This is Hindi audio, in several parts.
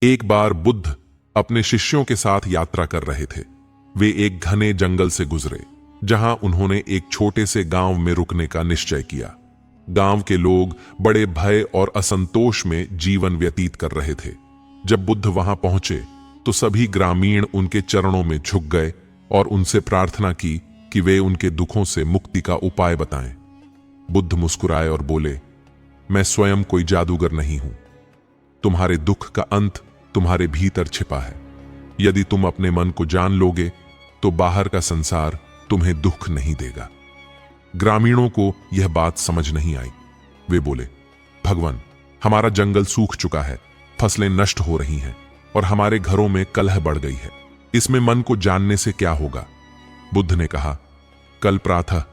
एक बार बुद्ध अपने शिष्यों के साथ यात्रा कर रहे थे। वे एक घने जंगल से गुजरे, जहां उन्होंने एक छोटे से गांव में रुकने का निश्चय किया। गांव के लोग बड़े भय और असंतोष में जीवन व्यतीत कर रहे थे। जब बुद्ध वहां पहुंचे तो सभी ग्रामीण उनके चरणों में झुक गए और उनसे प्रार्थना की कि वे उनके दुखों से मुक्ति का उपाय बताएं। बुद्ध मुस्कुराए और बोले, मैं स्वयं कोई जादूगर नहीं हूं। तुम्हारे दुख का अंत तुम्हारे भीतर छिपा है। यदि तुम अपने मन को जान लोगे तो बाहर का संसार तुम्हें दुख नहीं देगा। ग्रामीणों को यह बात समझ नहीं आई। वे बोले, भगवान, हमारा जंगल सूख चुका है, फसलें नष्ट हो रही हैं और हमारे घरों में कलह बढ़ गई है। इसमें मन को जानने से क्या होगा? बुद्ध ने कहा, कल प्रातः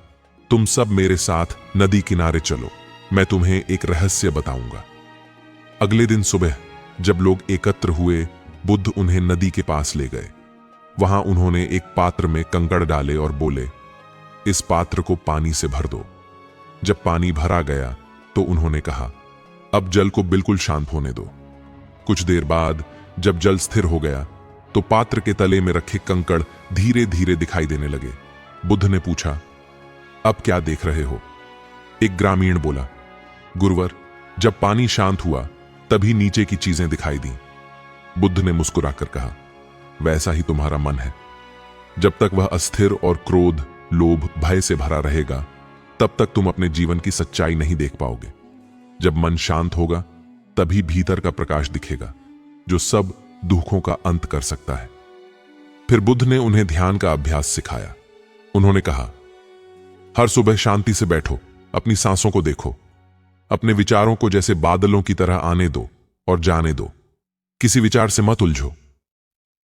तुम सब मेरे साथ नदी किनारे चलो, मैं तुम्हें एक रहस्य बताऊंगा। अगले दिन सुबह जब लोग एकत्र हुए, बुद्ध उन्हें नदी के पास ले गए। वहां उन्होंने एक पात्र में कंकड़ डाले और बोले, इस पात्र को पानी से भर दो। जब पानी भरा गया तो उन्होंने कहा, अब जल को बिल्कुल शांत होने दो। कुछ देर बाद जब जल स्थिर हो गया तो पात्र के तले में रखे कंकड़ धीरे धीरे दिखाई देने लगे। बुद्ध ने पूछा, अब क्या देख रहे हो? एक ग्रामीण बोला, गुरुवर, जब पानी शांत हुआ तभी नीचे की चीजें दिखाई दी। बुद्ध ने मुस्कुराकर कहा, वैसा ही तुम्हारा मन है। जब तक वह अस्थिर और क्रोध, लोभ, भय से भरा रहेगा तब तक तुम अपने जीवन की सच्चाई नहीं देख पाओगे। जब मन शांत होगा तभी भीतर का प्रकाश दिखेगा जो सब दुखों का अंत कर सकता है। फिर बुद्ध ने उन्हें ध्यान का अभ्यास सिखाया। उन्होंने कहा, हर सुबह शांति से बैठो, अपनी सांसों को देखो, अपने विचारों को जैसे बादलों की तरह आने दो और जाने दो। किसी विचार से मत उलझो।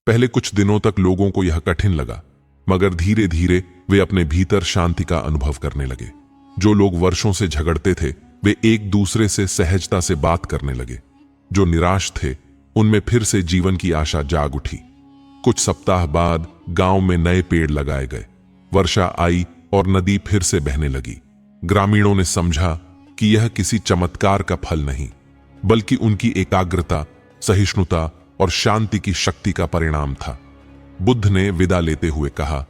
पहले कुछ दिनों तक लोगों को यह कठिन लगा, मगर धीरे धीरे वे अपने भीतर शांति का अनुभव करने लगे। जो लोग वर्षों से झगड़ते थे वे एक दूसरे से सहजता से बात करने लगे। जो निराश थे उनमें फिर से जीवन की आशा जाग उठी। कुछ सप्ताह बाद गांव में नए पेड़ लगाए गए। वर्षा आई और नदी फिर से बहने लगी। ग्रामीणों ने समझा कि यह किसी चमत्कार का फल नहीं, बल्कि उनकी एकाग्रता, सहिष्णुता और शांति की शक्ति का परिणाम था। बुद्ध ने विदा लेते हुए कहा,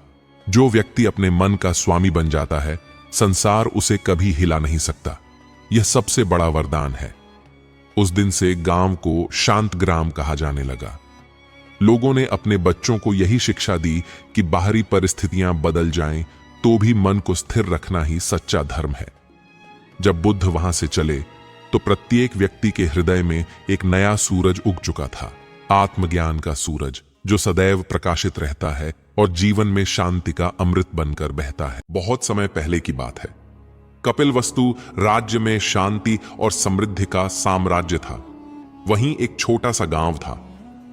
जो व्यक्ति अपने मन का स्वामी बन जाता है, संसार उसे कभी हिला नहीं सकता। यह सबसे बड़ा वरदान है। उस दिन से गांव को शांत ग्राम कहा जाने लगा। लोगों ने अपने बच्चों को यही शिक्षा दी कि बाहरी परिस्थितियां बदल जाएं तो भी मन को स्थिर रखना ही सच्चा धर्म है। जब बुद्ध वहां से चले तो प्रत्येक व्यक्ति के हृदय में एक नया सूरज उग चुका था, आत्मज्ञान का सूरज जो सदैव प्रकाशित रहता है और जीवन में शांति का अमृत बनकर बहता है। बहुत समय पहले की बात है। कपिलवस्तु राज्य में शांति और समृद्धि का साम्राज्य था। वहीं एक छोटा सा गांव था,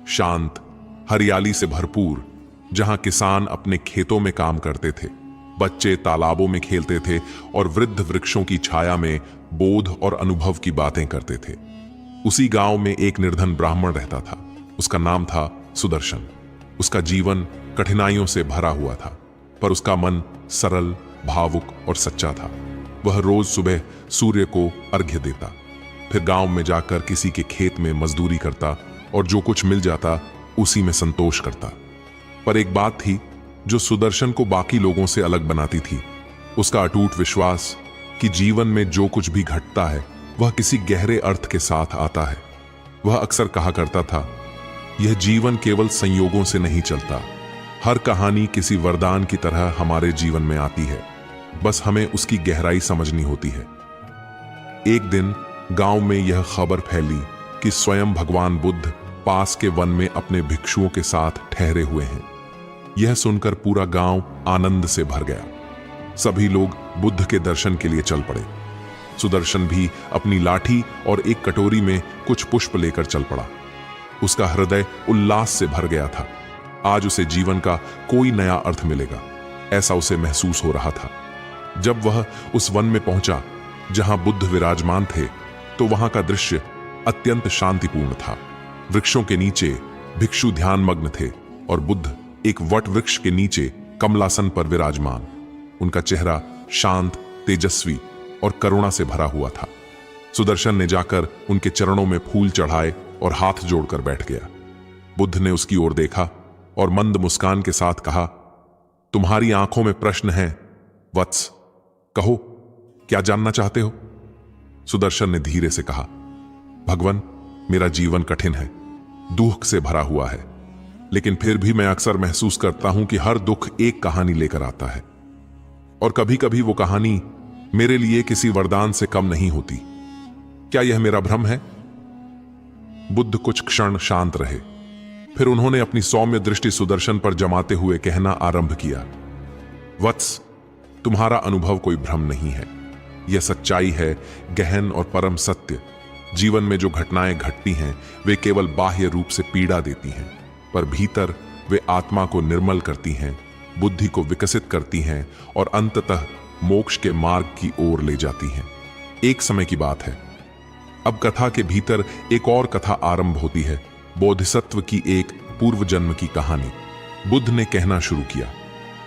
शांत, हरियाली से भरपूर, जहां किसान अपने खेतों में काम करते थे, बच्चे तालाबों में खेलते थे और वृद्ध वृक्षों की छाया में बोध और अनुभव की बातें करते थे। उसी गांव में एक निर्धन ब्राह्मण रहता था। उसका नाम था सुदर्शन। उसका जीवन कठिनाइयों से भरा हुआ था, पर उसका मन सरल, भावुक और सच्चा था। वह रोज सुबह सूर्य को अर्घ्य देता, फिर गांव में जाकर किसी के खेत में मजदूरी करता और जो कुछ मिल जाता उसी में संतोष करता। पर एक बात थी जो सुदर्शन को बाकी लोगों से अलग बनाती थी, उसका अटूट विश्वास कि जीवन में जो कुछ भी घटता है वह किसी गहरे अर्थ के साथ आता है। वह अक्सर कहा करता था, यह जीवन केवल संयोगों से नहीं चलता, हर कहानी किसी वरदान की तरह हमारे जीवन में आती है, बस हमें उसकी गहराई समझनी होती है। एक दिन गांव में यह खबर फैली कि स्वयं भगवान बुद्ध पास के वन में अपने भिक्षुओं के साथ ठहरे हुए हैं। यह सुनकर पूरा गांव आनंद से भर गया। सभी लोग बुद्ध के दर्शन के लिए चल पड़े। सुदर्शन भी अपनी लाठी और एक कटोरी में कुछ पुष्प लेकर चल पड़ा। उसका हृदय उल्लास से भर गया था। आज उसे जीवन का कोई नया अर्थ मिलेगा, ऐसा उसे महसूस हो रहा था। जब वह उस वन में पहुंचा जहां बुद्ध विराजमान थे तो वहां का दृश्य अत्यंत शांतिपूर्ण था। वृक्षों के नीचे भिक्षु ध्यानमग्न थे और बुद्ध एक वट वृक्ष के नीचे कमलासन पर विराजमान। उनका चेहरा शांत, तेजस्वी और करुणा से भरा हुआ था। सुदर्शन ने जाकर उनके चरणों में फूल चढ़ाए और हाथ जोड़कर बैठ गया। बुद्ध ने उसकी ओर देखा और मंद मुस्कान के साथ कहा, तुम्हारी आंखों में प्रश्न है वत्स, कहो क्या जानना चाहते हो? सुदर्शन ने धीरे से कहा, भगवान, मेरा जीवन कठिन है, दुख से भरा हुआ है, लेकिन फिर भी मैं अक्सर महसूस करता हूं कि हर दुख एक कहानी लेकर आता है, और कभी कभी वो कहानी मेरे लिए किसी वरदान से कम नहीं होती। क्या यह मेरा भ्रम है? बुद्ध कुछ क्षण शांत रहे, फिर उन्होंने अपनी सौम्य दृष्टि सुदर्शन पर जमाते हुए कहना आरंभ किया, वत्स, तुम्हारा अनुभव कोई भ्रम नहीं है, यह सच्चाई है, गहन और परम सत्य। जीवन में जो घटनाएं घटती हैं वे केवल बाह्य रूप से पीड़ा देती हैं, पर भीतर वे आत्मा को निर्मल करती हैं, बुद्धि को विकसित करती हैं और अंततः मोक्ष के मार्ग की ओर ले जाती हैं। एक समय की बात है, अब कथा के भीतर एक और कथा आरंभ होती है, बोधिसत्व की एक पूर्व जन्म की कहानी। बुद्ध ने कहना शुरू किया,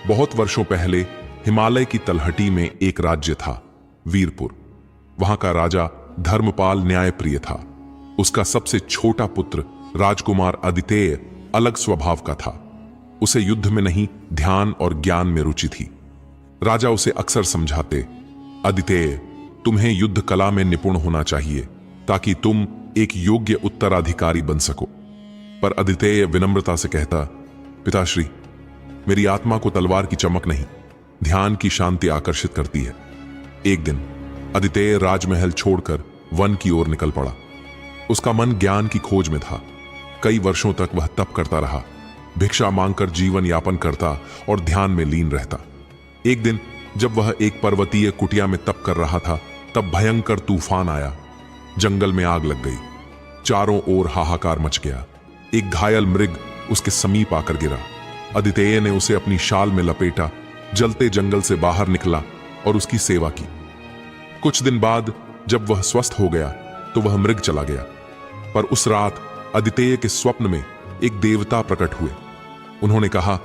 बहुत वर्षों पहले हिमालय की तलहटी में एक राज्य था, वीरपुर। वहां का राजा धर्मपाल न्यायप्रिय था। उसका सबसे छोटा पुत्र राजकुमार आदितेय अलग स्वभाव का था। उसे युद्ध में नहीं, ध्यान और ज्ञान में रुचि थी। राजा उसे अक्सर समझाते, आदितेय, तुम्हें युद्ध कला में निपुण होना चाहिए ताकि तुम एक योग्य उत्तराधिकारी बन सको। पर आदितेय विनम्रता से कहता, पिताश्री, मेरी आत्मा को तलवार की चमक नहीं, ध्यान की शांति आकर्षित करती है। एक दिन आदितेय राजमहल छोड़कर वन की ओर निकल पड़ा। उसका मन ज्ञान की खोज में था। कई वर्षों तक वह तप करता रहा, भिक्षा मांगकर जीवन यापन करता और ध्यान में लीन रहता। एक दिन जब वह एक पर्वतीय कुटिया में तप कर रहा था, तब भयंकर तूफान आया। जंगल में आग लग गई, चारों ओर हाहाकार मच गया। एक घायल मृग उसके समीप आकर गिरा। आदितेय ने उसे अपनी शाल में लपेटा, जलते जंगल से बाहर निकला और उसकी सेवा की। कुछ दिन बाद जब वह स्वस्थ हो गया तो वह मृग चला गया। पर उस रात आदितेय के स्वप्न में एक देवता प्रकट हुए। उन्होंने कहा,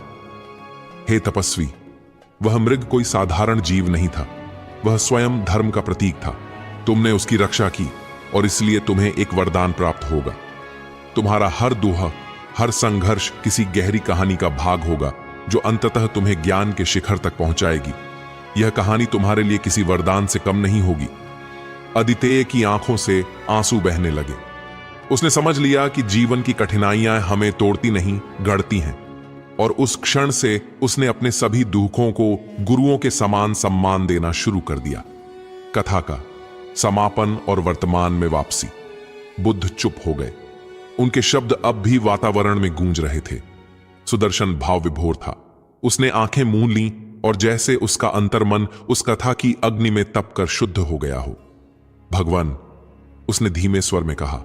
हे तपस्वी, वह मृग कोई साधारण जीव नहीं था, वह स्वयं धर्म का प्रतीक था। तुमने उसकी रक्षा की और इसलिए तुम्हें एक वरदान प्राप्त होगा। तुम्हारा हर दोहा, हर संघर्ष किसी गहरी कहानी का भाग होगा जो अंततः तुम्हें ज्ञान के शिखर तक पहुंचाएगी। यह कहानी तुम्हारे लिए किसी वरदान से कम नहीं होगी। आदितेय की आंखों से आंसू बहने लगे। उसने समझ लिया कि जीवन की कठिनाइयां हमें तोड़ती नहीं, गढ़ती हैं, और उस क्षण से उसने अपने सभी दुखों को गुरुओं के समान सम्मान देना शुरू कर दिया। कथा का समापन और वर्तमान में वापसी। बुद्ध चुप हो गए। उनके शब्द अब भी वातावरण में गूंज रहे थे। सुदर्शन भाव विभोर था। उसने आंखें मूंद लीं और जैसे उसका अंतर्मन उस कथा की अग्नि में तप कर शुद्ध हो गया हो। भगवान, उसने धीमे स्वर में कहा,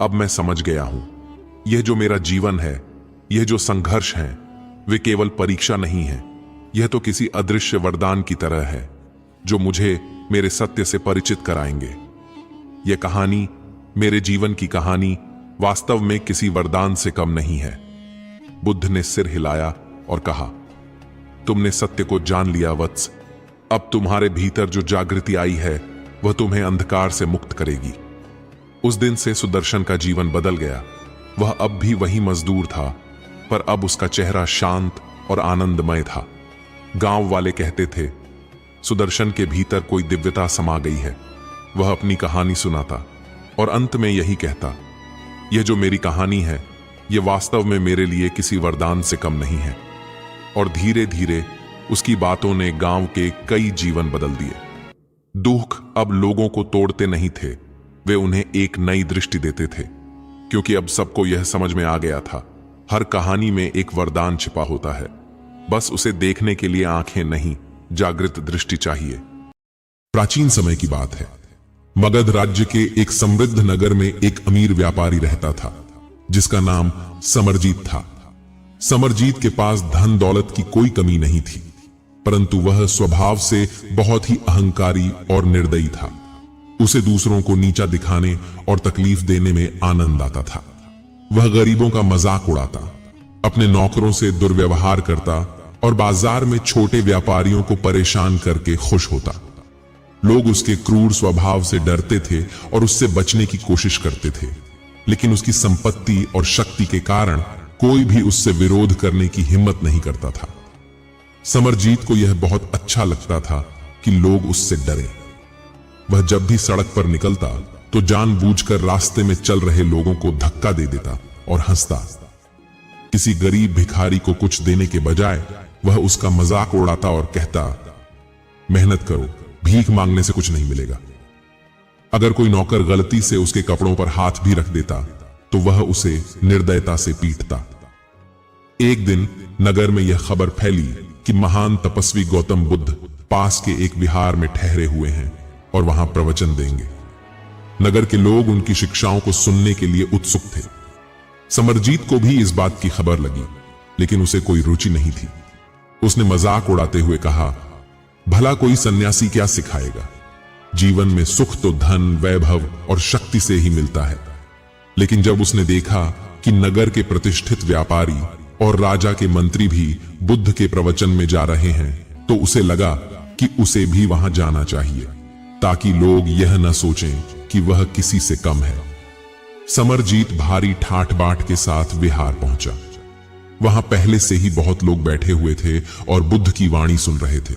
अब मैं समझ गया हूं, यह जो मेरा जीवन है, यह जो संघर्ष है, वे केवल परीक्षा नहीं है। यह तो किसी अदृश्य वरदान की तरह है जो मुझे मेरे सत्य से परिचित कराएंगे। यह कहानी, मेरे जीवन की कहानी, वास्तव में किसी वरदान से कम नहीं है। बुद्ध ने सिर हिलाया और कहा, तुमने सत्य को जान लिया वत्स। अब तुम्हारे भीतर जो जागृति आई है वह तुम्हें अंधकार से मुक्त करेगी। उस दिन से सुदर्शन का जीवन बदल गया। वह अब भी वही मजदूर था, पर अब उसका चेहरा शांत और आनंदमय था। गांव वाले कहते थे, सुदर्शन के भीतर कोई दिव्यता समा गई है। वह अपनी कहानी सुनाता और अंत में यही कहता, यह जो मेरी कहानी है, यह वास्तव में मेरे लिए किसी वरदान से कम नहीं है। और धीरे धीरे उसकी बातों ने गांव के कई जीवन बदल दिए। दुख अब लोगों को तोड़ते नहीं थे, वे उन्हें एक नई दृष्टि देते थे, क्योंकि अब सबको यह समझ में आ गया था, हर कहानी में एक वरदान छिपा होता है, बस उसे देखने के लिए आंखें नहीं, जागृत दृष्टि चाहिए। प्राचीन समय की बात है। मगध राज्य के एक समृद्ध नगर में एक अमीर व्यापारी रहता था, जिसका नाम समरजीत था। समरजीत के पास धन दौलत की कोई कमी नहीं थी, परंतु वह स्वभाव से बहुत ही अहंकारी और निर्दयी था। उसे दूसरों को नीचा दिखाने और तकलीफ देने में आनंद आता था। वह गरीबों का मजाक उड़ाता, अपने नौकरों से दुर्व्यवहार करता और बाजार में छोटे व्यापारियों को परेशान करके खुश होता। लोग उसके क्रूर स्वभाव से डरते थे और उससे बचने की कोशिश करते थे। लेकिन उसकी संपत्ति और शक्ति के कारण कोई भी उससे विरोध करने की हिम्मत नहीं करता था। समरजीत को यह बहुत अच्छा लगता था कि लोग उससे डरे। वह जब भी सड़क पर निकलता तो जानबूझकर रास्ते में चल रहे लोगों को धक्का दे देता और हंसता। किसी गरीब भिखारी को कुछ देने के बजाय वह उसका मजाक उड़ाता और कहता, मेहनत करो, भीख मांगने से कुछ नहीं मिलेगा। अगर कोई नौकर गलती से उसके कपड़ों पर हाथ भी रख देता तो वह उसे निर्दयता से पीटता। एक दिन नगर में यह खबर फैली कि महान तपस्वी गौतम बुद्ध पास के एक विहार में ठहरे हुए हैं और वहां प्रवचन देंगे। नगर के लोग उनकी शिक्षाओं को सुनने के लिए उत्सुक थे। समरजीत को भी इस बात की खबर लगी, लेकिन उसे कोई रुचि नहीं थी। उसने मजाक उड़ाते हुए कहा, भला कोई सन्यासी क्या सिखाएगा? जीवन में सुख तो धन, वैभव और शक्ति से ही मिलता है। लेकिन जब उसने देखा कि नगर के प्रतिष्ठित व्यापारी और राजा के मंत्री भी बुद्ध के प्रवचन में जा रहे हैं, तो उसे लगा कि उसे भी वहां जाना चाहिए, ताकि लोग यह न सोचें कि वह किसी से कम है। समरजीत भारी ठाठ बाट के साथ विहार पहुंचा। वहां पहले से ही बहुत लोग बैठे हुए थे और बुद्ध की वाणी सुन रहे थे।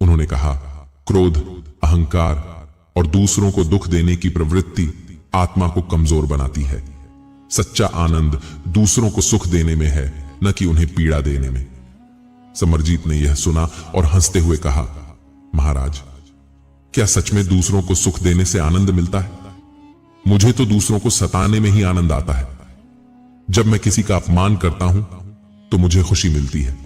उन्होंने कहा, क्रोध, अहंकार और दूसरों को दुख देने की प्रवृत्ति आत्मा को कमजोर बनाती है। सच्चा आनंद दूसरों को सुख देने में है, न कि उन्हें पीड़ा देने में। समरजीत ने यह सुना और हंसते हुए कहा, महाराज, क्या सच में दूसरों को सुख देने से आनंद मिलता है? मुझे तो दूसरों को सताने में ही आनंद आता है। जब मैं किसी का अपमान करता हूं तो मुझे खुशी मिलती है।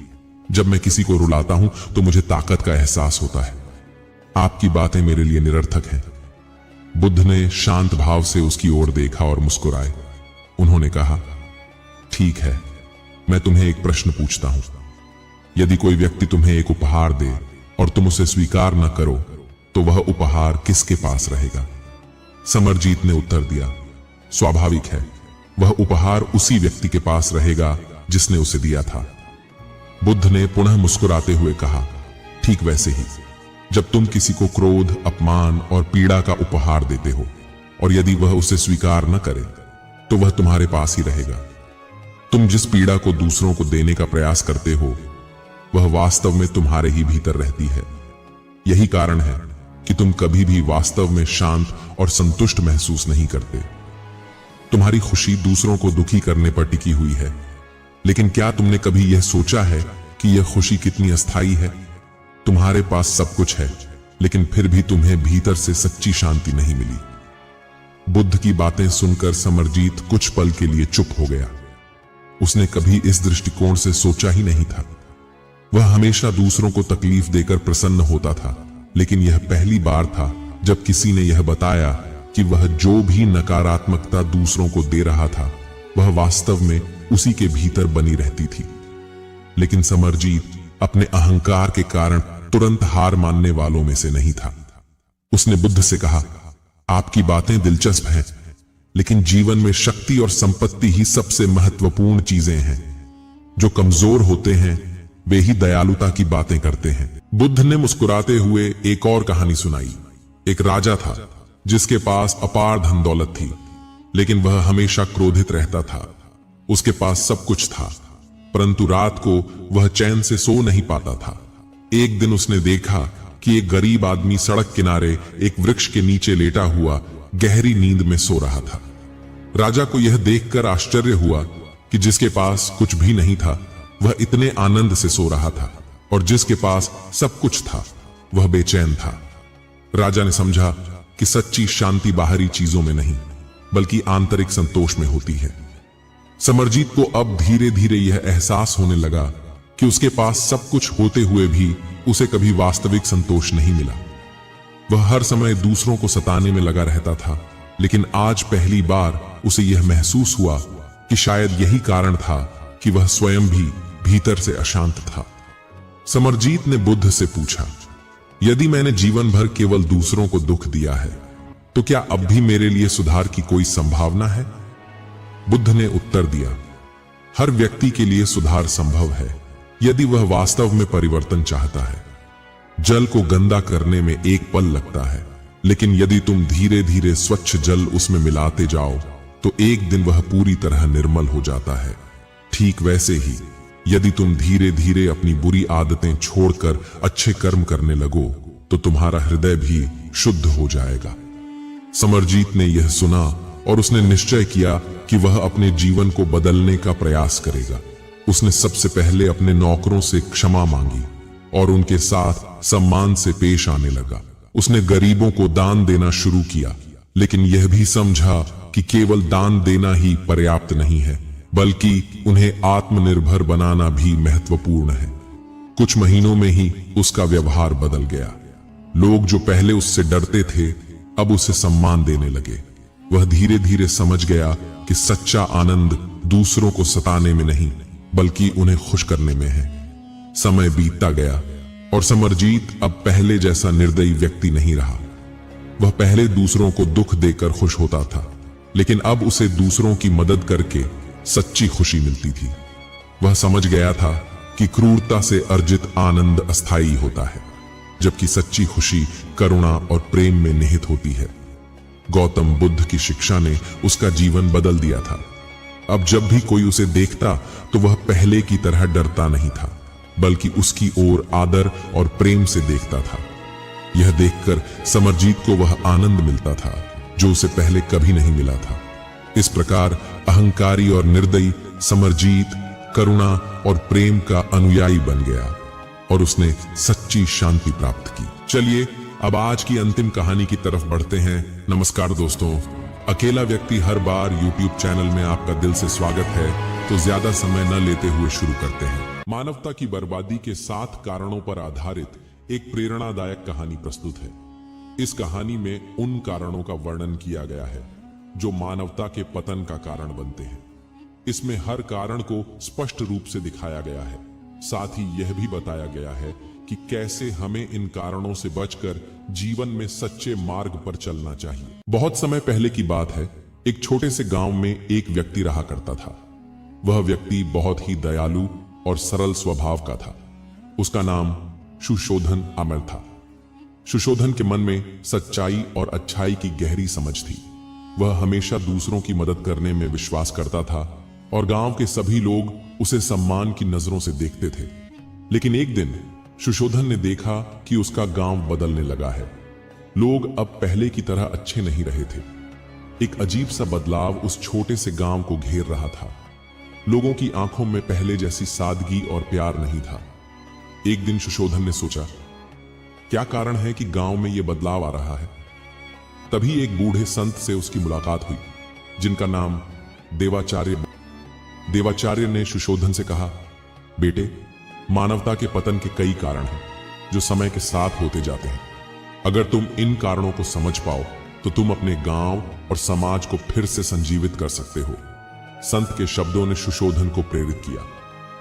जब मैं किसी को रुलाता हूं तो मुझे ताकत का एहसास होता है। आपकी बातें मेरे लिए निरर्थक हैं। बुद्ध ने शांत भाव से उसकी ओर देखा और मुस्कुराए। उन्होंने कहा, ठीक है, मैं तुम्हें एक प्रश्न पूछता हूं। यदि कोई व्यक्ति तुम्हें एक उपहार दे और तुम उसे स्वीकार न करो तो वह उपहार किसके पास रहेगा? समरजीत ने उत्तर दिया, स्वाभाविक है, वह उपहार उसी व्यक्ति के पास रहेगा जिसने उसे दिया था। बुद्ध ने पुनः मुस्कुराते हुए कहा, ठीक वैसे ही, जब तुम किसी को क्रोध, अपमान और पीड़ा का उपहार देते हो और यदि वह उसे स्वीकार न करे तो वह तुम्हारे पास ही रहेगा। तुम जिस पीड़ा को दूसरों को देने का प्रयास करते हो वह वास्तव में तुम्हारे ही भीतर रहती है। यही कारण है कि तुम कभी भी वास्तव में शांत और संतुष्ट महसूस नहीं करते। तुम्हारी खुशी दूसरों को दुखी करने पर टिकी हुई है, लेकिन क्या तुमने कभी यह सोचा है कि यह खुशी कितनी अस्थायी है? तुम्हारे पास सब कुछ है, लेकिन फिर भी तुम्हें भीतर से सच्ची शांति नहीं मिली। बुद्ध की बातें सुनकर समरजीत कुछ पल के लिए चुप हो गया। उसने कभी इस दृष्टिकोण से सोचा ही नहीं था। वह हमेशा दूसरों को तकलीफ देकर प्रसन्न होता था, लेकिन यह पहली बार था जब किसी ने यह बताया कि वह जो भी नकारात्मकता दूसरों को दे रहा था वह वास्तव में उसी के भीतर बनी रहती थी। लेकिन समरजीत अपने अहंकार के कारण तुरंत हार मानने वालों में से नहीं था। उसने बुद्ध से कहा, आपकी बातें दिलचस्प हैं, लेकिन जीवन में शक्ति और संपत्ति ही सबसे महत्वपूर्ण चीजें हैं। जो कमजोर होते हैं वे ही दयालुता की बातें करते हैं। बुद्ध ने मुस्कुराते हुए एक और कहानी सुनाई। एक राजा था जिसके पास अपार धन दौलत थी, लेकिन वह हमेशा क्रोधित रहता था। उसके पास सब कुछ था, परंतु रात को वह चैन से सो नहीं पाता था। एक दिन उसने देखा कि एक गरीब आदमी सड़क किनारे एक वृक्ष के नीचे लेटा हुआ गहरी नींद में सो रहा था। राजा को यह देखकर आश्चर्य हुआ कि जिसके पास कुछ भी नहीं था वह इतने आनंद से सो रहा था, और जिसके पास सब कुछ था वह बेचैन था। राजा ने समझा कि सच्ची शांति बाहरी चीजों में नहीं बल्कि आंतरिक संतोष में होती है। समरजीत को अब धीरे धीरे यह एहसास होने लगा कि उसके पास सब कुछ होते हुए भी उसे कभी वास्तविक संतोष नहीं मिला। वह हर समय दूसरों को सताने में लगा रहता था, लेकिन आज पहली बार उसे यह महसूस हुआ कि शायद यही कारण था कि वह स्वयं भी भीतर से अशांत था। समरजीत ने बुद्ध से पूछा, यदि मैंने जीवन भर केवल दूसरों को दुख दिया है तो क्या अब भी मेरे लिए सुधार की कोई संभावना है? बुद्ध ने उत्तर दिया, हर व्यक्ति के लिए सुधार संभव है यदि वह वास्तव में परिवर्तन चाहता है। जल को गंदा करने में एक पल लगता है, लेकिन यदि तुम धीरे धीरे स्वच्छ जल उसमें मिलाते जाओ तो एक दिन वह पूरी तरह निर्मल हो जाता है। ठीक वैसे ही यदि तुम धीरे धीरे अपनी बुरी आदतें छोड़कर अच्छे कर्म करने लगो तो तुम्हारा हृदय भी शुद्ध हो जाएगा। समरजीत ने यह सुना और उसने निश्चय किया कि वह अपने जीवन को बदलने का प्रयास करेगा। उसने सबसे पहले अपने नौकरों से क्षमा मांगी और उनके साथ सम्मान से पेश आने लगा। उसने गरीबों को दान देना शुरू किया, लेकिन यह भी समझा कि केवल दान देना ही पर्याप्त नहीं है, बल्कि उन्हें आत्मनिर्भर बनाना भी महत्वपूर्ण है। कुछ महीनों में ही उसका व्यवहार बदल गया। लोग जो पहले उससे डरते थे अब उसे सम्मान देने लगे। वह धीरे धीरे समझ गया कि सच्चा आनंद दूसरों को सताने में नहीं बल्कि उन्हें खुश करने में है। समय बीतता गया और समरजीत अब पहले जैसा निर्दयी व्यक्ति नहीं रहा। वह पहले दूसरों को दुख देकर खुश होता था, लेकिन अब उसे दूसरों की मदद करके सच्ची खुशी मिलती थी। वह समझ गया था कि क्रूरता से अर्जित आनंद अस्थायी होता है, जबकि सच्ची खुशी करुणा और प्रेम में निहित होती है। गौतम बुद्ध की शिक्षा ने उसका जीवन बदल दिया था। अब जब भी कोई उसे देखता तो वह पहले की तरह डरता नहीं था, बल्कि उसकी ओर आदर और प्रेम से देखता था। यह देखकर समरजीत को वह आनंद मिलता था जो उसे पहले कभी नहीं मिला था। इस प्रकार अहंकारी और निर्दयी समरजीत करुणा और प्रेम का अनुयायी बन गया और उसने सच्ची शांति प्राप्त की। चलिए अब आज की अंतिम कहानी की तरफ बढ़ते हैं। नमस्कार दोस्तों, अकेला व्यक्ति हर बार YouTube चैनल में आपका दिल से स्वागत है। तो ज्यादा समय न लेते हुए शुरू करते हैं। मानवता की बर्बादी के 7 कारणों पर आधारित एक प्रेरणादायक कहानी प्रस्तुत है। इस कहानी में उन कारणों का वर्णन किया गया है जो मानवता के पतन का कारण बनते हैं। इसमें हर कारण को स्पष्ट रूप से दिखाया गया है। साथ ही यह भी बताया गया है कि कैसे हमें इन कारणों से बचकर जीवन में सच्चे मार्ग पर चलना चाहिए। बहुत समय पहले की बात है। एक छोटे से गांव में एक व्यक्ति रहा करता था। वह व्यक्ति बहुत ही दयालु और सरल स्वभाव का था। उसका नाम सुशोधन अमर था। सुशोधन के मन में सच्चाई और अच्छाई की गहरी समझ थी। वह हमेशा दूसरों की मदद करने में विश्वास करता था और गांव के सभी लोग उसे सम्मान की नजरों से देखते थे। लेकिन एक दिन सुशोधन ने देखा कि उसका गांव बदलने लगा है। लोग अब पहले की तरह अच्छे नहीं रहे थे। एक अजीब सा बदलाव उस छोटे से गांव को घेर रहा था। लोगों की आंखों में पहले जैसी सादगी और प्यार नहीं था। एक दिन सुशोधन ने सोचा, क्या कारण है कि गांव में यह बदलाव आ रहा है। तभी एक बूढ़े संत से उसकी मुलाकात हुई, जिनका नाम देवाचार्य ने सुशोधन से कहा, बेटे, मानवता के पतन के कई कारण हैं जो समय के साथ होते जाते हैं। अगर तुम इन कारणों को समझ पाओ तो तुम अपने गांव और समाज को फिर से संजीवित कर सकते हो। संत के शब्दों ने सुशोधन को प्रेरित किया।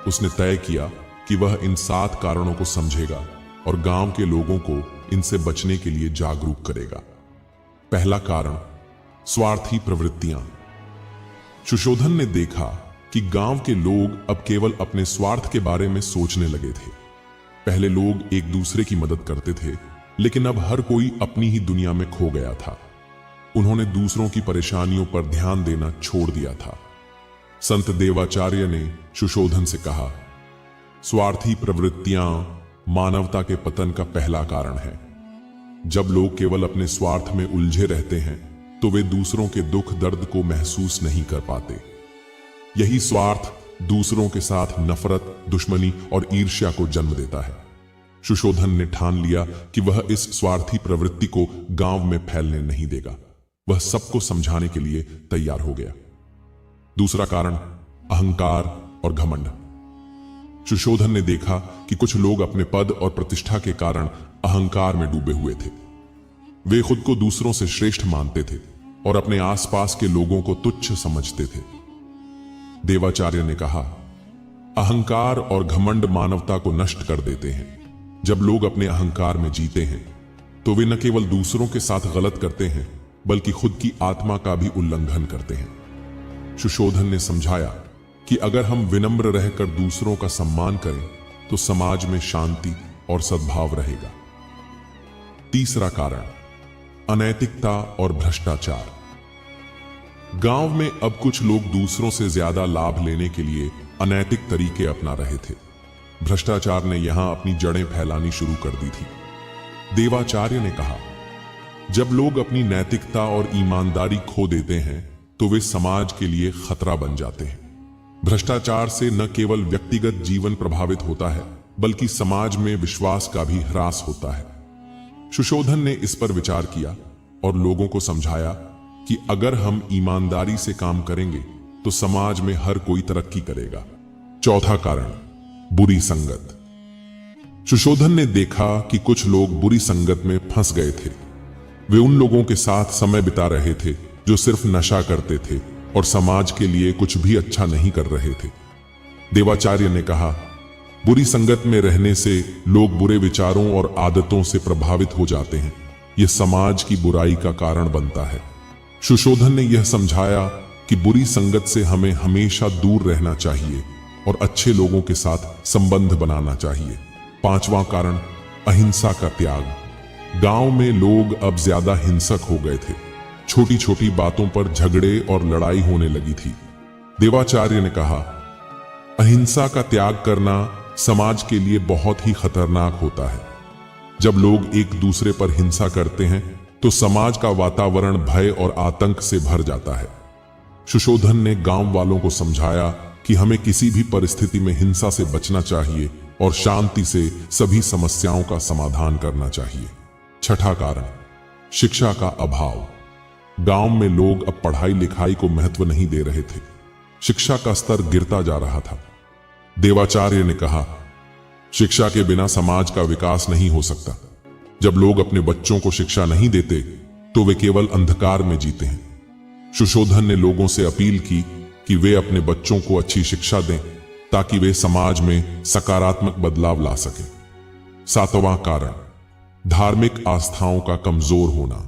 उसने तय किया कि वह इन 7 कारणों को समझेगा और गांव के लोगों को इनसे बचने के लिए जागरूक करेगा। पहला कारण, स्वार्थी प्रवृत्तियां। सुशोधन ने देखा कि गांव के लोग अब केवल अपने स्वार्थ के बारे में सोचने लगे थे। पहले लोग एक दूसरे की मदद करते थे, लेकिन अब हर कोई अपनी ही दुनिया में खो गया था। उन्होंने दूसरों की परेशानियों पर ध्यान देना छोड़ दिया था। संत देवाचार्य ने सुशोधन से कहा, स्वार्थी प्रवृत्तियां मानवता के पतन का पहला कारण है। जब लोग केवल अपने स्वार्थ में उलझे रहते हैं तो वे दूसरों के दुख दर्द को महसूस नहीं कर पाते। यही स्वार्थ दूसरों के साथ नफरत, दुश्मनी और ईर्ष्या को जन्म देता है। सुशोधन ने ठान लिया कि वह इस स्वार्थी प्रवृत्ति को गांव में फैलने नहीं देगा। वह सबको समझाने के लिए तैयार हो गया। दूसरा कारण, अहंकार और घमंड। सुशोधन ने देखा कि कुछ लोग अपने पद और प्रतिष्ठा के कारण अहंकार में डूबे हुए थे। वे खुद को दूसरों से श्रेष्ठ मानते थे और अपने आसपास के लोगों को तुच्छ समझते थे। देवाचार्य ने कहा, अहंकार और घमंड मानवता को नष्ट कर देते हैं। जब लोग अपने अहंकार में जीते हैं तो वे न केवल दूसरों के साथ गलत करते हैं बल्कि खुद की आत्मा का भी उल्लंघन करते हैं। सुशोधन ने समझाया कि अगर हम विनम्र रहकर दूसरों का सम्मान करें तो समाज में शांति और सद्भाव रहेगा। तीसरा कारण, अनैतिकता और भ्रष्टाचार। गांव में अब कुछ लोग दूसरों से ज्यादा लाभ लेने के लिए अनैतिक तरीके अपना रहे थे। भ्रष्टाचार ने यहां अपनी जड़ें फैलानी शुरू कर दी थी। देवाचार्य ने कहा, जब लोग अपनी नैतिकता और ईमानदारी खो देते हैं तो वे समाज के लिए खतरा बन जाते हैं। भ्रष्टाचार से न केवल व्यक्तिगत जीवन प्रभावित होता है बल्कि समाज में विश्वास का भी ह्रास होता है। सुशोधन ने इस पर विचार किया और लोगों को समझाया कि अगर हम ईमानदारी से काम करेंगे तो समाज में हर कोई तरक्की करेगा। चौथा कारण, बुरी संगत। सुशोधन ने देखा कि कुछ लोग बुरी संगत में फंस गए थे। वे उन लोगों के साथ समय बिता रहे थे जो सिर्फ नशा करते थे और समाज के लिए कुछ भी अच्छा नहीं कर रहे थे। देवाचार्य ने कहा, बुरी संगत में रहने से लोग बुरे विचारों और आदतों से प्रभावित हो जाते हैं। यह समाज की बुराई का कारण बनता है। सुशोधन ने यह समझाया कि बुरी संगत से हमें हमेशा दूर रहना चाहिए और अच्छे लोगों के साथ संबंध बनाना चाहिए। पांचवां कारण, अहिंसा का त्याग। गांव में लोग अब ज्यादा हिंसक हो गए थे। छोटी छोटी बातों पर झगड़े और लड़ाई होने लगी थी। देवाचार्य ने कहा, अहिंसा का त्याग करना समाज के लिए बहुत ही खतरनाक होता है। जब लोग एक दूसरे पर हिंसा करते हैं तो समाज का वातावरण भय और आतंक से भर जाता है। सुशोधन ने गांव वालों को समझाया कि हमें किसी भी परिस्थिति में हिंसा से बचना चाहिए और शांति से सभी समस्याओं का समाधान करना चाहिए। छठा कारण, शिक्षा का अभाव। गांव में लोग अब पढ़ाई लिखाई को महत्व नहीं दे रहे थे। शिक्षा का स्तर गिरता जा रहा था। देवाचार्य ने कहा, शिक्षा के बिना समाज का विकास नहीं हो सकता। जब लोग अपने बच्चों को शिक्षा नहीं देते तो वे केवल अंधकार में जीते हैं। सुशोधन ने लोगों से अपील की कि वे अपने बच्चों को अच्छी शिक्षा दें ताकि वे समाज में सकारात्मक बदलाव ला सकें। सातवां कारण, धार्मिक आस्थाओं का कमजोर होना।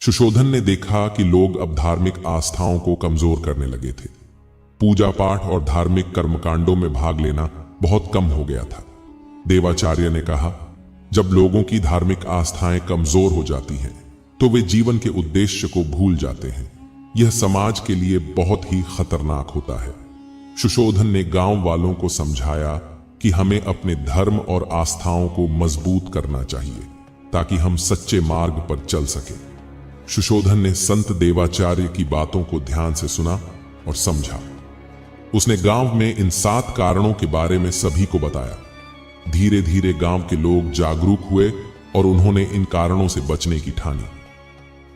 सुशोधन ने देखा कि लोग अब धार्मिक आस्थाओं को कमजोर करने लगे थे। पूजा पाठ और धार्मिक कर्मकांडों में भाग लेना बहुत कम हो गया था। देवाचार्य ने कहा, जब लोगों की धार्मिक आस्थाएं कमजोर हो जाती हैं तो वे जीवन के उद्देश्य को भूल जाते हैं। यह समाज के लिए बहुत ही खतरनाक होता है। सुशोधन ने गांव वालों को समझाया कि हमें अपने धर्म और आस्थाओं को मजबूत करना चाहिए ताकि हम सच्चे मार्ग पर चल सकें। सुशोधन ने संत देवाचार्य की बातों को ध्यान से सुना और समझा। उसने गांव में इन 7 कारणों के बारे में सभी को बताया। धीरे धीरे गांव के लोग जागरूक हुए और उन्होंने इन कारणों से बचने की ठानी।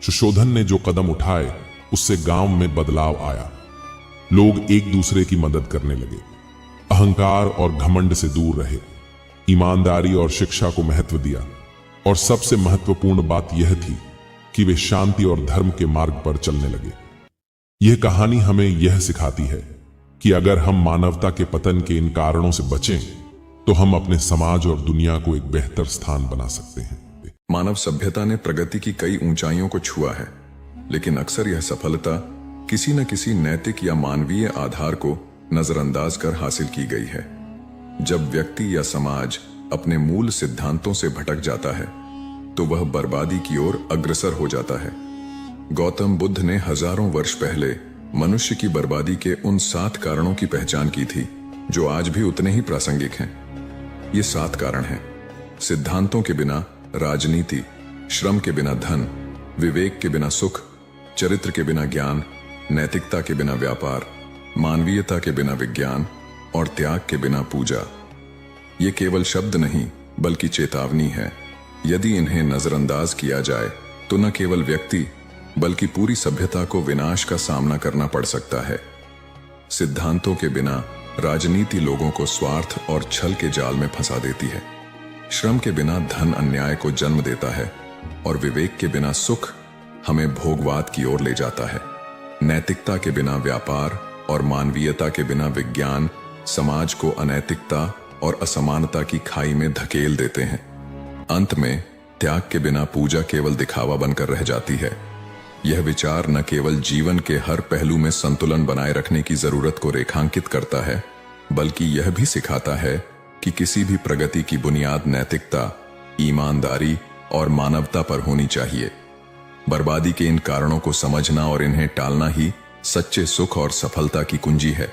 सुशोधन ने जो कदम उठाए उससे गांव में बदलाव आया। लोग एक दूसरे की मदद करने लगे, अहंकार और घमंड से दूर रहे, ईमानदारी और शिक्षा को महत्व दिया और सबसे महत्वपूर्ण बात यह थी कि वे शांति और धर्म के मार्ग पर चलने लगे। यह कहानी हमें यह सिखाती है कि अगर हम मानवता के पतन के इन कारणों से बचें तो हम अपने समाज और दुनिया को एक बेहतर स्थान बना सकते हैं। मानव सभ्यता ने प्रगति की कई ऊंचाइयों को छुआ है, लेकिन अक्सर यह सफलता किसी न किसी नैतिक या मानवीय आधार को नजरअंदाज कर हासिल की गई है। जब व्यक्ति या समाज अपने मूल सिद्धांतों से भटक जाता है तो वह बर्बादी की ओर अग्रसर हो जाता है। गौतम बुद्ध ने हजारों वर्ष पहले मनुष्य की बर्बादी के उन 7 कारणों की पहचान की थी जो आज भी उतने ही प्रासंगिक हैं। ये 7 कारण हैं: सिद्धांतों के बिना राजनीति, श्रम के बिना धन, विवेक के बिना सुख, चरित्र के बिना ज्ञान, नैतिकता के बिना व्यापार, मानवीयता के बिना विज्ञान और त्याग के बिना पूजा। ये केवल शब्द नहीं बल्कि चेतावनी है। यदि इन्हें नजरअंदाज किया जाए तो न केवल व्यक्ति बल्कि पूरी सभ्यता को विनाश का सामना करना पड़ सकता है। सिद्धांतों के बिना राजनीति लोगों को स्वार्थ और छल के जाल में फंसा देती है। श्रम के बिना धन अन्याय को जन्म देता है और विवेक के बिना सुख हमें भोगवाद की ओर ले जाता है। नैतिकता के बिना व्यापार और मानवीयता के बिना विज्ञान समाज को अनैतिकता और असमानता की खाई में धकेल देते हैं। अंत में त्याग के बिना पूजा केवल दिखावा बनकर रह जाती है। यह विचार न केवल जीवन के हर पहलू में संतुलन बनाए रखने की जरूरत को रेखांकित करता है, बल्कि यह भी सिखाता है कि किसी भी प्रगति की बुनियाद नैतिकता, ईमानदारी और मानवता पर होनी चाहिए। बर्बादी के इन कारणों को समझना और इन्हें टालना ही सच्चे सुख और सफलता की कुंजी है।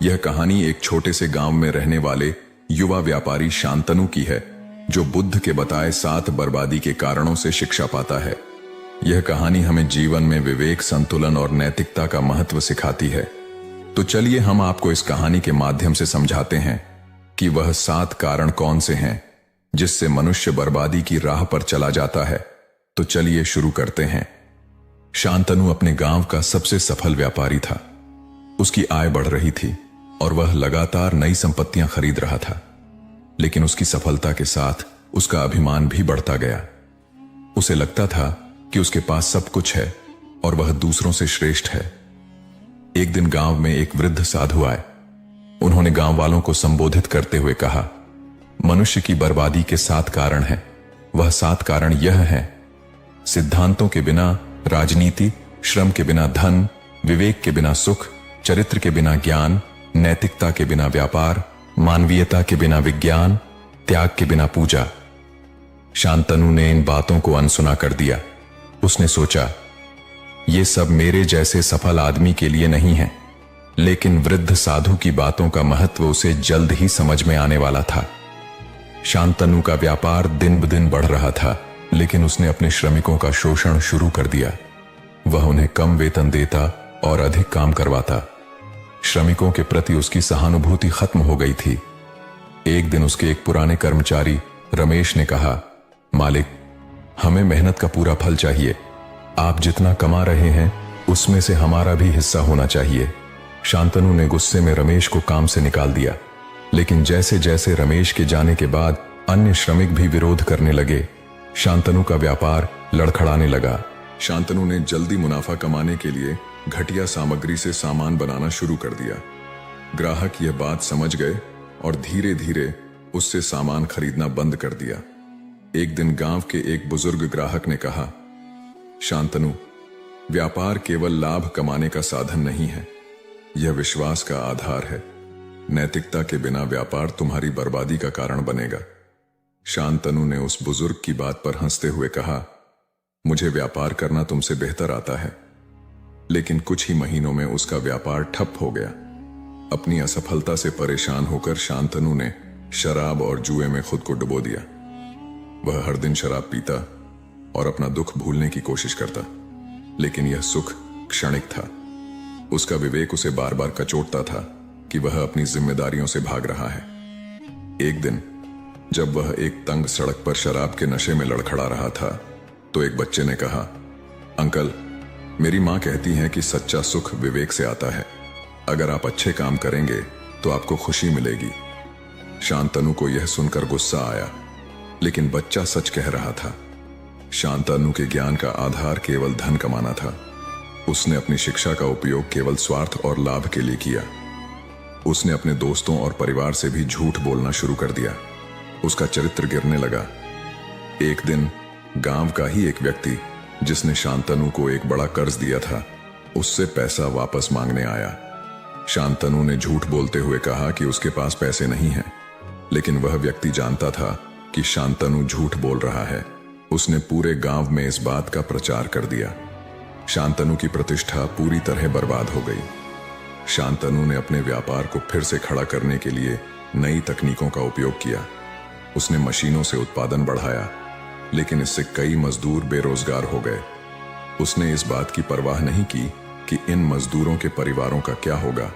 यह कहानी एक छोटे से गांव में रहने वाले युवा व्यापारी शांतनु की है, जो बुद्ध के बताए 7 बर्बादी के कारणों से शिक्षा पाता है। यह कहानी हमें जीवन में विवेक, संतुलन और नैतिकता का महत्व सिखाती है। तो चलिए हम आपको इस कहानी के माध्यम से समझाते हैं कि वह 7 कारण कौन से हैं जिससे मनुष्य बर्बादी की राह पर चला जाता है। तो चलिए शुरू करते हैं। शांतनु अपने गांव का सबसे सफल व्यापारी था। उसकी आय बढ़ रही थी और वह लगातार नई संपत्तियां खरीद रहा था, लेकिन उसकी सफलता के साथ उसका अभिमान भी बढ़ता गया। उसे लगता था कि उसके पास सब कुछ है और वह दूसरों से श्रेष्ठ है। एक दिन गांव में एक वृद्ध साधु आए। उन्होंने गांव वालों को संबोधित करते हुए कहा, मनुष्य की बर्बादी के 7 कारण हैं। वह 7 कारण यह हैं: सिद्धांतों के बिना राजनीति, श्रम के बिना धन, विवेक के बिना सुख, चरित्र के बिना ज्ञान, नैतिकता के बिना व्यापार, मानवीयता के बिना विज्ञान, त्याग के बिना पूजा। शांतनु ने इन बातों को अनसुना कर दिया। उसने सोचा, ये सब मेरे जैसे सफल आदमी के लिए नहीं है। लेकिन वृद्ध साधु की बातों का महत्व उसे जल्द ही समझ में आने वाला था। शांतनु का व्यापार दिन ब दिन बढ़ रहा था, लेकिन उसने अपने श्रमिकों का शोषण शुरू कर दिया। वह उन्हें कम वेतन देता और अधिक काम करवाता। श्रमिकों के प्रति उसकी सहानुभूति खत्म हो गई थी। एक दिन उसके एक पुराने कर्मचारी रमेश ने कहा, मालिक, हमें मेहनत का पूरा फल चाहिए। आप जितना कमा रहे हैं उसमें से हमारा भी हिस्सा होना चाहिए। शांतनु ने गुस्से में रमेश को काम से निकाल दिया, लेकिन जैसे जैसे रमेश के जाने के बाद अन्य श्रमिक भी विरोध करने लगे, शांतनु का व्यापार लड़खड़ाने लगा। शांतनु ने जल्दी मुनाफा कमाने के लिए घटिया सामग्री से सामान बनाना शुरू कर दिया। ग्राहक यह बात समझ गए और धीरे धीरे उससे सामान खरीदना बंद कर दिया। एक दिन गांव के एक बुजुर्ग ग्राहक ने कहा, शांतनु, व्यापार केवल लाभ कमाने का साधन नहीं है, यह विश्वास का आधार है। नैतिकता के बिना व्यापार तुम्हारी बर्बादी का कारण बनेगा। शांतनु ने उस बुजुर्ग की बात पर हंसते हुए कहा, मुझे व्यापार करना तुमसे बेहतर आता है। लेकिन कुछ ही महीनों में उसका व्यापार ठप हो गया। अपनी असफलता से परेशान होकर शांतनु ने शराब और जुए में खुद को डुबो दिया। वह हर दिन शराब पीता और अपना दुख भूलने की कोशिश करता, लेकिन यह सुख क्षणिक था। उसका विवेक उसे बार बार कचोटता था कि वह अपनी जिम्मेदारियों से भाग रहा है। एक दिन जब वह एक तंग सड़क पर शराब के नशे में लड़खड़ा रहा था, तो एक बच्चे ने कहा, अंकल, मेरी मां कहती हैं कि सच्चा सुख विवेक से आता है। अगर आप अच्छे काम करेंगे तो आपको खुशी मिलेगी। शांतनु को यह सुनकर गुस्सा आया, लेकिन बच्चा सच कह रहा था। शांतनु के ज्ञान का आधार केवल धन कमाना था। उसने अपनी शिक्षा का उपयोग केवल स्वार्थ और लाभ के लिए किया। उसने अपने दोस्तों और परिवार से भी झूठ बोलना शुरू कर दिया। उसका चरित्र गिरने लगा। एक दिन गांव का ही एक व्यक्ति, जिसने शांतनु को एक बड़ा कर्ज दिया था, उससे पैसा वापस मांगने आया। शांतनु ने झूठ बोलते हुए कहा कि उसके पास पैसे नहीं हैं, लेकिन वह व्यक्ति जानता था कि शांतनु झूठ बोल रहा है। उसने पूरे गांव में इस बात का प्रचार कर दिया। शांतनु की प्रतिष्ठा पूरी तरह बर्बाद हो गई। शांतनु ने अपने व्यापार को फिर से खड़ा करने के लिए नई तकनीकों का उपयोग किया। उसने मशीनों से उत्पादन बढ़ाया, लेकिन इससे कई मजदूर बेरोजगार हो गए। उसने इस बात की परवाह नहीं की कि इन मजदूरों के परिवारों का क्या होगा।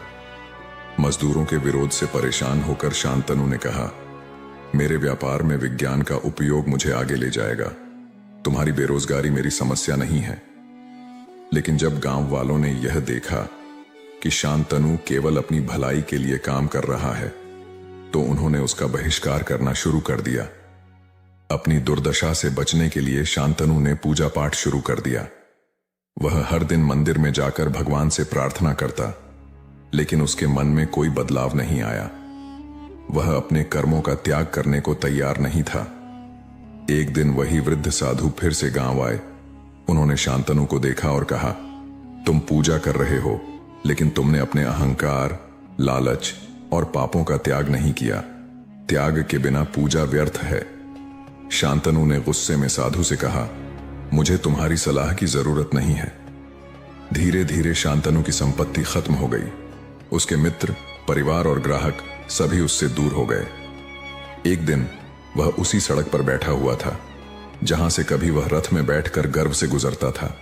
मजदूरों के विरोध से परेशान होकर शांतनु ने कहा, मेरे व्यापार में विज्ञान का उपयोग मुझे आगे ले जाएगा। तुम्हारी बेरोजगारी मेरी समस्या नहीं है। लेकिन जब गांव वालों ने यह देखा कि शांतनु केवल अपनी भलाई के लिए काम कर रहा है, तो उन्होंने उसका बहिष्कार करना शुरू कर दिया। अपनी दुर्दशा से बचने के लिए शांतनु ने पूजा पाठ शुरू कर दिया। वह हर दिन मंदिर में जाकर भगवान से प्रार्थना करता, लेकिन उसके मन में कोई बदलाव नहीं आया। वह अपने कर्मों का त्याग करने को तैयार नहीं था। एक दिन वही वृद्ध साधु फिर से गांव आए। उन्होंने शांतनु को देखा और कहा, तुम पूजा कर रहे हो, लेकिन तुमने अपने अहंकार, लालच और पापों का त्याग नहीं किया। त्याग के बिना पूजा व्यर्थ है। शांतनु ने गुस्से में साधु से कहा, मुझे तुम्हारी सलाह की जरूरत नहीं है। धीरे धीरे शांतनु की संपत्ति खत्म हो गई। उसके मित्र, परिवार और ग्राहक सभी उससे दूर हो गए। एक दिन वह उसी सड़क पर बैठा हुआ था जहां से कभी वह रथ में बैठकर गर्व से गुजरता था।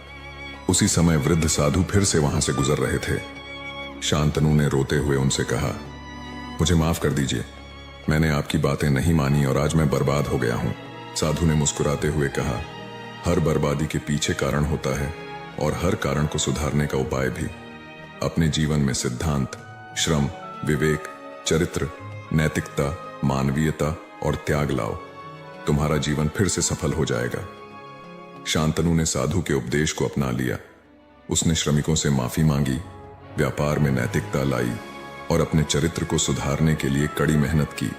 उसी समय वृद्ध साधु फिर से वहां से गुजर रहे थे। शांतनु ने रोते हुए उनसे कहा, मुझे माफ कर दीजिए, मैंने आपकी बातें नहीं मानी और आज मैं बर्बाद हो गया हूं। साधु ने मुस्कुराते हुए कहा, हर बर्बादी के पीछे कारण होता है और हर कारण को सुधारने का उपाय भी। अपने जीवन में सिद्धांत, श्रम, विवेक, चरित्र, नैतिकता, मानवीयता और त्याग लाओ। तुम्हारा जीवन फिर से सफल हो जाएगा। शांतनु ने साधु के उपदेश को अपना लिया। उसने श्रमिकों से माफी मांगी, व्यापार में नैतिकता लाई और अपने चरित्र को सुधारने के लिए कड़ी मेहनत की।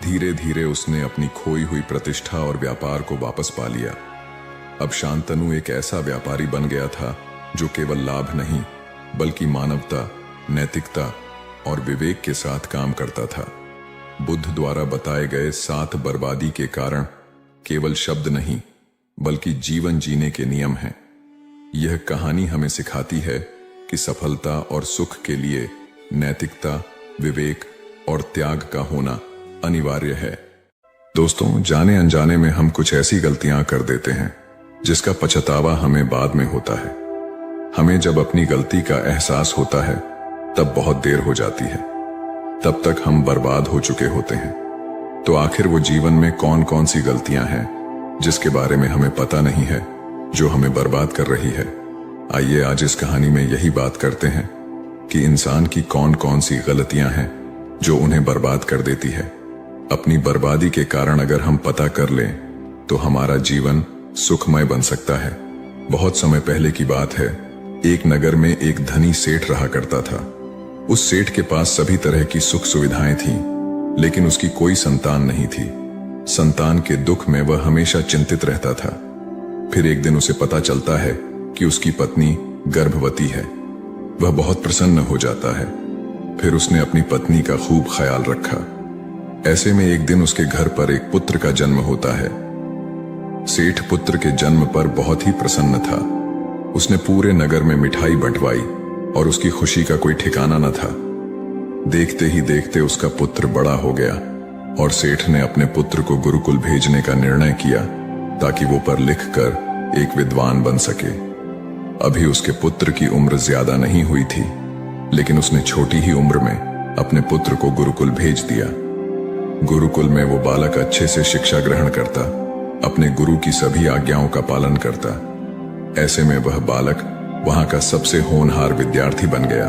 धीरे धीरे उसने अपनी खोई हुई प्रतिष्ठा और व्यापार को वापस पा लिया। अब शांतनु एक ऐसा व्यापारी बन गया था जो केवल लाभ नहीं बल्कि मानवता, नैतिकता और विवेक के साथ काम करता था। बुद्ध द्वारा बताए गए 7 बर्बादी के कारण केवल शब्द नहीं बल्कि जीवन जीने के नियम हैं। यह कहानी हमें सिखाती है कि सफलता और सुख के लिए नैतिकता, विवेक और त्याग का होना अनिवार्य है। दोस्तों, जाने अनजाने में हम कुछ ऐसी गलतियां कर देते हैं जिसका पछतावा हमें बाद में होता है। हमें जब अपनी गलती का एहसास होता है तब बहुत देर हो जाती है। तब तक हम बर्बाद हो चुके होते हैं। तो आखिर वो जीवन में कौन कौन सी गलतियां हैं जिसके बारे में हमें पता नहीं है, जो हमें बर्बाद कर रही है? आइए आज इस कहानी में यही बात करते हैं कि इंसान की कौन कौन सी गलतियां हैं जो उन्हें बर्बाद कर देती है। अपनी बर्बादी के कारण अगर हम पता कर लें तो हमारा जीवन सुखमय बन सकता है। बहुत समय पहले की बात है, एक नगर में एक धनी सेठ रहा करता था। उस सेठ के पास सभी तरह की सुख सुविधाएं थीं, लेकिन उसकी कोई संतान नहीं थी। संतान के दुख में वह हमेशा चिंतित रहता था। फिर एक दिन उसे पता चलता है कि उसकी पत्नी गर्भवती है। वह बहुत प्रसन्न हो जाता है। फिर उसने अपनी पत्नी का खूब ख्याल रखा। ऐसे में एक दिन उसके घर पर एक पुत्र का जन्म होता है। सेठ पुत्र के जन्म पर बहुत ही प्रसन्न था। उसने पूरे नगर में मिठाई बंटवाई और उसकी खुशी का कोई ठिकाना न था। देखते ही देखते उसका पुत्र बड़ा हो गया और सेठ ने अपने पुत्र को गुरुकुल भेजने का निर्णय किया ताकि वो पढ़ लिख कर एक विद्वान बन सके। अभी उसके पुत्र की उम्र ज्यादा नहीं हुई थी, लेकिन उसने छोटी ही उम्र में अपने पुत्र को गुरुकुल भेज दिया। गुरुकुल में वो बालक अच्छे से शिक्षा ग्रहण करता, अपने गुरु की सभी आज्ञाओं का पालन करता। ऐसे में वह बालक वहां का सबसे होनहार विद्यार्थी बन गया।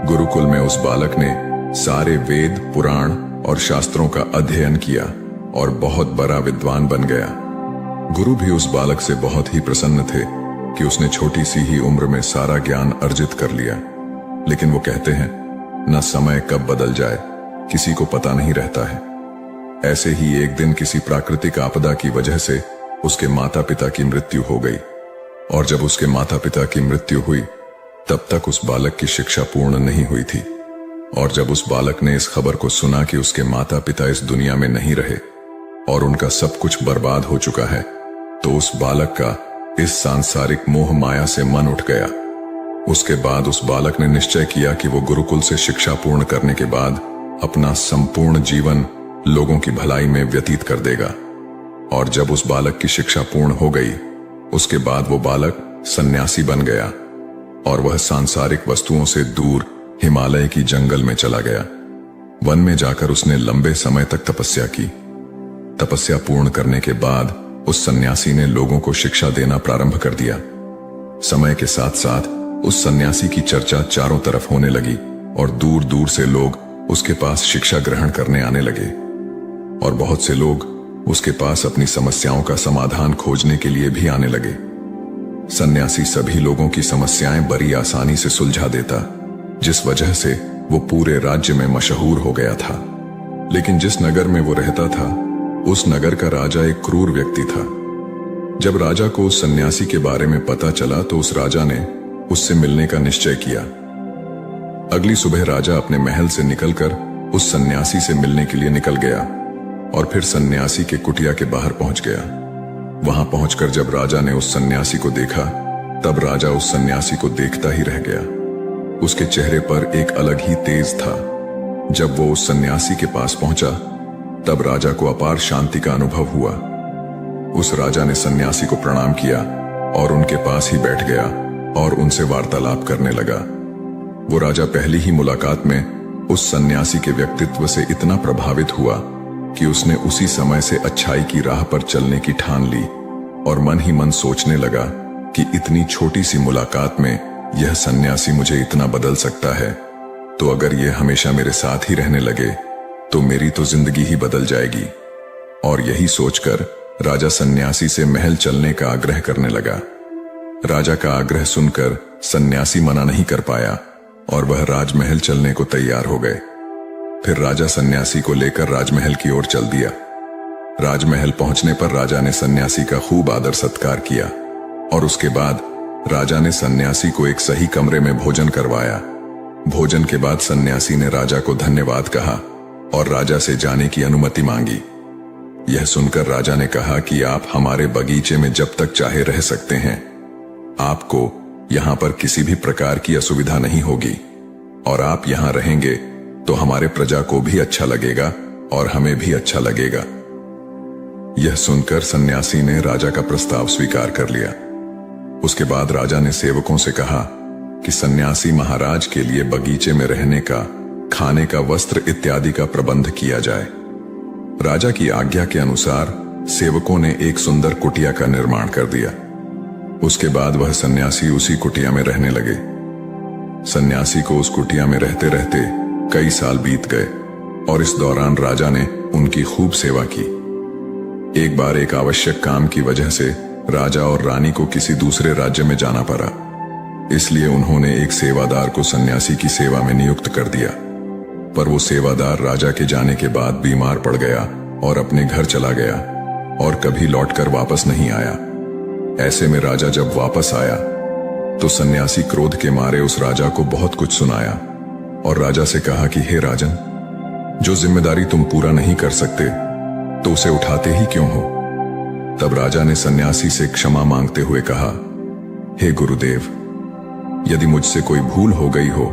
गुरुकुल में उस बालक ने सारे वेद, पुराण और शास्त्रों का अध्ययन किया और बहुत बड़ा विद्वान बन गया। गुरु भी उस बालक से बहुत ही प्रसन्न थे कि उसने छोटी सी ही उम्र में सारा ज्ञान अर्जित कर लिया। लेकिन वो कहते हैं, न समय कब बदल जाए किसी को पता नहीं रहता है। ऐसे ही एक दिन किसी प्राकृतिक आपदा की वजह से उसके माता पिता की मृत्यु हो गई और जब उसके माता पिता की मृत्यु हुई तब तक उस बालक की शिक्षा पूर्ण नहीं हुई थी। और जब उस बालक ने इस खबर को सुना कि उसके माता पिता इस दुनिया में नहीं रहे और उनका सब कुछ बर्बाद हो चुका है, तो उस बालक का इस सांसारिक मोह माया से मन उठ गया। उसके बाद उस बालक ने निश्चय किया कि वो गुरुकुल से शिक्षा पूर्ण करने के बाद अपना संपूर्ण जीवन लोगों की भलाई में व्यतीत कर देगा। और जब उस बालक की शिक्षा पूर्ण हो गई, उसके बाद वो बालक सन्यासी बन गया और वह सांसारिक वस्तुओं से दूर हिमालय की जंगल में चला गया। वन में जाकर उसने लंबे समय तक तपस्या की। तपस्या पूर्ण करने के बाद उस सन्यासी ने लोगों को शिक्षा देना प्रारंभ कर दिया। समय के साथ साथ उस सन्यासी की चर्चा चारों तरफ होने लगी और दूर दूर से लोग उसके पास शिक्षा ग्रहण करने आने लगे और बहुत से लोग उसके पास अपनी समस्याओं का समाधान खोजने के लिए भी आने लगे। सन्यासी सभी लोगों की समस्याएं बड़ी आसानी से सुलझा देता, जिस वजह से वो पूरे राज्य में मशहूर हो गया था। लेकिन जिस नगर में वो रहता था, उस नगर का राजा एक क्रूर व्यक्ति था। जब राजा को उस सन्यासी के बारे में पता चला तो उस राजा ने उससे मिलने का निश्चय किया। अगली सुबह राजा अपने महल से निकलकर उस सन्यासी से मिलने के लिए निकल गया और फिर सन्यासी के कुटिया के बाहर पहुंच गया। वहां पहुंचकर जब राजा ने उस सन्यासी को देखा, तब राजा उस सन्यासी को देखता ही रह गया। उसके चेहरे पर एक अलग ही तेज था। जब वो उस सन्यासी के पास पहुंचा, तब राजा को अपार शांति का अनुभव हुआ। उस राजा ने सन्यासी को प्रणाम किया और उनके पास ही बैठ गया और उनसे वार्तालाप करने लगा। वो राजा पहली ही मुलाकात में उस सन्यासी के व्यक्तित्व से इतना प्रभावित हुआ कि उसने उसी समय से अच्छाई की राह पर चलने की ठान ली और मन ही मन सोचने लगा कि इतनी छोटी सी मुलाकात में यह सन्यासी मुझे इतना बदल सकता है, तो अगर यह हमेशा मेरे साथ ही रहने लगे तो मेरी तो जिंदगी ही बदल जाएगी। और यही सोचकर राजा सन्यासी से महल चलने का आग्रह करने लगा। राजा का आग्रह सुनकर सन्यासी मना नहीं कर पाया और वह राजमहल चलने को तैयार हो गए। फिर राजा सन्यासी को लेकर राजमहल की ओर चल दिया। राजमहल पहुंचने पर राजा ने सन्यासी का खूब आदर सत्कार किया और उसके बाद राजा ने सन्यासी को एक सही कमरे में भोजन करवाया। भोजन के बाद सन्यासी ने राजा को धन्यवाद कहा और राजा से जाने की अनुमति मांगी। यह सुनकर राजा ने कहा कि आप हमारे बगीचे में जब तक चाहे रह सकते हैं। आपको यहां पर किसी भी प्रकार की असुविधा नहीं होगी और आप यहां रहेंगे तो हमारे प्रजा को भी अच्छा लगेगा और हमें भी अच्छा लगेगा। यह सुनकर सन्यासी ने राजा का प्रस्ताव स्वीकार कर लिया। उसके बाद राजा ने सेवकों से कहा कि सन्यासी महाराज के लिए बगीचे में रहने का, खाने का, वस्त्र इत्यादि का प्रबंध किया जाए। राजा की आज्ञा के अनुसार सेवकों ने एक सुंदर कुटिया का निर्माण कर दिया। उसके बाद वह सन्यासी उसी कुटिया में रहने लगे। सन्यासी को उस कुटिया में रहते रहते कई साल बीत गए और इस दौरान राजा ने उनकी खूब सेवा की। एक बार एक आवश्यक काम की वजह से राजा और रानी को किसी दूसरे राज्य में जाना पड़ा, इसलिए उन्होंने एक सेवादार को सन्यासी की सेवा में नियुक्त कर दिया। पर वो सेवादार राजा के जाने के बाद बीमार पड़ गया और अपने घर चला गया और कभी लौटकर वापस नहीं आया। ऐसे में राजा जब वापस आया तो सन्यासी क्रोध के मारे उस राजा को बहुत कुछ सुनाया और राजा से कहा कि हे राजन, जो जिम्मेदारी तुम पूरा नहीं कर सकते तो उसे उठाते ही क्यों हो। तब राजा ने सन्यासी से क्षमा मांगते हुए कहा, हे गुरुदेव, यदि मुझसे कोई भूल हो गई हो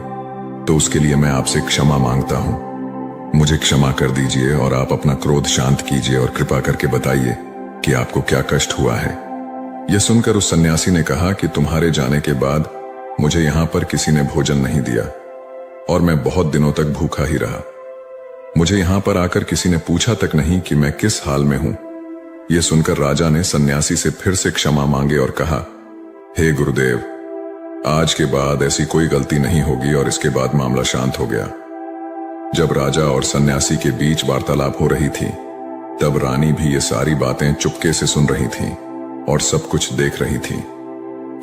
तो उसके लिए मैं आपसे क्षमा मांगता हूं। मुझे क्षमा कर दीजिए और आप अपना क्रोध शांत कीजिए और कृपा करके बताइए कि आपको क्या कष्ट हुआ है। यह सुनकर उस सन्यासी ने कहा कि तुम्हारे जाने के बाद मुझे यहां पर किसी ने भोजन नहीं दिया और मैं बहुत दिनों तक भूखा ही रहा। मुझे यहां पर आकर किसी ने पूछा तक नहीं कि मैं किस हाल में हूं। यह सुनकर राजा ने सन्यासी से फिर से क्षमा मांगे और कहा, हे गुरुदेव, आज के बाद ऐसी कोई गलती नहीं होगी। और इसके बाद मामला शांत हो गया। जब राजा और सन्यासी के बीच वार्तालाप हो रही थी, तब रानी भी ये सारी बातें चुपके से सुन रही थी और सब कुछ देख रही थी।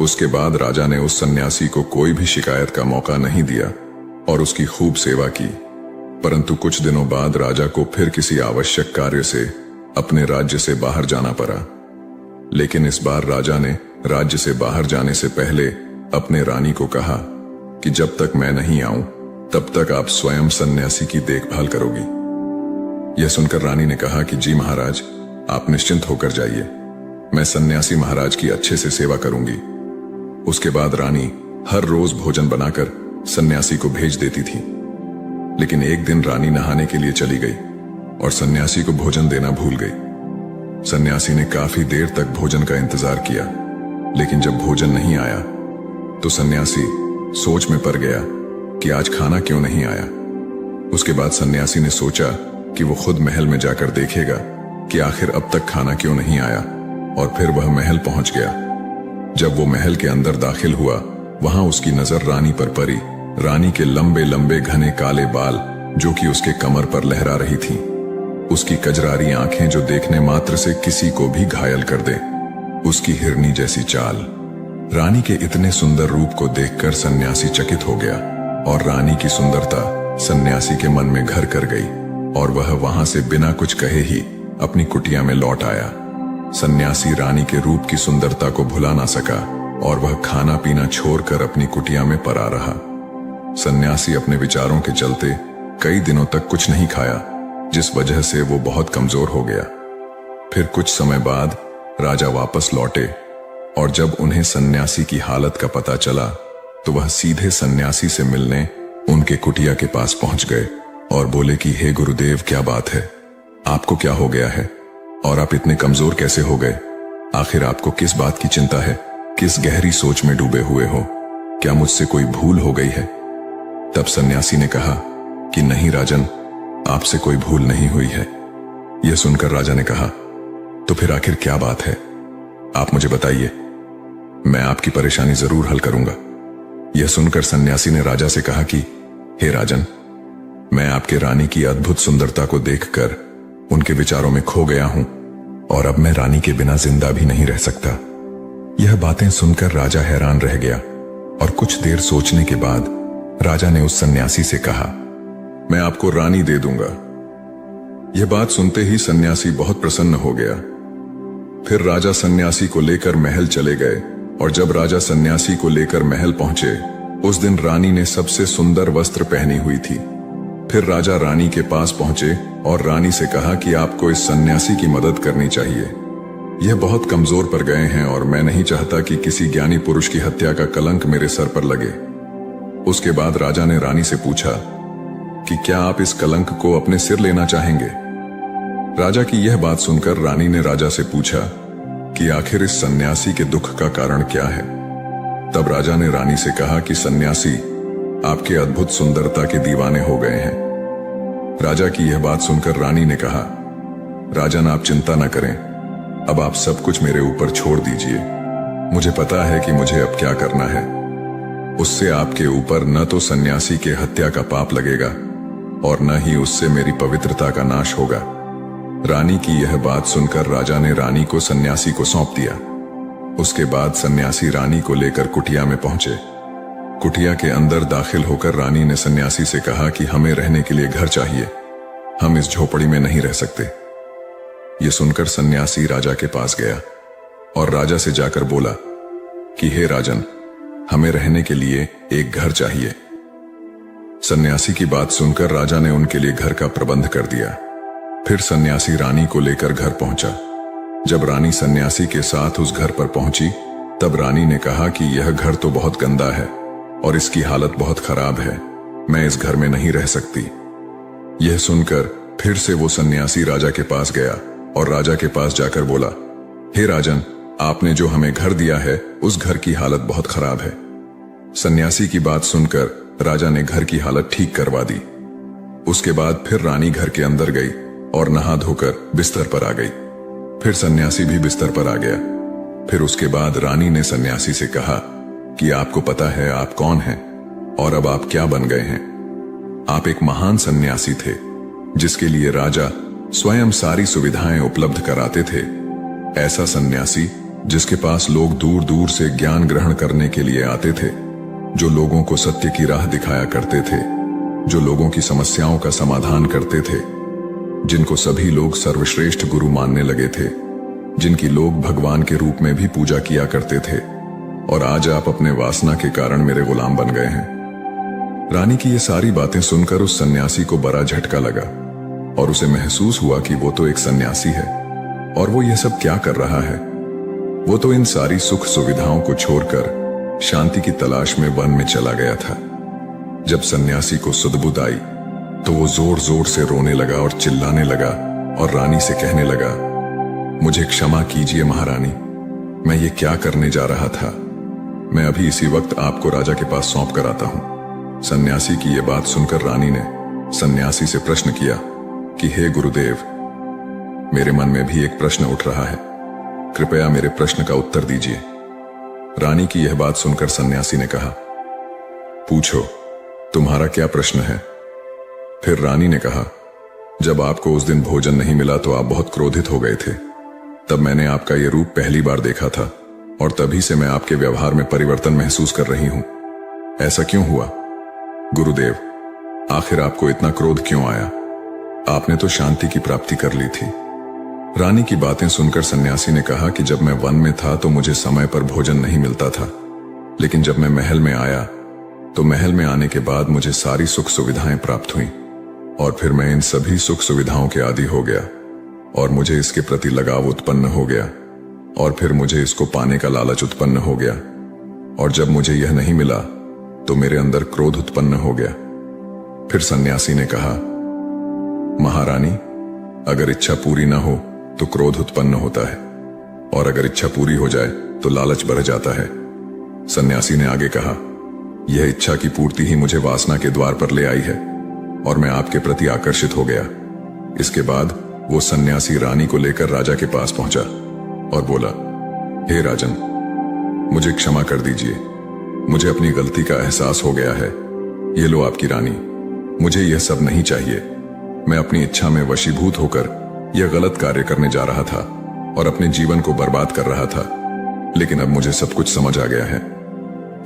उसके बाद राजा ने उस सन्यासी को कोई भी शिकायत का मौका नहीं दिया और उसकी खूब सेवा की। परंतु कुछ दिनों बाद राजा को फिर किसी आवश्यक कार्य से अपने राज्य से बाहर जाना पड़ा। लेकिन इस बार राजा ने राज्य से बाहर जाने से पहले अपने रानी को कहा कि जब तक मैं नहीं आऊं तब तक आप स्वयं सन्यासी की देखभाल करोगी। यह सुनकर रानी ने कहा कि जी महाराज, आप निश्चिंत होकर जाइए, मैं सन्यासी महाराज की अच्छे से सेवा करूंगी। उसके बाद रानी हर रोज भोजन बनाकर सन्यासी को भेज देती थी। लेकिन एक दिन रानी नहाने के लिए चली गई और सन्यासी को भोजन देना भूल गई। सन्यासी ने काफी देर तक भोजन का इंतजार किया, लेकिन जब भोजन नहीं आया तो सन्यासी सोच में पड़ गया कि आज खाना क्यों नहीं आया। उसके बाद सन्यासी ने सोचा कि वो खुद महल में जाकर देखेगा कि आखिर अब तक खाना क्यों नहीं आया, और फिर वह महल पहुंच गया। जब वो महल के अंदर दाखिल हुआ, वहां उसकी नजर रानी पर पड़ी। रानी के लंबे लंबे घने काले बाल जो कि उसके कमर पर लहरा रही थी, उसकी कजरारी आंखें जो देखने मात्र से किसी को भी घायल कर दे, उसकी हिरनी जैसी चाल। रानी के इतने सुंदर रूप को देखकर सन्यासी चकित हो गया और रानी की सुंदरता सन्यासी के मन में घर कर गई और वह वहां से बिना कुछ कहे ही अपनी कुटिया में लौट आया। सन्यासी रानी के रूप की सुंदरता को भुला ना सका और वह खाना पीना छोड़कर अपनी कुटिया में पड़ा रहा। सन्यासी अपने विचारों के चलते कई दिनों तक कुछ नहीं खाया, जिस वजह से वो बहुत कमजोर हो गया। फिर कुछ समय बाद राजा वापस लौटे और जब उन्हें सन्यासी की हालत का पता चला तो वह सीधे सन्यासी से मिलने उनके कुटिया के पास पहुंच गए और बोले कि हे गुरुदेव, क्या बात है, आपको क्या हो गया है और आप इतने कमजोर कैसे हो गए? आखिर आपको किस बात की चिंता है? किस गहरी सोच में डूबे हुए हो? क्या मुझसे कोई भूल हो गई है? तब सन्यासी ने कहा कि नहीं राजन, आपसे कोई भूल नहीं हुई है। यह सुनकर राजा ने कहा, तो फिर आखिर क्या बात है, आप मुझे बताइए, मैं आपकी परेशानी जरूर हल करूंगा। यह सुनकर सन्यासी ने राजा से कहा कि हे राजन, मैं आपके रानी की अद्भुत सुंदरता को देखकर उनके विचारों में खो गया हूं और अब मैं रानी के बिना जिंदा भी नहीं रह सकता। यह बातें सुनकर राजा हैरान रह गया और कुछ देर सोचने के बाद राजा ने उस सन्यासी से कहा, मैं आपको रानी दे दूंगा। यह बात सुनते ही सन्यासी बहुत प्रसन्न हो गया। फिर राजा सन्यासी को लेकर महल चले गए और जब राजा सन्यासी को लेकर महल पहुंचे, उस दिन रानी ने सबसे सुंदर वस्त्र पहनी हुई थी। फिर राजा रानी के पास पहुंचे और रानी से कहा कि आपको इस सन्यासी की मदद करनी चाहिए। यह बहुत कमजोर पड़ गए हैं और मैं नहीं चाहता कि किसी ज्ञानी पुरुष की हत्या का कलंक मेरे सर पर लगे। उसके बाद राजा ने रानी से पूछा कि क्या आप इस कलंक को अपने सिर लेना चाहेंगे? राजा की यह बात सुनकर रानी ने राजा से पूछा कि आखिर इस सन्यासी के दुख का कारण क्या है? तब राजा ने रानी से कहा कि सन्यासी आपके अद्भुत सुंदरता के दीवाने हो गए हैं। राजा की यह बात सुनकर रानी ने कहा, राजन आप चिंता न करें, अब आप सब कुछ मेरे ऊपर छोड़ दीजिए। मुझे पता है कि मुझे अब क्या करना है। उससे आपके ऊपर न तो सन्यासी के हत्या का पाप लगेगा और न ही उससे मेरी पवित्रता का नाश होगा। रानी की यह बात सुनकर राजा ने रानी को सन्यासी को सौंप दिया। उसके बाद सन्यासी रानी को लेकर कुटिया में पहुंचे। कुटिया के अंदर दाखिल होकर रानी ने सन्यासी से कहा कि हमें रहने के लिए घर चाहिए, हम इस झोपड़ी में नहीं रह सकते। यह सुनकर सन्यासी राजा के पास गया और राजा से जाकर बोला कि हे राजन, हमें रहने के लिए एक घर चाहिए। सन्यासी की बात सुनकर राजा ने उनके लिए घर का प्रबंध कर दिया। फिर सन्यासी रानी को लेकर घर पहुंचा। जब रानी सन्यासी के साथ उस घर पर पहुंची, तब रानी ने कहा कि यह घर तो बहुत गंदा है और इसकी हालत बहुत खराब है, मैं इस घर में नहीं रह सकती। यह सुनकर फिर से वो सन्यासी राजा के पास गया और राजा के पास जाकर बोला, हे राजन, आपने जो हमें घर दिया है उस घर की हालत बहुत खराब है। सन्यासी की बात सुनकर राजा ने घर की हालत ठीक करवा दी। उसके बाद फिर रानी घर के अंदर गई और नहा धोकर बिस्तर पर आ गई। फिर सन्यासी भी बिस्तर पर आ गया। फिर उसके बाद रानी ने सन्यासी से कहा कि आपको पता है आप कौन हैं और अब आप क्या बन गए हैं? आप एक महान सन्यासी थे जिसके लिए राजा स्वयं सारी सुविधाएं उपलब्ध कराते थे। ऐसा सन्यासी जिसके पास लोग दूर दूर से ज्ञान ग्रहण करने के लिए आते थे, जो लोगों को सत्य की राह दिखाया करते थे, जो लोगों की समस्याओं का समाधान करते थे, जिनको सभी लोग सर्वश्रेष्ठ गुरु मानने लगे थे, जिनकी लोग भगवान के रूप में भी पूजा किया करते थे, और आज आप अपने वासना के कारण मेरे गुलाम बन गए हैं। रानी की ये सारी बातें सुनकर उस सन्यासी को बड़ा झटका लगा और उसे महसूस हुआ कि वो तो एक सन्यासी है और वो ये सब क्या कर रहा है। वो तो इन सारी सुख सुविधाओं को छोड़कर शांति की तलाश में वन में चला गया था। जब सन्यासी को सुध-बुध आई तो वो जोर जोर से रोने लगा और चिल्लाने लगा और रानी से कहने लगा, मुझे क्षमा कीजिए महारानी, मैं ये क्या करने जा रहा था। मैं अभी इसी वक्त आपको राजा के पास सौंप कर आता हूं। सन्यासी की ये बात सुनकर रानी ने सन्यासी से प्रश्न किया कि हे गुरुदेव, मेरे मन में भी एक प्रश्न उठ रहा है, कृपया मेरे प्रश्न का उत्तर दीजिए। रानी की यह बात सुनकर सन्यासी ने कहा, पूछो, तुम्हारा क्या प्रश्न है? फिर रानी ने कहा, जब आपको उस दिन भोजन नहीं मिला तो आप बहुत क्रोधित हो गए थे। तब मैंने आपका यह रूप पहली बार देखा था और तभी से मैं आपके व्यवहार में परिवर्तन महसूस कर रही हूं। ऐसा क्यों हुआ? गुरुदेव, आखिर आपको इतना क्रोध क्यों आया? आपने तो शांति की प्राप्ति कर ली थी। रानी की बातें सुनकर सन्यासी ने कहा कि जब मैं वन में था तो मुझे समय पर भोजन नहीं मिलता था, लेकिन जब मैं महल में आया तो महल में आने के बाद मुझे सारी सुख सुविधाएं प्राप्त हुई और फिर मैं इन सभी सुख सुविधाओं के आदी हो गया और मुझे इसके प्रति लगाव उत्पन्न हो गया। और फिर मुझे इसको पाने का लालच उत्पन्न हो गया, और जब मुझे यह नहीं मिला तो मेरे अंदर क्रोध उत्पन्न हो गया। फिर सन्यासी ने कहा, महारानी, अगर इच्छा पूरी ना हो तो क्रोध उत्पन्न होता है, और अगर इच्छा पूरी हो जाए तो लालच बढ़ जाता है। सन्यासी ने आगे कहा, यह इच्छा की पूर्ति ही मुझे वासना के द्वार पर ले आई है, और मैं आपके प्रति आकर्षित हो गया। इसके बाद वो सन्यासी रानी को लेकर राजा के पास पहुंचा और बोला, हे राजन, मुझे क्षमा कर दीजिए, मुझे अपनी गलती का एहसास हो गया है। ये लो आपकी रानी, मुझे यह सब नहीं चाहिए। मैं अपनी इच्छा में वशीभूत होकर यह गलत कार्य करने जा रहा था और अपने जीवन को बर्बाद कर रहा था, लेकिन अब मुझे सब कुछ समझ आ गया है।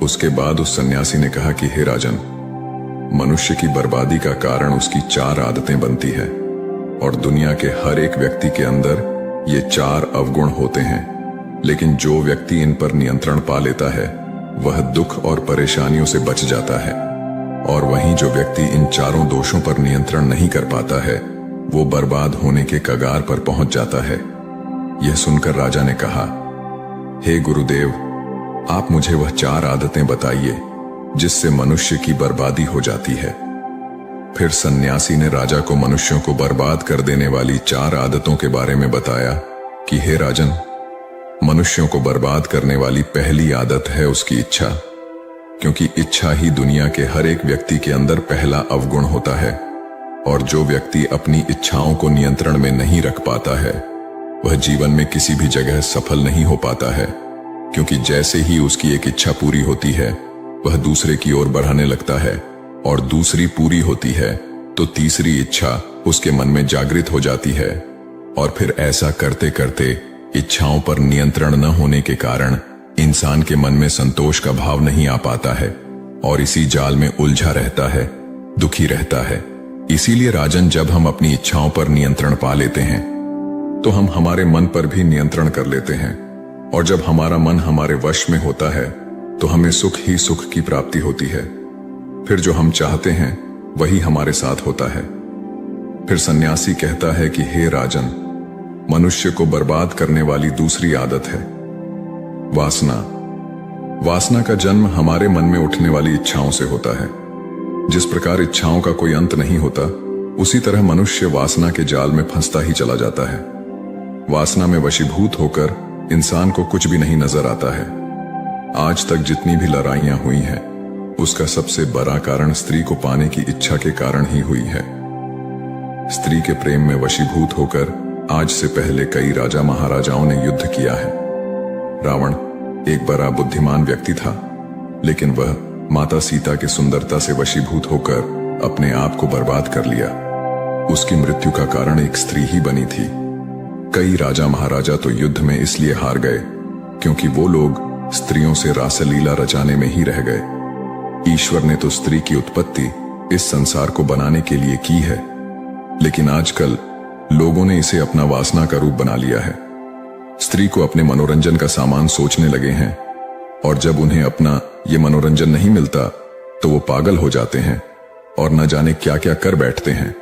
उसके बाद उस सन्यासी ने कहा कि हे राजन, मनुष्य की बर्बादी का कारण उसकी 4 आदतें बनती है, और दुनिया के हर एक व्यक्ति के अंदर ये 4 अवगुण होते हैं, लेकिन जो व्यक्ति इन पर नियंत्रण पा लेता है वह दुख और परेशानियों से बच जाता है, और वहीं जो व्यक्ति इन 4 दोषों पर नियंत्रण नहीं कर पाता है वो बर्बाद होने के कगार पर पहुंच जाता है। यह सुनकर राजा ने कहा, हे गुरुदेव, आप मुझे वह 4 आदतें बताइए जिससे मनुष्य की बर्बादी हो जाती है। फिर सन्यासी ने राजा को मनुष्यों को बर्बाद कर देने वाली 4 आदतों के बारे में बताया कि हे राजन, मनुष्यों को बर्बाद करने वाली पहली आदत है उसकी इच्छा, क्योंकि इच्छा ही दुनिया के हर एक व्यक्ति के अंदर पहला अवगुण होता है, और जो व्यक्ति अपनी इच्छाओं को नियंत्रण में नहीं रख पाता है वह जीवन में किसी भी जगह सफल नहीं हो पाता है, क्योंकि जैसे ही उसकी एक इच्छा पूरी होती है वह दूसरे की ओर बढ़ाने लगता है, और दूसरी पूरी होती है तो तीसरी इच्छा उसके मन में जागृत हो जाती है, और फिर ऐसा करते करते इच्छाओं पर नियंत्रण न होने के कारण इंसान के मन में संतोष का भाव नहीं आ पाता है, और इसी जाल में उलझा रहता है, दुखी रहता है। इसीलिए राजन, जब हम अपनी इच्छाओं पर नियंत्रण पा लेते हैं तो हम हमारे मन पर भी नियंत्रण कर लेते हैं, और जब हमारा मन हमारे वश में होता है तो हमें सुख ही सुख की प्राप्ति होती है। फिर जो हम चाहते हैं वही हमारे साथ होता है। फिर सन्यासी कहता है कि हे राजन, मनुष्य को बर्बाद करने वाली दूसरी आदत है वासना। वासना का जन्म हमारे मन में उठने वाली इच्छाओं से होता है। जिस प्रकार इच्छाओं का कोई अंत नहीं होता, उसी तरह मनुष्य वासना के जाल में फंसता ही चला जाता है। वासना में वशीभूत होकर इंसान को कुछ भी नहीं नजर आता है। आज तक जितनी भी लड़ाइयां हुई हैं, उसका सबसे बड़ा कारण स्त्री को पाने की इच्छा के कारण ही हुई है। स्त्री के प्रेम में वशीभूत होकर आज से पहले कई राजा महाराजाओं ने युद्ध किया है। रावण एक बड़ा बुद्धिमान व्यक्ति था, लेकिन वह माता सीता की सुंदरता से वशीभूत होकर अपने आप को बर्बाद कर लिया। उसकी मृत्यु का कारण एक स्त्री ही बनी थी। कई राजा महाराजा तो युद्ध में इसलिए हार गए क्योंकि वो लोग स्त्रियों से रासलीला रचाने में ही रह गए। ईश्वर ने तो स्त्री की उत्पत्ति इस संसार को बनाने के लिए की है, लेकिन आजकल लोगों ने इसे अपना वासना का रूप बना लिया है। स्त्री को अपने मनोरंजन का सामान सोचने लगे हैं, और जब उन्हें अपना ये मनोरंजन नहीं मिलता तो वो पागल हो जाते हैं और न जाने क्या क्या कर बैठते हैं।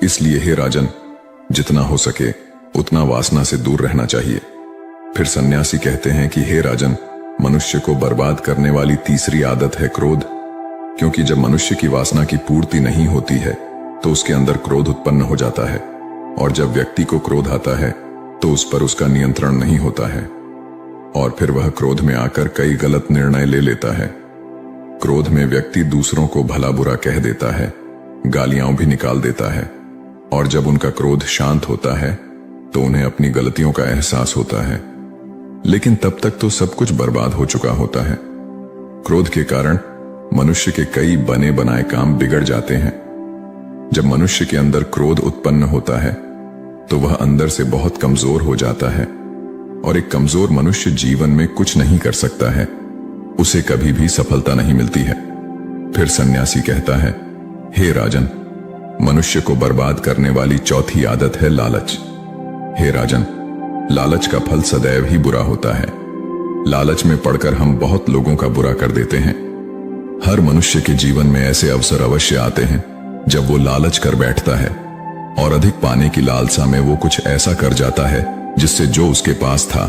इसलिए हे राजन, जितना हो सके उतना वासना से दूर रहना चाहिए। फिर सन्यासी कहते हैं कि हे राजन, मनुष्य को बर्बाद करने वाली तीसरी आदत है क्रोध, क्योंकि जब मनुष्य की वासना की पूर्ति नहीं होती है तो उसके अंदर क्रोध उत्पन्न हो जाता है, और जब व्यक्ति को क्रोध आता है तो उस पर उसका नियंत्रण नहीं होता है, और फिर वह क्रोध में आकर कई गलत निर्णय ले लेता है। क्रोध में व्यक्ति दूसरों को भला बुरा कह देता है, गालियां भी निकाल देता है, और जब उनका क्रोध शांत होता है तो उन्हें अपनी गलतियों का एहसास होता है, लेकिन तब तक तो सब कुछ बर्बाद हो चुका होता है। क्रोध के कारण मनुष्य के कई बने बनाए काम बिगड़ जाते हैं। जब मनुष्य के अंदर क्रोध उत्पन्न होता है तो वह अंदर से बहुत कमजोर हो जाता है, और एक कमजोर मनुष्य जीवन में कुछ नहीं कर सकता है, उसे कभी भी सफलता नहीं मिलती है। फिर सन्यासी कहता है, हे राजन, मनुष्य को बर्बाद करने वाली चौथी आदत है लालच। हे राजन, लालच का फल सदैव ही बुरा होता है। लालच में पड़कर हम बहुत लोगों का बुरा कर देते हैं। हर मनुष्य के जीवन में ऐसे अवसर अवश्य आते हैं जब वो लालच कर बैठता है, और अधिक पाने की लालसा में वो कुछ ऐसा कर जाता है जिससे जो उसके पास था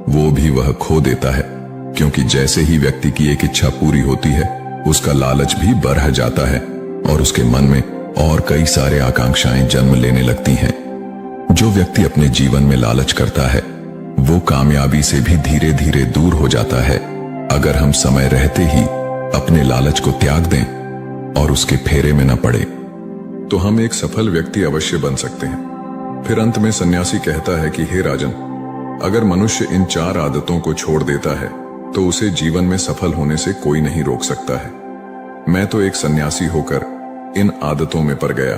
वो भी वह खो देता है, क्योंकि जैसे ही व्यक्ति की एक इच्छा पूरी होती है उसका लालच भी बढ़ जाता है और उसके मन में और कई सारे आकांक्षाएं जन्म लेने लगती हैं। जो व्यक्ति अपने जीवन में लालच करता है वो कामयाबी से भी धीरे धीरे दूर हो जाता है। अगर हम समय रहते ही अपने लालच को त्याग दें और उसके फेरे में न पड़े तो हम एक सफल व्यक्ति अवश्य बन सकते हैं। फिर अंत में सन्यासी कहता है कि हे राजन, अगर मनुष्य इन 4 आदतों को छोड़ देता है तो उसे जीवन में सफल होने से कोई नहीं रोक सकता है। मैं तो एक सन्यासी होकर इन आदतों में पड़ गया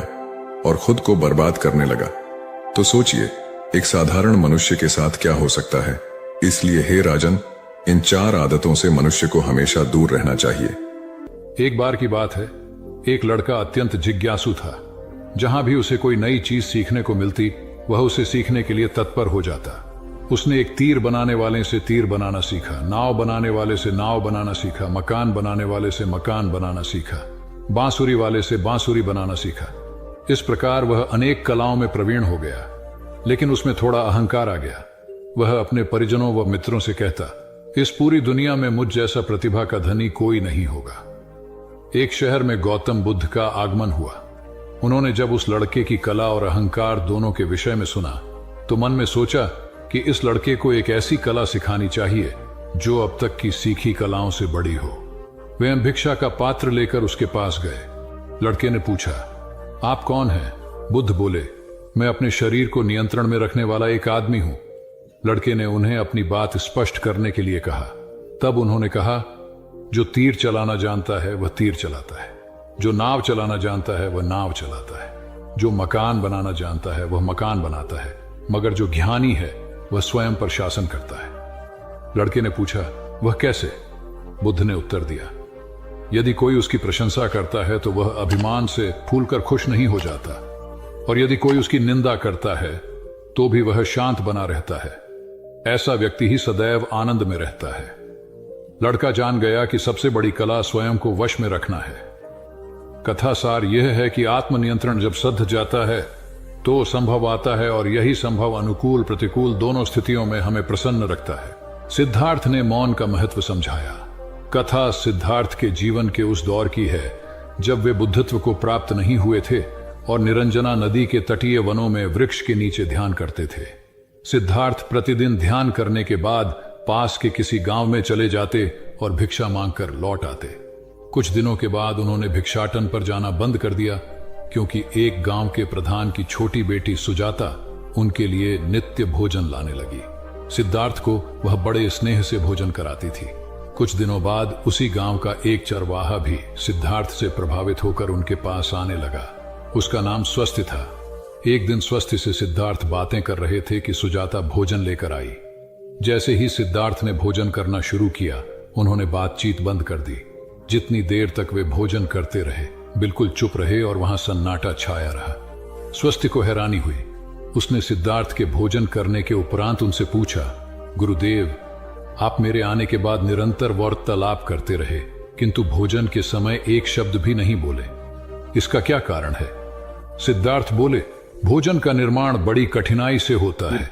और खुद को बर्बाद करने लगा। तो सोचिए एक साधारण मनुष्य के साथ क्या हो सकता है। इसलिए हे राजन, इन 4 आदतों से मनुष्य को हमेशा दूर रहना चाहिए। एक बार की बात है, एक लड़का अत्यंत जिज्ञासु था। जहां भी उसे कोई नई चीज सीखने को मिलती वह उसे सीखने के लिए तत्पर हो जाता। उसने एक तीर बनाने वाले से तीर बनाना सीखा, नाव बनाने वाले से नाव बनाना सीखा, मकान बनाने वाले से मकान बनाना सीखा, बांसुरी वाले से बांसुरी बनाना सीखा। इस प्रकार वह अनेक कलाओं में प्रवीण हो गया, लेकिन उसमें थोड़ा अहंकार आ गया। वह अपने परिजनों व मित्रों से कहता, इस पूरी दुनिया में मुझ जैसा प्रतिभा का धनी कोई नहीं होगा। एक शहर में गौतम बुद्ध का आगमन हुआ। उन्होंने जब उस लड़के की कला और अहंकार दोनों के विषय में सुना तो मन में सोचा कि इस लड़के को एक ऐसी कला सिखानी चाहिए जो अब तक की सीखी कलाओं से बड़ी हो। वे भिक्षा का पात्र लेकर उसके पास गए। लड़के ने पूछा, आप कौन हैं? बुद्ध बोले, मैं अपने शरीर को नियंत्रण में रखने वाला एक आदमी हूं। लड़के ने उन्हें अपनी बात स्पष्ट करने के लिए कहा। तब उन्होंने कहा, जो तीर चलाना जानता है वह तीर चलाता है, जो नाव चलाना जानता है वह नाव चलाता है, जो मकान बनाना जानता है वह मकान बनाता है, मगर जो ज्ञानी है वह स्वयं पर शासन करता है। लड़के ने पूछा, वह कैसे? बुद्ध ने उत्तर दिया, यदि कोई उसकी प्रशंसा करता है तो वह अभिमान से फूलकर खुश नहीं हो जाता, और यदि कोई उसकी निंदा करता है तो भी वह शांत बना रहता है। ऐसा व्यक्ति ही सदैव आनंद में रहता है। लड़का जान गया कि सबसे बड़ी कला स्वयं को वश में रखना है। कथा सार यह है कि आत्मनियंत्रण जब सध जाता है तो संभव आता है, और यही संभव अनुकूल प्रतिकूल दोनों स्थितियों में हमें प्रसन्न रखता है। सिद्धार्थ ने मौन का महत्व समझाया। कथा सिद्धार्थ के जीवन के उस दौर की है जब वे बुद्धत्व को प्राप्त नहीं हुए थे और निरंजना नदी के तटीय वनों में वृक्ष के नीचे ध्यान करते थे। सिद्धार्थ प्रतिदिन ध्यान करने के बाद पास के किसी गांव में चले जाते और भिक्षा मांगकर लौट आते। कुछ दिनों के बाद उन्होंने भिक्षाटन पर जाना बंद कर दिया, क्योंकि एक गांव के प्रधान की छोटी बेटी सुजाता उनके लिए नित्य भोजन लाने लगी। सिद्धार्थ को वह बड़े स्नेह से भोजन कराती थी। कुछ दिनों बाद उसी गांव का एक चरवाहा भी सिद्धार्थ से प्रभावित होकर उनके पास आने लगा। उसका नाम स्वस्थ था। एक दिन स्वस्थ से सिद्धार्थ बातें कर रहे थे कि सुजाता भोजन लेकर आई। जैसे ही सिद्धार्थ ने भोजन करना शुरू किया, उन्होंने बातचीत बंद कर दी। जितनी देर तक वे भोजन करते रहे बिल्कुल चुप रहे और वहां सन्नाटा छाया रहा। स्वस्थ को हैरानी हुई। उसने सिद्धार्थ के भोजन करने के उपरांत उनसे पूछा, गुरुदेव, आप मेरे आने के बाद निरंतर वार्तालाप करते रहे, किंतु भोजन के समय एक शब्द भी नहीं बोले। इसका क्या कारण है? सिद्धार्थ बोले, भोजन का निर्माण बड़ी कठिनाई से होता है।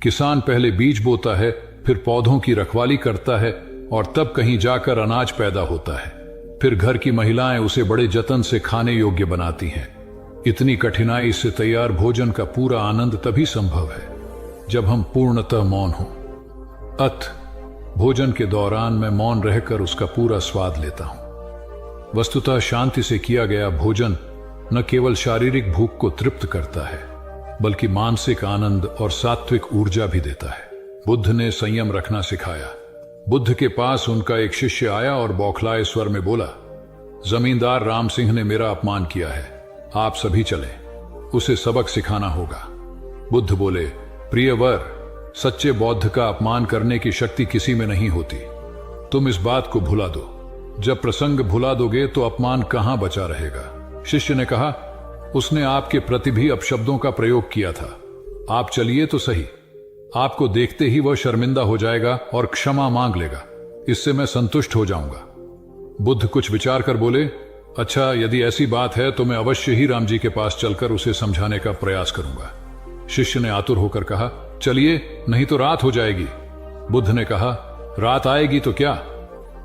किसान पहले बीज बोता है, फिर पौधों की रखवाली करता है और तब कहीं जाकर अनाज पैदा होता है। फिर घर की महिलाएं उसे बड़े जतन से खाने योग्य बनाती हैं। इतनी कठिनाई से तैयार भोजन का पूरा आनंद तभी संभव है जब हम पूर्णतः मौन हों। अत भोजन के दौरान मैं मौन रहकर उसका पूरा स्वाद लेता हूं। वस्तुतः शांति से किया गया भोजन न केवल शारीरिक भूख को तृप्त करता है, बल्कि मानसिक आनंद और सात्विक ऊर्जा भी देता है। बुद्ध ने संयम रखना सिखाया। बुद्ध के पास उनका एक शिष्य आया और बौखलाए स्वर में बोला, जमींदार राम सिंह ने मेरा अपमान किया है, आप सभी चलें, उसे सबक सिखाना होगा। बुद्ध बोले, प्रिय वर, सच्चे बौद्ध का अपमान करने की शक्ति किसी में नहीं होती। तुम इस बात को भुला दो। जब प्रसंग भुला दोगे तो अपमान कहां बचा रहेगा। शिष्य ने कहा, उसने आपके प्रति भी अपशब्दों का प्रयोग किया था। आप चलिए तो सही। आपको देखते ही वह शर्मिंदा हो जाएगा और क्षमा मांग लेगा। इससे मैं संतुष्ट हो जाऊंगा। बुद्ध कुछ विचार कर बोले, अच्छा, यदि ऐसी बात है तो मैं अवश्य ही राम जी के पास चलकर उसे समझाने का प्रयास करूंगा। शिष्य ने आतुर होकर कहा, चलिए, नहीं तो रात हो जाएगी। बुद्ध ने कहा, रात आएगी तो क्या,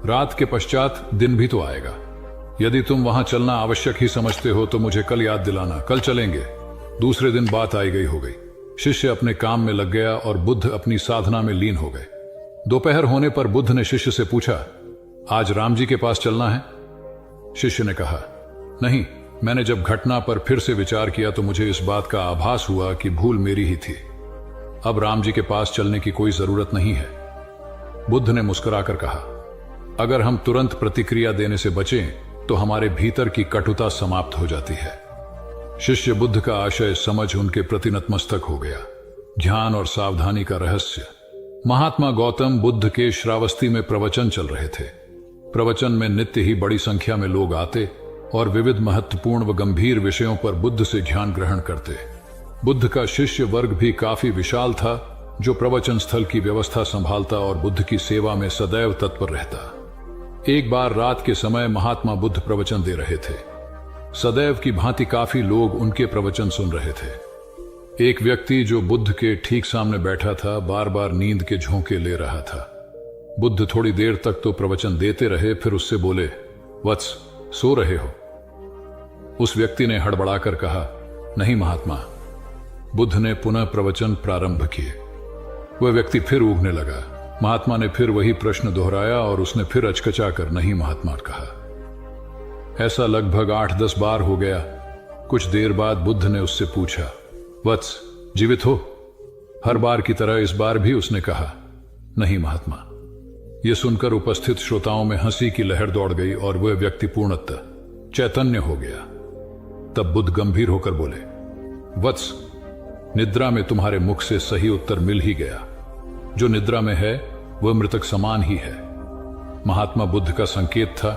रात के पश्चात दिन भी तो आएगा। यदि तुम वहां चलना आवश्यक ही समझते हो तो मुझे कल याद दिलाना, कल चलेंगे। दूसरे दिन बात आई गई हो गई। शिष्य अपने काम में लग गया और बुद्ध अपनी साधना में लीन हो गए। दोपहर होने पर बुद्ध ने शिष्य से पूछा, आज राम जी के पास चलना है? शिष्य ने कहा, नहीं, मैंने जब घटना पर फिर से विचार किया तो मुझे इस बात का आभास हुआ कि भूल मेरी ही थी। अब राम जी के पास चलने की कोई जरूरत नहीं है। बुद्ध ने मुस्कुराकर कहा, अगर हम तुरंत प्रतिक्रिया देने से बचें तो हमारे भीतर की कटुता समाप्त हो जाती है। शिष्य बुद्ध का आशय समझ उनके प्रति नतमस्तक हो गया। ध्यान और सावधानी का रहस्य। महात्मा गौतम बुद्ध के श्रावस्ती में प्रवचन चल रहे थे। प्रवचन में नित्य ही बड़ी संख्या में लोग आते और विविध महत्वपूर्ण व गंभीर विषयों पर बुद्ध से ज्ञान ग्रहण करते। बुद्ध का शिष्य वर्ग भी काफी विशाल था, जो प्रवचन स्थल की व्यवस्था संभालता और बुद्ध की सेवा में सदैव तत्पर रहता। एक बार रात के समय महात्मा बुद्ध प्रवचन दे रहे थे। सदैव की भांति काफी लोग उनके प्रवचन सुन रहे थे। एक व्यक्ति जो बुद्ध के ठीक सामने बैठा था, बार बार नींद के झोंके ले रहा था। बुद्ध थोड़ी देर तक तो प्रवचन देते रहे, फिर उससे बोले, वत्स, सो रहे हो? उस व्यक्ति ने हड़बड़ाकर कहा, नहीं महात्मा। बुद्ध ने पुनः प्रवचन प्रारंभ किए। वह व्यक्ति फिर ऊँघने लगा। महात्मा ने फिर वही प्रश्न दोहराया और उसने फिर अचकचा नहीं महात्मा कहा। ऐसा लगभग 8-10 बार हो गया। कुछ देर बाद बुद्ध ने उससे पूछा, वत्स, जीवित हो? हर बार की तरह इस बार भी उसने कहा, नहीं महात्मा। यह सुनकर उपस्थित श्रोताओं में हंसी की लहर दौड़ गई और वह व्यक्ति पूर्णतः चैतन्य हो गया। तब बुद्ध गंभीर होकर बोले, वत्स, निद्रा में तुम्हारे मुख से सही उत्तर मिल ही गया। जो निद्रा में है वह मृतक समान ही है। महात्मा बुद्ध का संकेत था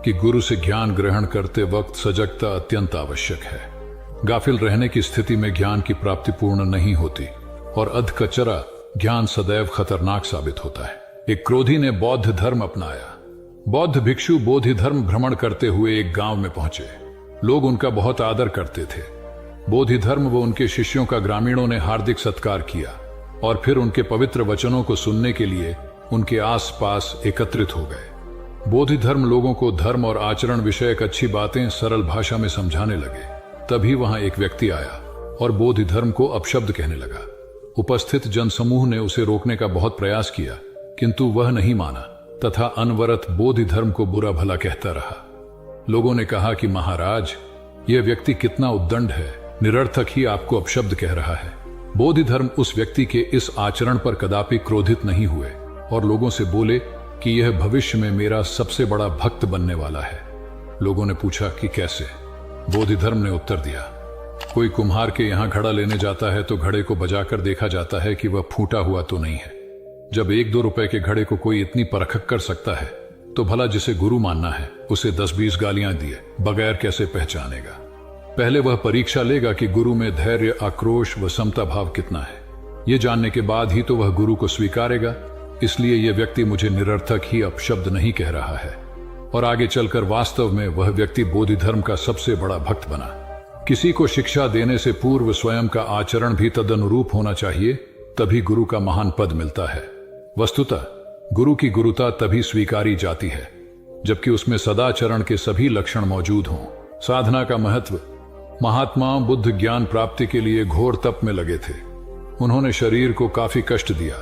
कि गुरु से ज्ञान ग्रहण करते वक्त सजगता अत्यंत आवश्यक है। गाफिल रहने की स्थिति में ज्ञान की प्राप्ति पूर्ण नहीं होती और अधकचरा ज्ञान सदैव खतरनाक साबित होता है। एक क्रोधी ने बौद्ध धर्म अपनाया। बौद्ध भिक्षु बोधि धर्म भ्रमण करते हुए एक गांव में पहुंचे। लोग उनका बहुत आदर करते थे। बोधि धर्म व उनके शिष्यों का ग्रामीणों ने हार्दिक सत्कार किया और फिर उनके पवित्र वचनों को सुनने के लिए उनके आसपास एकत्रित हो गए। बोधि धर्म लोगों को धर्म और आचरण विषयक अच्छी बातें सरल भाषा में समझाने लगे। तभी वहां एक व्यक्ति आया और बोधि धर्म को अपशब्द कहने लगा। उपस्थित जनसमूह ने उसे रोकने का बहुत प्रयास किया, किंतु वह नहीं माना तथा अनवरत बोधि धर्म को बुरा भला कहता रहा। लोगों ने कहा कि महाराज, यह व्यक्ति कितना उद्दंड है, निरर्थक ही आपको अपशब्द कह रहा है। बोधि धर्म उस व्यक्ति के इस आचरण पर कदापि क्रोधित नहीं हुए और लोगों से बोले कि यह भविष्य में मेरा सबसे बड़ा भक्त बनने वाला है। लोगों ने पूछा कि कैसे? बोधि धर्म ने उत्तर दिया, कोई कुम्हार के यहां घड़ा लेने जाता है तो घड़े को बजाकर देखा जाता है कि वह फूटा हुआ तो नहीं है। जब 1-2 रुपए के घड़े को कोई इतनी परख कर सकता है तो भला जिसे गुरु मानना है उसे 10-20 गालियां दिए बगैर कैसे पहचानेगा? पहले वह परीक्षा लेगा कि गुरु में धैर्य, आक्रोश व समता भाव कितना है। ये जानने के बाद ही तो वह गुरु को स्वीकारेगा। इसलिए यह व्यक्ति मुझे निरर्थक ही अपशब्द नहीं कह रहा है। और आगे चलकर वास्तव में वह व्यक्ति बोधि धर्म का सबसे बड़ा भक्त बना। किसी को शिक्षा देने से पूर्व स्वयं का आचरण भी तदनुरूप होना चाहिए, तभी गुरु का महान पद मिलता है। वस्तुतः गुरु की गुरुता तभी स्वीकारी जाती है जबकि उसमें सदाचरण के सभी लक्षण मौजूद हों। साधना का महत्व। महात्मा बुद्ध ज्ञान प्राप्ति के लिए घोर तप में लगे थे। उन्होंने शरीर को काफी कष्ट दिया,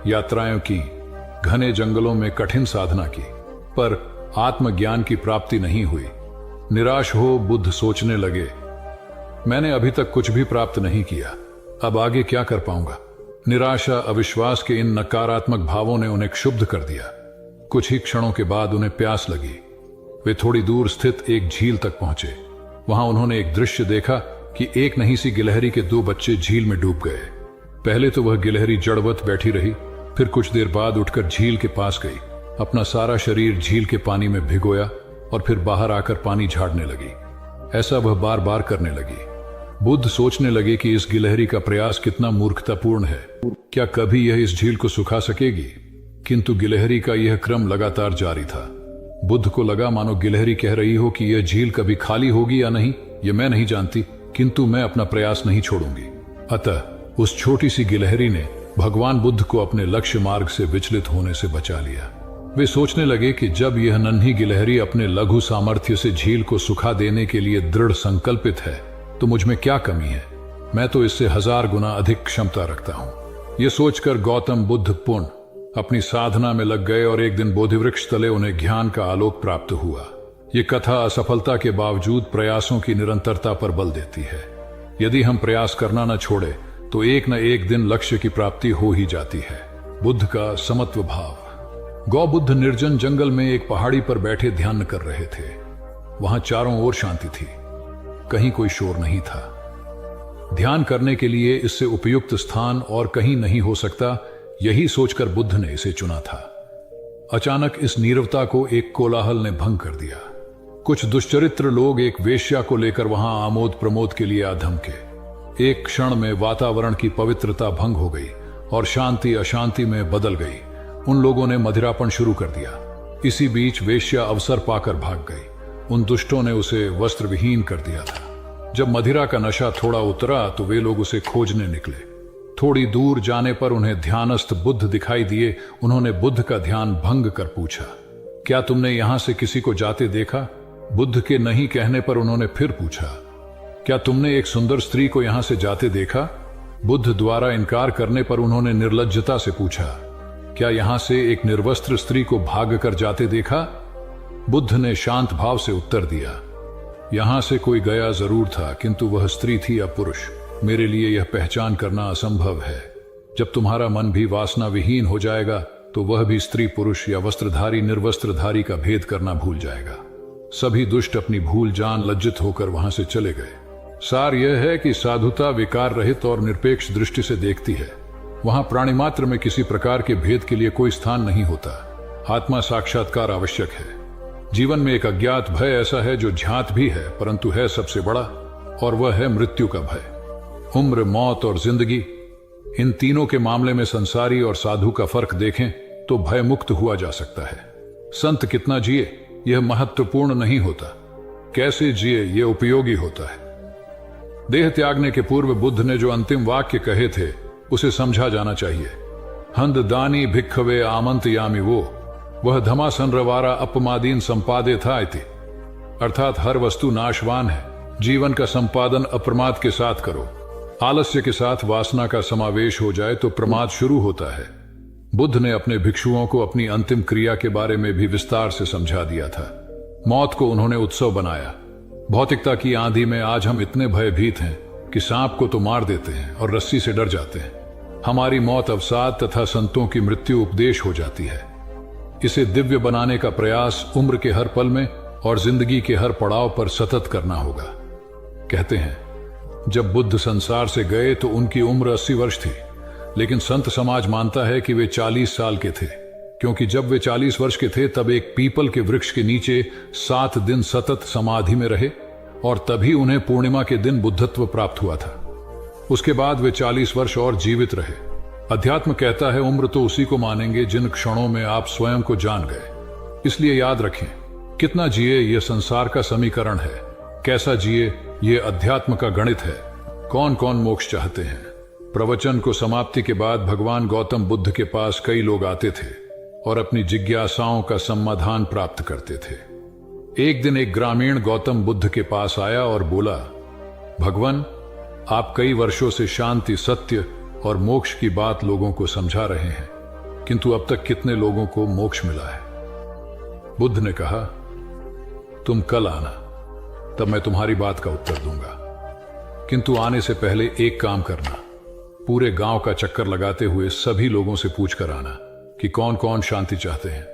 यात्राएं की, घने जंगलों में कठिन साधना की, पर आत्मज्ञान की प्राप्ति नहीं हुई। निराश हो बुद्ध सोचने लगे, मैंने अभी तक कुछ भी प्राप्त नहीं किया, अब आगे क्या कर पाऊंगा? निराशा, अविश्वास के इन नकारात्मक भावों ने उन्हें क्षुब्ध कर दिया। कुछ ही क्षणों के बाद उन्हें प्यास लगी। वे थोड़ी दूर स्थित एक झील तक पहुंचे। वहां उन्होंने एक दृश्य देखा कि एक नन्ही सी गिलहरी के 2 बच्चे झील में डूब गए। पहले तो वह गिलहरी जड़वत बैठी रही, फिर कुछ देर बाद उठकर झील के पास गई, अपना सारा शरीर झील के पानी में भिगोया और फिर बाहर आकर पानी झाड़ने लगी। ऐसा वह बार बार करने लगी। बुद्ध सोचने लगे कि इस गिलहरी का प्रयास कितना मूर्खतापूर्ण है। क्या कभी यह इस झील को सुखा सकेगी? किंतु गिलहरी का यह क्रम लगातार जारी था। बुद्ध को लगा मानो गिलहरी कह रही हो कि यह झील कभी खाली होगी या नहीं, यह मैं नहीं जानती, किंतु मैं अपना प्रयास नहीं छोड़ूंगी। अतः उस छोटी सी गिलहरी ने भगवान बुद्ध को अपने लक्ष्य मार्ग से विचलित होने से बचा लिया। वे सोचने लगे कि जब यह नन्ही गिलहरी अपने लघु सामर्थ्य से झील को सुखा देने के लिए दृढ़ संकल्पित है तो मुझ में क्या कमी है, मैं तो इससे 1000 गुना अधिक क्षमता रखता हूं। यह सोचकर गौतम बुद्ध पुनः अपनी साधना में लग गए और एक दिन बोधिवृक्ष तले उन्हें ज्ञान का आलोक प्राप्त हुआ। ये कथा असफलता के बावजूद प्रयासों की निरंतरता पर बल देती है। यदि हम प्रयास करना न छोड़े तो एक न एक दिन लक्ष्य की प्राप्ति हो ही जाती है। बुद्ध का समत्व भाव। गौ बुद्ध निर्जन जंगल में एक पहाड़ी पर बैठे ध्यान कर रहे थे। वहां चारों ओर शांति थी, कहीं कोई शोर नहीं था। ध्यान करने के लिए इससे उपयुक्त स्थान और कहीं नहीं हो सकता, यही सोचकर बुद्ध ने इसे चुना था। अचानक इस नीरवता को एक कोलाहल ने भंग कर दिया। कुछ दुष्चरित्र लोग एक वेश्या को लेकर वहां आमोद प्रमोद के लिए आ धमके। एक क्षण में वातावरण की पवित्रता भंग हो गई और शांति अशांति में बदल गई। उन लोगों ने मदिरापन शुरू कर दिया। इसी बीच वेश्या अवसर पाकर भाग गई। उन दुष्टों ने उसे वस्त्र विहीन कर दिया था। जब मदिरा का नशा थोड़ा उतरा तो वे लोग उसे खोजने निकले। थोड़ी दूर जाने पर उन्हें ध्यानस्थ बुद्ध दिखाई दिए। उन्होंने बुद्ध का ध्यान भंग कर पूछा, क्या तुमने यहां से किसी को जाते देखा? बुद्ध के नहीं कहने पर उन्होंने फिर पूछा, क्या तुमने एक सुंदर स्त्री को यहां से जाते देखा? बुद्ध द्वारा इनकार करने पर उन्होंने निर्लज्जता से पूछा, क्या यहां से एक निर्वस्त्र स्त्री को भाग कर जाते देखा? बुद्ध ने शांत भाव से उत्तर दिया, यहां से कोई गया जरूर था, किंतु वह स्त्री थी या पुरुष, मेरे लिए यह पहचान करना असंभव है। जब तुम्हारा मन भी वासना विहीन हो जाएगा तो वह भी स्त्री पुरुष या वस्त्रधारी निर्वस्त्रधारी का भेद करना भूल जाएगा। सभी दुष्ट अपनी भूल जान लज्जित होकर वहां से चले गए। सार यह है कि साधुता विकार रहित और निरपेक्ष दृष्टि से देखती है। वहां प्राणी मात्र में किसी प्रकार के भेद के लिए कोई स्थान नहीं होता। आत्मा साक्षात्कार आवश्यक है। जीवन में एक अज्ञात भय ऐसा है जो ज्ञात भी है परंतु है सबसे बड़ा, और वह है मृत्यु का भय। उम्र, मौत और जिंदगी, इन तीनों के मामले में संसारी और साधु का फर्क देखें तो भय मुक्त हुआ जा सकता है। संत कितना जिए यह महत्वपूर्ण नहीं होता, कैसे जिए यह उपयोगी होता है। देह त्यागने के पूर्व बुद्ध ने जो अंतिम वाक्य कहे थे उसे समझा जाना चाहिए। हंद दानी भिक्खवे आमंत यामी वो, वह धमासन रवारा अपमादीन संपादे था इति, अर्थात हर वस्तु नाशवान है। जीवन का संपादन अप्रमाद के साथ करो। आलस्य के साथ वासना का समावेश हो जाए तो प्रमाद शुरू होता है। बुद्ध ने अपने भिक्षुओं को अपनी अंतिम क्रिया के बारे में भी विस्तार से समझा दिया था। मौत को उन्होंने उत्सव बनाया। भौतिकता की आंधी में आज हम इतने भयभीत हैं कि सांप को तो मार देते हैं और रस्सी से डर जाते हैं। हमारी मौत अवसाद तथा संतों की मृत्यु उपदेश हो जाती है। इसे दिव्य बनाने का प्रयास उम्र के हर पल में और जिंदगी के हर पड़ाव पर सतत करना होगा। कहते हैं जब बुद्ध संसार से गए तो उनकी उम्र 80 वर्ष थी, लेकिन संत समाज मानता है कि वे 40 साल के थे, क्योंकि जब वे 40 वर्ष के थे तब एक पीपल के वृक्ष के नीचे 7 दिन सतत समाधि में रहे और तभी उन्हें पूर्णिमा के दिन बुद्धत्व प्राप्त हुआ था। उसके बाद वे 40 वर्ष और जीवित रहे। अध्यात्म कहता है उम्र तो उसी को मानेंगे जिन क्षणों में आप स्वयं को जान गए। इसलिए याद रखें, कितना जिए यह संसार का समीकरण है, कैसा जिए यह अध्यात्म का गणित है। कौन कौन मोक्ष चाहते हैं? प्रवचन को समाप्ति के बाद भगवान गौतम बुद्ध के पास कई लोग आते थे और अपनी जिज्ञासाओं का समाधान प्राप्त करते थे। एक दिन एक ग्रामीण गौतम बुद्ध के पास आया और बोला, भगवान, आप कई वर्षों से शांति, सत्य और मोक्ष की बात लोगों को समझा रहे हैं, किंतु अब तक कितने लोगों को मोक्ष मिला है? बुद्ध ने कहा, तुम कल आना, तब मैं तुम्हारी बात का उत्तर दूंगा। किंतु आने से पहले एक काम करना, पूरे गांव का चक्कर लगाते हुए सभी लोगों से पूछ कर आना कि कौन कौन शांति चाहते हैं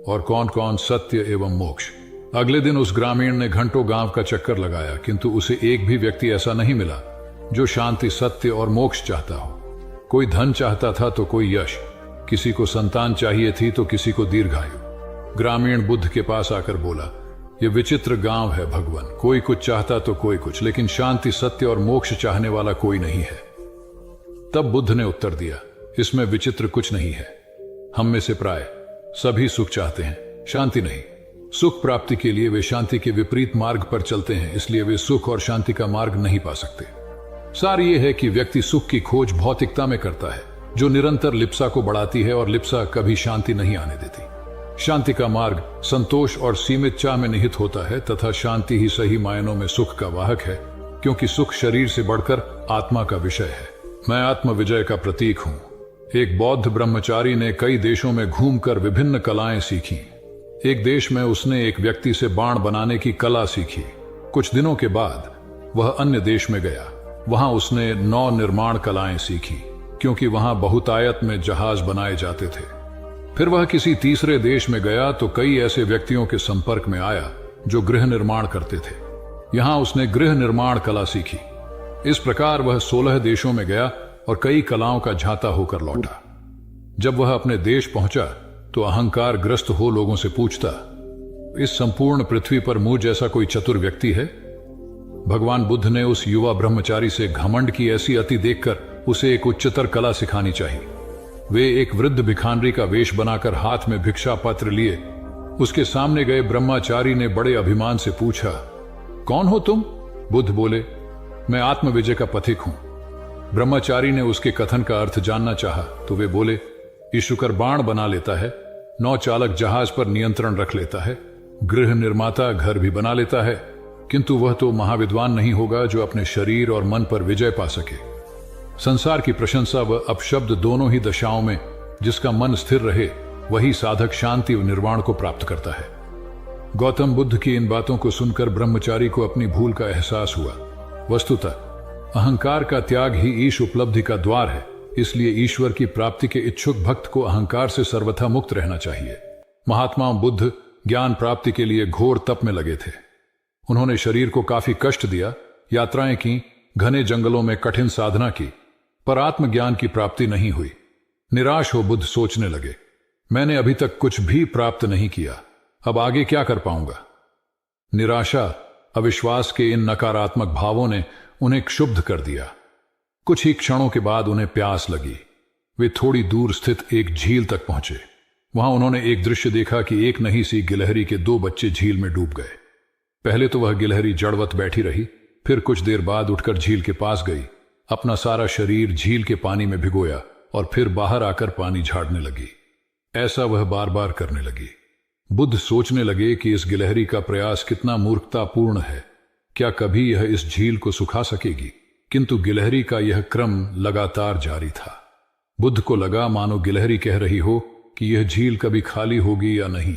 और कौन कौन सत्य एवं मोक्ष। अगले दिन उस ग्रामीण ने घंटों गांव का चक्कर लगाया, किंतु उसे एक भी व्यक्ति ऐसा नहीं मिला जो शांति, सत्य और मोक्ष चाहता हो। कोई धन चाहता था तो कोई यश, किसी को संतान चाहिए थी तो किसी को दीर्घायु। ग्रामीण बुद्ध के पास आकर बोला, यह विचित्र गांव है भगवान, कोई कुछ चाहता तो कोई कुछ, लेकिन शांति, सत्य और मोक्ष चाहने वाला कोई नहीं है। तब बुद्ध ने उत्तर दिया, इसमें विचित्र कुछ नहीं है। हम में से प्राय सभी सुख चाहते हैं, शांति नहीं। सुख प्राप्ति के लिए वे शांति के विपरीत मार्ग पर चलते हैं, इसलिए वे सुख और शांति का मार्ग नहीं पा सकते। सार ये है कि व्यक्ति सुख की खोज भौतिकता में करता है, जो निरंतर लिप्सा को बढ़ाती है और लिप्सा कभी शांति नहीं आने देती। शांति का मार्ग संतोष और सीमित चाह में निहित होता है तथा शांति ही सही मायनों में सुख का वाहक है, क्योंकि सुख शरीर से बढ़कर आत्मा का विषय है। मैं आत्म विजय का प्रतीक हूं। एक बौद्ध ब्रह्मचारी ने कई देशों में घूमकर विभिन्न कलाएं सीखी। एक देश में उसने एक व्यक्ति से बाण बनाने की कला सीखी। कुछ दिनों के बाद वह अन्य देश में गया। वहां उसने नौ निर्माण कलाएं सीखी, क्योंकि वहां बहुतायत में जहाज बनाए जाते थे। फिर वह किसी तीसरे देश में गया तो कई ऐसे व्यक्तियों के संपर्क में आया जो गृह निर्माण करते थे। यहां उसने गृह निर्माण कला सीखी। इस प्रकार वह 16 देशों में गया और कई कलाओं का झाता होकर लौटा। जब वह अपने देश पहुंचा तो अहंकार ग्रस्त हो लोगों से पूछता, इस संपूर्ण पृथ्वी पर मुझ जैसा कोई चतुर व्यक्ति है? भगवान बुद्ध ने उस युवा ब्रह्मचारी से घमंड की ऐसी अति देखकर उसे एक उच्चतर कला सिखानी चाहिए। वे एक वृद्ध भिखारी का वेश बनाकर हाथ में भिक्षा पत्र लिए उसके सामने गए। ब्रह्मचारी ने बड़े अभिमान से पूछा, कौन हो तुम? बुद्ध बोले, मैं आत्म विजय का पथिक हूं। ब्रह्मचारी ने उसके कथन का अर्थ जानना चाहा तो वे बोले, ईशुकर बाण बना लेता है, नौ चालक जहाज पर नियंत्रण रख लेता है, गृह निर्माता घर भी बना लेता है, किंतु वह तो महाविद्वान नहीं होगा जो अपने शरीर और मन पर विजय पा सके। संसार की प्रशंसा व अपशब्द दोनों ही दशाओं में जिसका मन स्थिर रहे वही साधक शांति व निर्वाण को प्राप्त करता है। गौतम बुद्ध की इन बातों को सुनकर ब्रह्मचारी को अपनी भूल का एहसास हुआ। वस्तुतः अहंकार का त्याग ही ईश उपलब्धि का द्वार है, इसलिए ईश्वर की प्राप्ति के इच्छुक भक्त को अहंकार से सर्वथा मुक्त रहना चाहिए। महात्मा बुद्ध ज्ञान प्राप्ति के लिए घोर तप में लगे थे। उन्होंने शरीर को काफी कष्ट दिया, यात्राएं की, घने जंगलों में कठिन साधना की, पर आत्मज्ञान की प्राप्ति नहीं हुई। निराश हो बुद्ध सोचने लगे, मैंने अभी तक कुछ भी प्राप्त नहीं किया, अब आगे क्या कर पाऊंगा? निराशा, अविश्वास के इन नकारात्मक भावों ने उन्हें क्षुब्ध कर दिया। कुछ ही क्षणों के बाद उन्हें प्यास लगी। वे थोड़ी दूर स्थित एक झील तक पहुंचे। वहां उन्होंने एक दृश्य देखा कि एक नही सी गिलहरी के 2 बच्चे झील में डूब गए। पहले तो वह गिलहरी जड़वत बैठी रही, फिर कुछ देर बाद उठकर झील के पास गई, अपना सारा शरीर झील के पानी में भिगोया और फिर बाहर आकर पानी झाड़ने लगी। ऐसा वह बार बार करने लगी। बुद्ध सोचने लगे कि इस गिलहरी का प्रयास कितना मूर्खतापूर्ण है। क्या कभी यह इस झील को सुखा सकेगी? किंतु गिलहरी का यह क्रम लगातार जारी था। बुद्ध को लगा मानो गिलहरी कह रही हो कि यह झील कभी खाली होगी या नहीं,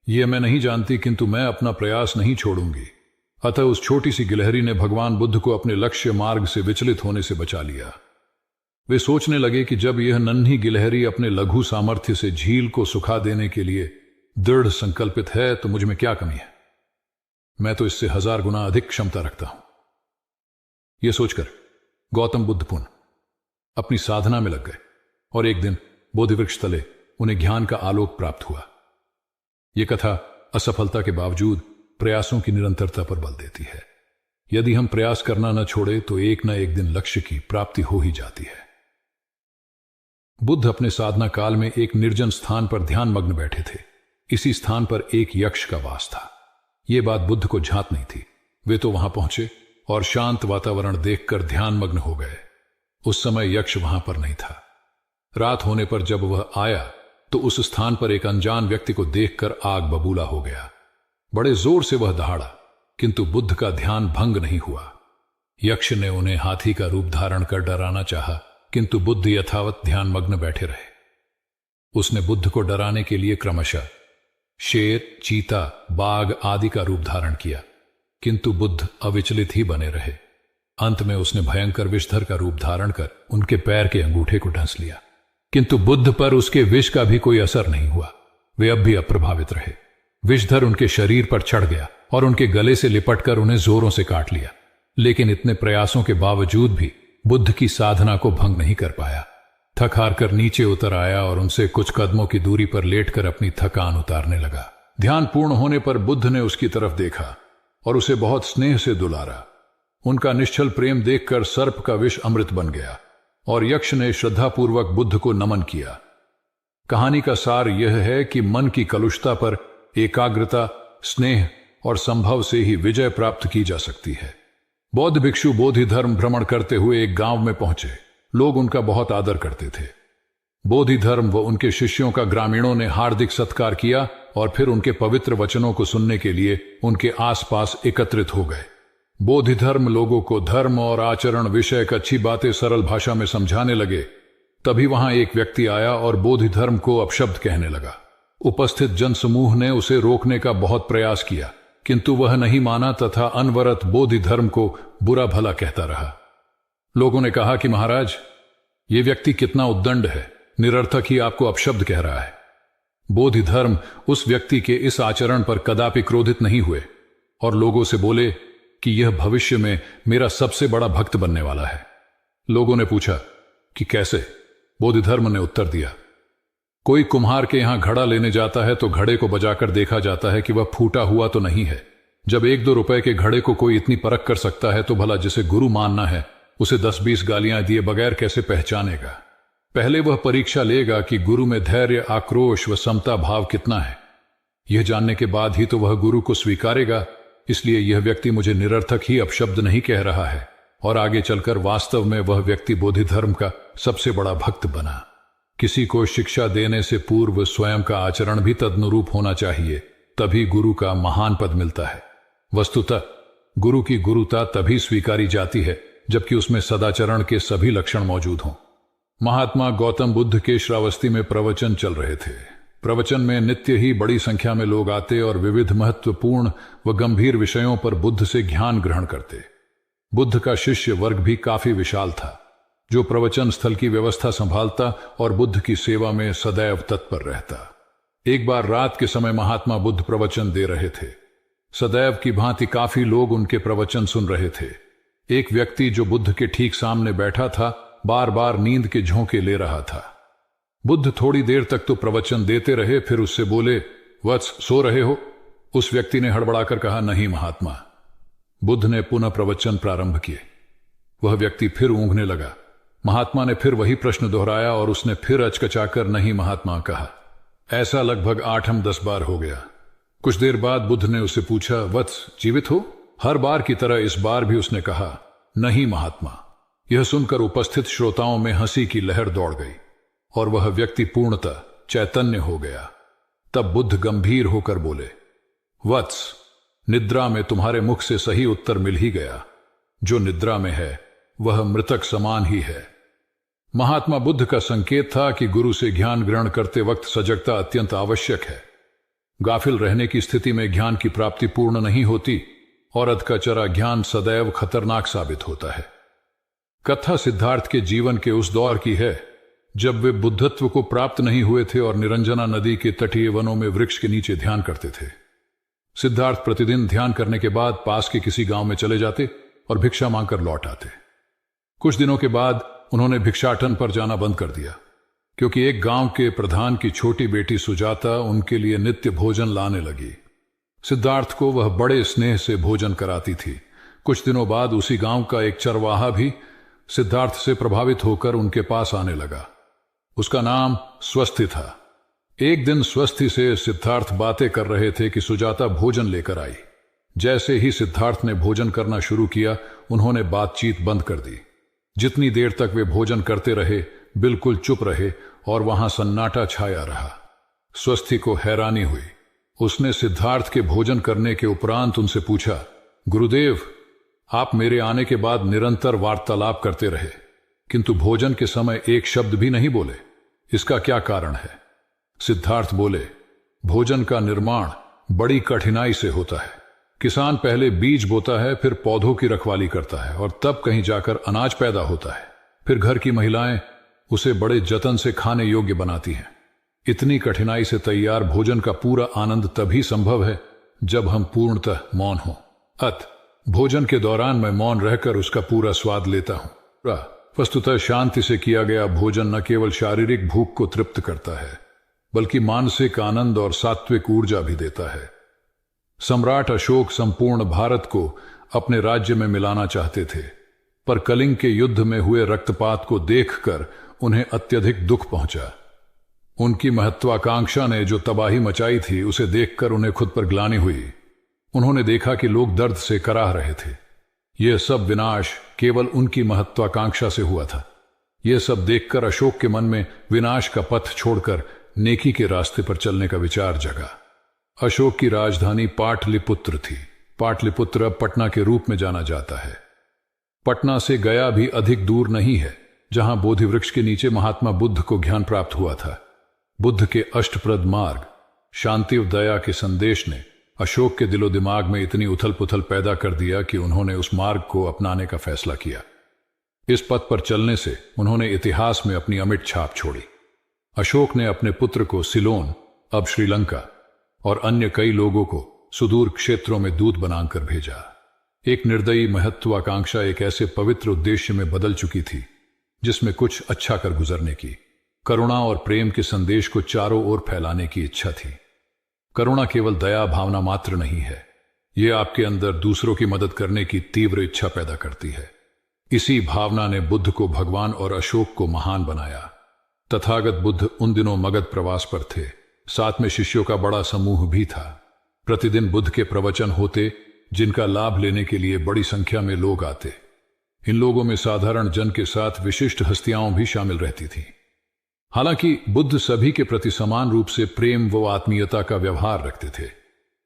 यह मैं नहीं जानती, किंतु मैं अपना प्रयास नहीं छोड़ूंगी। अतः उस छोटी सी गिलहरी ने भगवान बुद्ध को अपने लक्ष्य मार्ग से विचलित होने से बचा लिया। वे सोचने लगे कि जब यह नन्ही गिलहरी अपने लघु सामर्थ्य से झील को सुखा देने के लिए दृढ़ संकल्पित है तो मुझ में क्या कमी है? मैं तो इससे 1000 गुना अधिक क्षमता रखता हूं। यह सोचकर गौतम बुद्ध पुनः अपनी साधना में लग गए और एक दिन बोधिवृक्ष तले उन्हें ज्ञान का आलोक प्राप्त हुआ। यह कथा असफलता के बावजूद प्रयासों की निरंतरता पर बल देती है। यदि हम प्रयास करना न छोड़े तो एक न एक दिन लक्ष्य की प्राप्ति हो ही जाती है। बुद्ध अपने साधना काल में एक निर्जन स्थान पर ध्यान मग्न बैठे थे। इसी स्थान पर एक यक्ष का वास था। यह बात बुद्ध को झांत नहीं थी। वे तो वहां पहुंचे और शांत वातावरण देखकर ध्यान मग्न हो गए। उस समय यक्ष वहां पर नहीं था। रात होने पर जब वह आया तो उस स्थान पर एक अनजान व्यक्ति को देखकर आग बबूला हो गया। बड़े जोर से वह दहाड़ा, किंतु बुद्ध का ध्यान भंग नहीं हुआ। यक्ष ने उन्हें हाथी का रूप धारण कर डराना चाहा, किंतु बुद्ध यथावत ध्यान मग्न बैठे रहे। उसने बुद्ध को डराने के लिए क्रमशः शेर, चीता, बाघ आदि का रूप धारण किया, किंतु बुद्ध अविचलित ही बने रहे। अंत में उसने भयंकर विषधर का रूप धारण कर उनके पैर के अंगूठे को ढंस लिया, किंतु बुद्ध पर उसके विष का भी कोई असर नहीं हुआ। वे अब भी अप्रभावित रहे। विषधर उनके शरीर पर चढ़ गया और उनके गले से लिपटकर उन्हें जोरों से काट लिया, लेकिन इतने प्रयासों के बावजूद भी बुद्ध की साधना को भंग नहीं कर पाया। थक हार कर नीचे उतर आया और उनसे कुछ कदमों की दूरी पर लेटकर अपनी थकान उतारने लगा। ध्यान पूर्ण होने पर बुद्ध ने उसकी तरफ देखा और उसे बहुत स्नेह से दुलारा। उनका निश्चल प्रेम देखकर सर्प का विष अमृत बन गया और यक्ष ने श्रद्धापूर्वक बुद्ध को नमन किया। कहानी का सार यह है कि मन की कलुषता पर एकाग्रता, स्नेह और संभव से ही विजय प्राप्त की जा सकती है। बौद्ध भिक्षु बोधि धर्म भ्रमण करते हुए एक गांव में पहुंचे। लोग उनका बहुत आदर करते थे। बोधि धर्म व उनके शिष्यों का ग्रामीणों ने हार्दिक सत्कार किया और फिर उनके पवित्र वचनों को सुनने के लिए उनके आसपास एकत्रित हो गए। बोधि धर्म लोगों को धर्म और आचरण विषयक अच्छी बातें सरल भाषा में समझाने लगे। तभी वहां एक व्यक्ति आया और बोधि धर्म को अपशब्द कहने लगा। उपस्थित जनसमूह ने उसे रोकने का बहुत प्रयास किया, किंतु वह नहीं माना तथा अनवरत बोधि धर्म को बुरा भला कहता रहा। लोगों ने कहा कि महाराज, ये व्यक्ति कितना उद्दंड है, निरर्थक ही आपको अपशब्द कह रहा है। बोधि धर्म उस व्यक्ति के इस आचरण पर कदापि क्रोधित नहीं हुए और लोगों से बोले कि यह भविष्य में मेरा सबसे बड़ा भक्त बनने वाला है। लोगों ने पूछा कि कैसे? बोधि धर्म ने उत्तर दिया, कोई कुम्हार के यहां घड़ा लेने जाता है तो घड़े को बजाकर देखा जाता है कि वह फूटा हुआ तो नहीं है। जब 1-2 रुपए के घड़े को कोई इतनी परख कर सकता है तो भला जिसे गुरु मानना है उसे 10-20 गालियां दिए बगैर कैसे पहचानेगा? पहले वह परीक्षा लेगा कि गुरु में धैर्य, आक्रोश व समता भाव कितना है। यह जानने के बाद ही तो वह गुरु को स्वीकारेगा। इसलिए यह व्यक्ति मुझे निरर्थक ही अपशब्द नहीं कह रहा है और आगे चलकर वास्तव में वह व्यक्ति बोधि धर्म का सबसे बड़ा भक्त बना। किसी को शिक्षा देने से पूर्व स्वयं का आचरण भी तदनुरूप होना चाहिए, तभी गुरु का महान पद मिलता है। वस्तुतः गुरु की गुरुता तभी स्वीकारी जाती है जबकि उसमें सदाचरण के सभी लक्षण मौजूद हों। महात्मा गौतम बुद्ध के श्रावस्ती में प्रवचन चल रहे थे। प्रवचन में नित्य ही बड़ी संख्या में लोग आते और विविध महत्वपूर्ण व गंभीर विषयों पर बुद्ध से ज्ञान ग्रहण करते। बुद्ध का शिष्य वर्ग भी काफी विशाल था, जो प्रवचन स्थल की व्यवस्था संभालता और बुद्ध की सेवा में सदैव तत्पर रहता। एक बार रात के समय महात्मा बुद्ध प्रवचन दे रहे थे। सदैव की भांति काफी लोग उनके प्रवचन सुन रहे थे। एक व्यक्ति जो बुद्ध के ठीक सामने बैठा था बार बार नींद के झोंके ले रहा था। बुद्ध थोड़ी देर तक तो प्रवचन देते रहे, फिर उससे बोले, वत्स, सो रहे हो? उस व्यक्ति ने हड़बड़ाकर कहा, नहीं महात्मा। बुद्ध ने पुनः प्रवचन प्रारंभ किए। वह व्यक्ति फिर ऊँघने लगा। महात्मा ने फिर वही प्रश्न दोहराया और उसने फिर अचकचाकर नहीं महात्मा कहा। ऐसा लगभग 8-10 बार हो गया। कुछ देर बाद बुद्ध ने उससे पूछा, वत्स, जीवित हो? हर बार की तरह इस बार भी उसने कहा, नहीं महात्मा। यह सुनकर उपस्थित श्रोताओं में हंसी की लहर दौड़ गई और वह व्यक्ति पूर्णतः चैतन्य हो गया। तब बुद्ध गंभीर होकर बोले, वत्स, निद्रा में तुम्हारे मुख से सही उत्तर मिल ही गया। जो निद्रा में है वह मृतक समान ही है। महात्मा बुद्ध का संकेत था कि गुरु से ज्ञान ग्रहण करते वक्त सजगता अत्यंत आवश्यक है। गाफिल रहने की स्थिति में ज्ञान की प्राप्ति पूर्ण नहीं होती और अधकचरा ज्ञान सदैव खतरनाक साबित होता है। कथा सिद्धार्थ के जीवन के उस दौर की है जब वे बुद्धत्व को प्राप्त नहीं हुए थे और निरंजना नदी के तटीय वनों में वृक्ष के नीचे ध्यान करते थे। सिद्धार्थ प्रतिदिन ध्यान करने के बाद पास के किसी गांव में चले जाते और भिक्षा मांगकर लौट आते। कुछ दिनों के बाद उन्होंने भिक्षाटन पर जाना बंद कर दिया, क्योंकि एक गांव के प्रधान की छोटी बेटी सुजाता उनके लिए नित्य भोजन लाने लगी। सिद्धार्थ को वह बड़े स्नेह से भोजन कराती थी। कुछ दिनों बाद उसी गांव का एक चरवाहा भी सिद्धार्थ से प्रभावित होकर उनके पास आने लगा। उसका नाम स्वस्थी था। एक दिन स्वस्थी से सिद्धार्थ बातें कर रहे थे कि सुजाता भोजन लेकर आई। जैसे ही सिद्धार्थ ने भोजन करना शुरू किया, उन्होंने बातचीत बंद कर दी। जितनी देर तक वे भोजन करते रहे, बिल्कुल चुप रहे और वहां सन्नाटा छाया रहा। स्वस्थी को हैरानी हुई। उसने सिद्धार्थ के भोजन करने के उपरांत उनसे पूछा, गुरुदेव, आप मेरे आने के बाद निरंतर वार्तालाप करते रहे, किंतु भोजन के समय एक शब्द भी नहीं बोले। इसका क्या कारण है? सिद्धार्थ बोले, भोजन का निर्माण बड़ी कठिनाई से होता है। किसान पहले बीज बोता है, फिर पौधों की रखवाली करता है और तब कहीं जाकर अनाज पैदा होता है। फिर घर की महिलाएं उसे बड़े जतन से खाने योग्य बनाती हैं। इतनी कठिनाई से तैयार भोजन का पूरा आनंद तभी संभव है जब हम पूर्णतः मौन हों। भोजन के दौरान मैं मौन रहकर उसका पूरा स्वाद लेता हूं। वस्तुतः शांति से किया गया भोजन न केवल शारीरिक भूख को तृप्त करता है, बल्कि मानसिक आनंद और सात्विक ऊर्जा भी देता है। सम्राट अशोक संपूर्ण भारत को अपने राज्य में मिलाना चाहते थे, पर कलिंग के युद्ध में हुए रक्तपात को देखकर उन्हें अत्यधिक दुख पहुंचा। उनकी महत्वाकांक्षा ने जो तबाही मचाई थी, उसे देखकर उन्हें खुद पर ग्लानि हुई। उन्होंने देखा कि लोग दर्द से कराह रहे थे। यह सब विनाश केवल उनकी महत्वाकांक्षा से हुआ था। यह सब देखकर अशोक के मन में विनाश का पथ छोड़कर नेकी के रास्ते पर चलने का विचार जगा। अशोक की राजधानी पाटलिपुत्र थी। पाटलिपुत्र अब पटना के रूप में जाना जाता है। पटना से गया भी अधिक दूर नहीं है, जहां बोधि वृक्ष के नीचे महात्मा बुद्ध को ज्ञान प्राप्त हुआ था। बुद्ध के अष्टप्रद मार्ग, शांति और दया के संदेश ने अशोक के दिलो दिमाग में इतनी उथल पुथल पैदा कर दिया कि उन्होंने उस मार्ग को अपनाने का फैसला किया। इस पथ पर चलने से उन्होंने इतिहास में अपनी अमिट छाप छोड़ी। अशोक ने अपने पुत्र को सिलोन, अब श्रीलंका, और अन्य कई लोगों को सुदूर क्षेत्रों में दूत बनाकर भेजा। एक निर्दयी महत्वाकांक्षा एक ऐसे पवित्र उद्देश्य में बदल चुकी थी जिसमें कुछ अच्छा कर गुजरने की, करुणा और प्रेम के संदेश को चारों ओर फैलाने की इच्छा थी। करुणा केवल दया भावना मात्र नहीं है, यह आपके अंदर दूसरों की मदद करने की तीव्र इच्छा पैदा करती है। इसी भावना ने बुद्ध को भगवान और अशोक को महान बनाया। तथागत बुद्ध उन दिनों मगध प्रवास पर थे। साथ में शिष्यों का बड़ा समूह भी था। प्रतिदिन बुद्ध के प्रवचन होते, जिनका लाभ लेने के लिए बड़ी संख्या में लोग आते। इन लोगों में साधारण जन के साथ विशिष्ट हस्तियां भी शामिल रहती थीं। हालांकि बुद्ध सभी के प्रति समान रूप से प्रेम व आत्मीयता का व्यवहार रखते थे।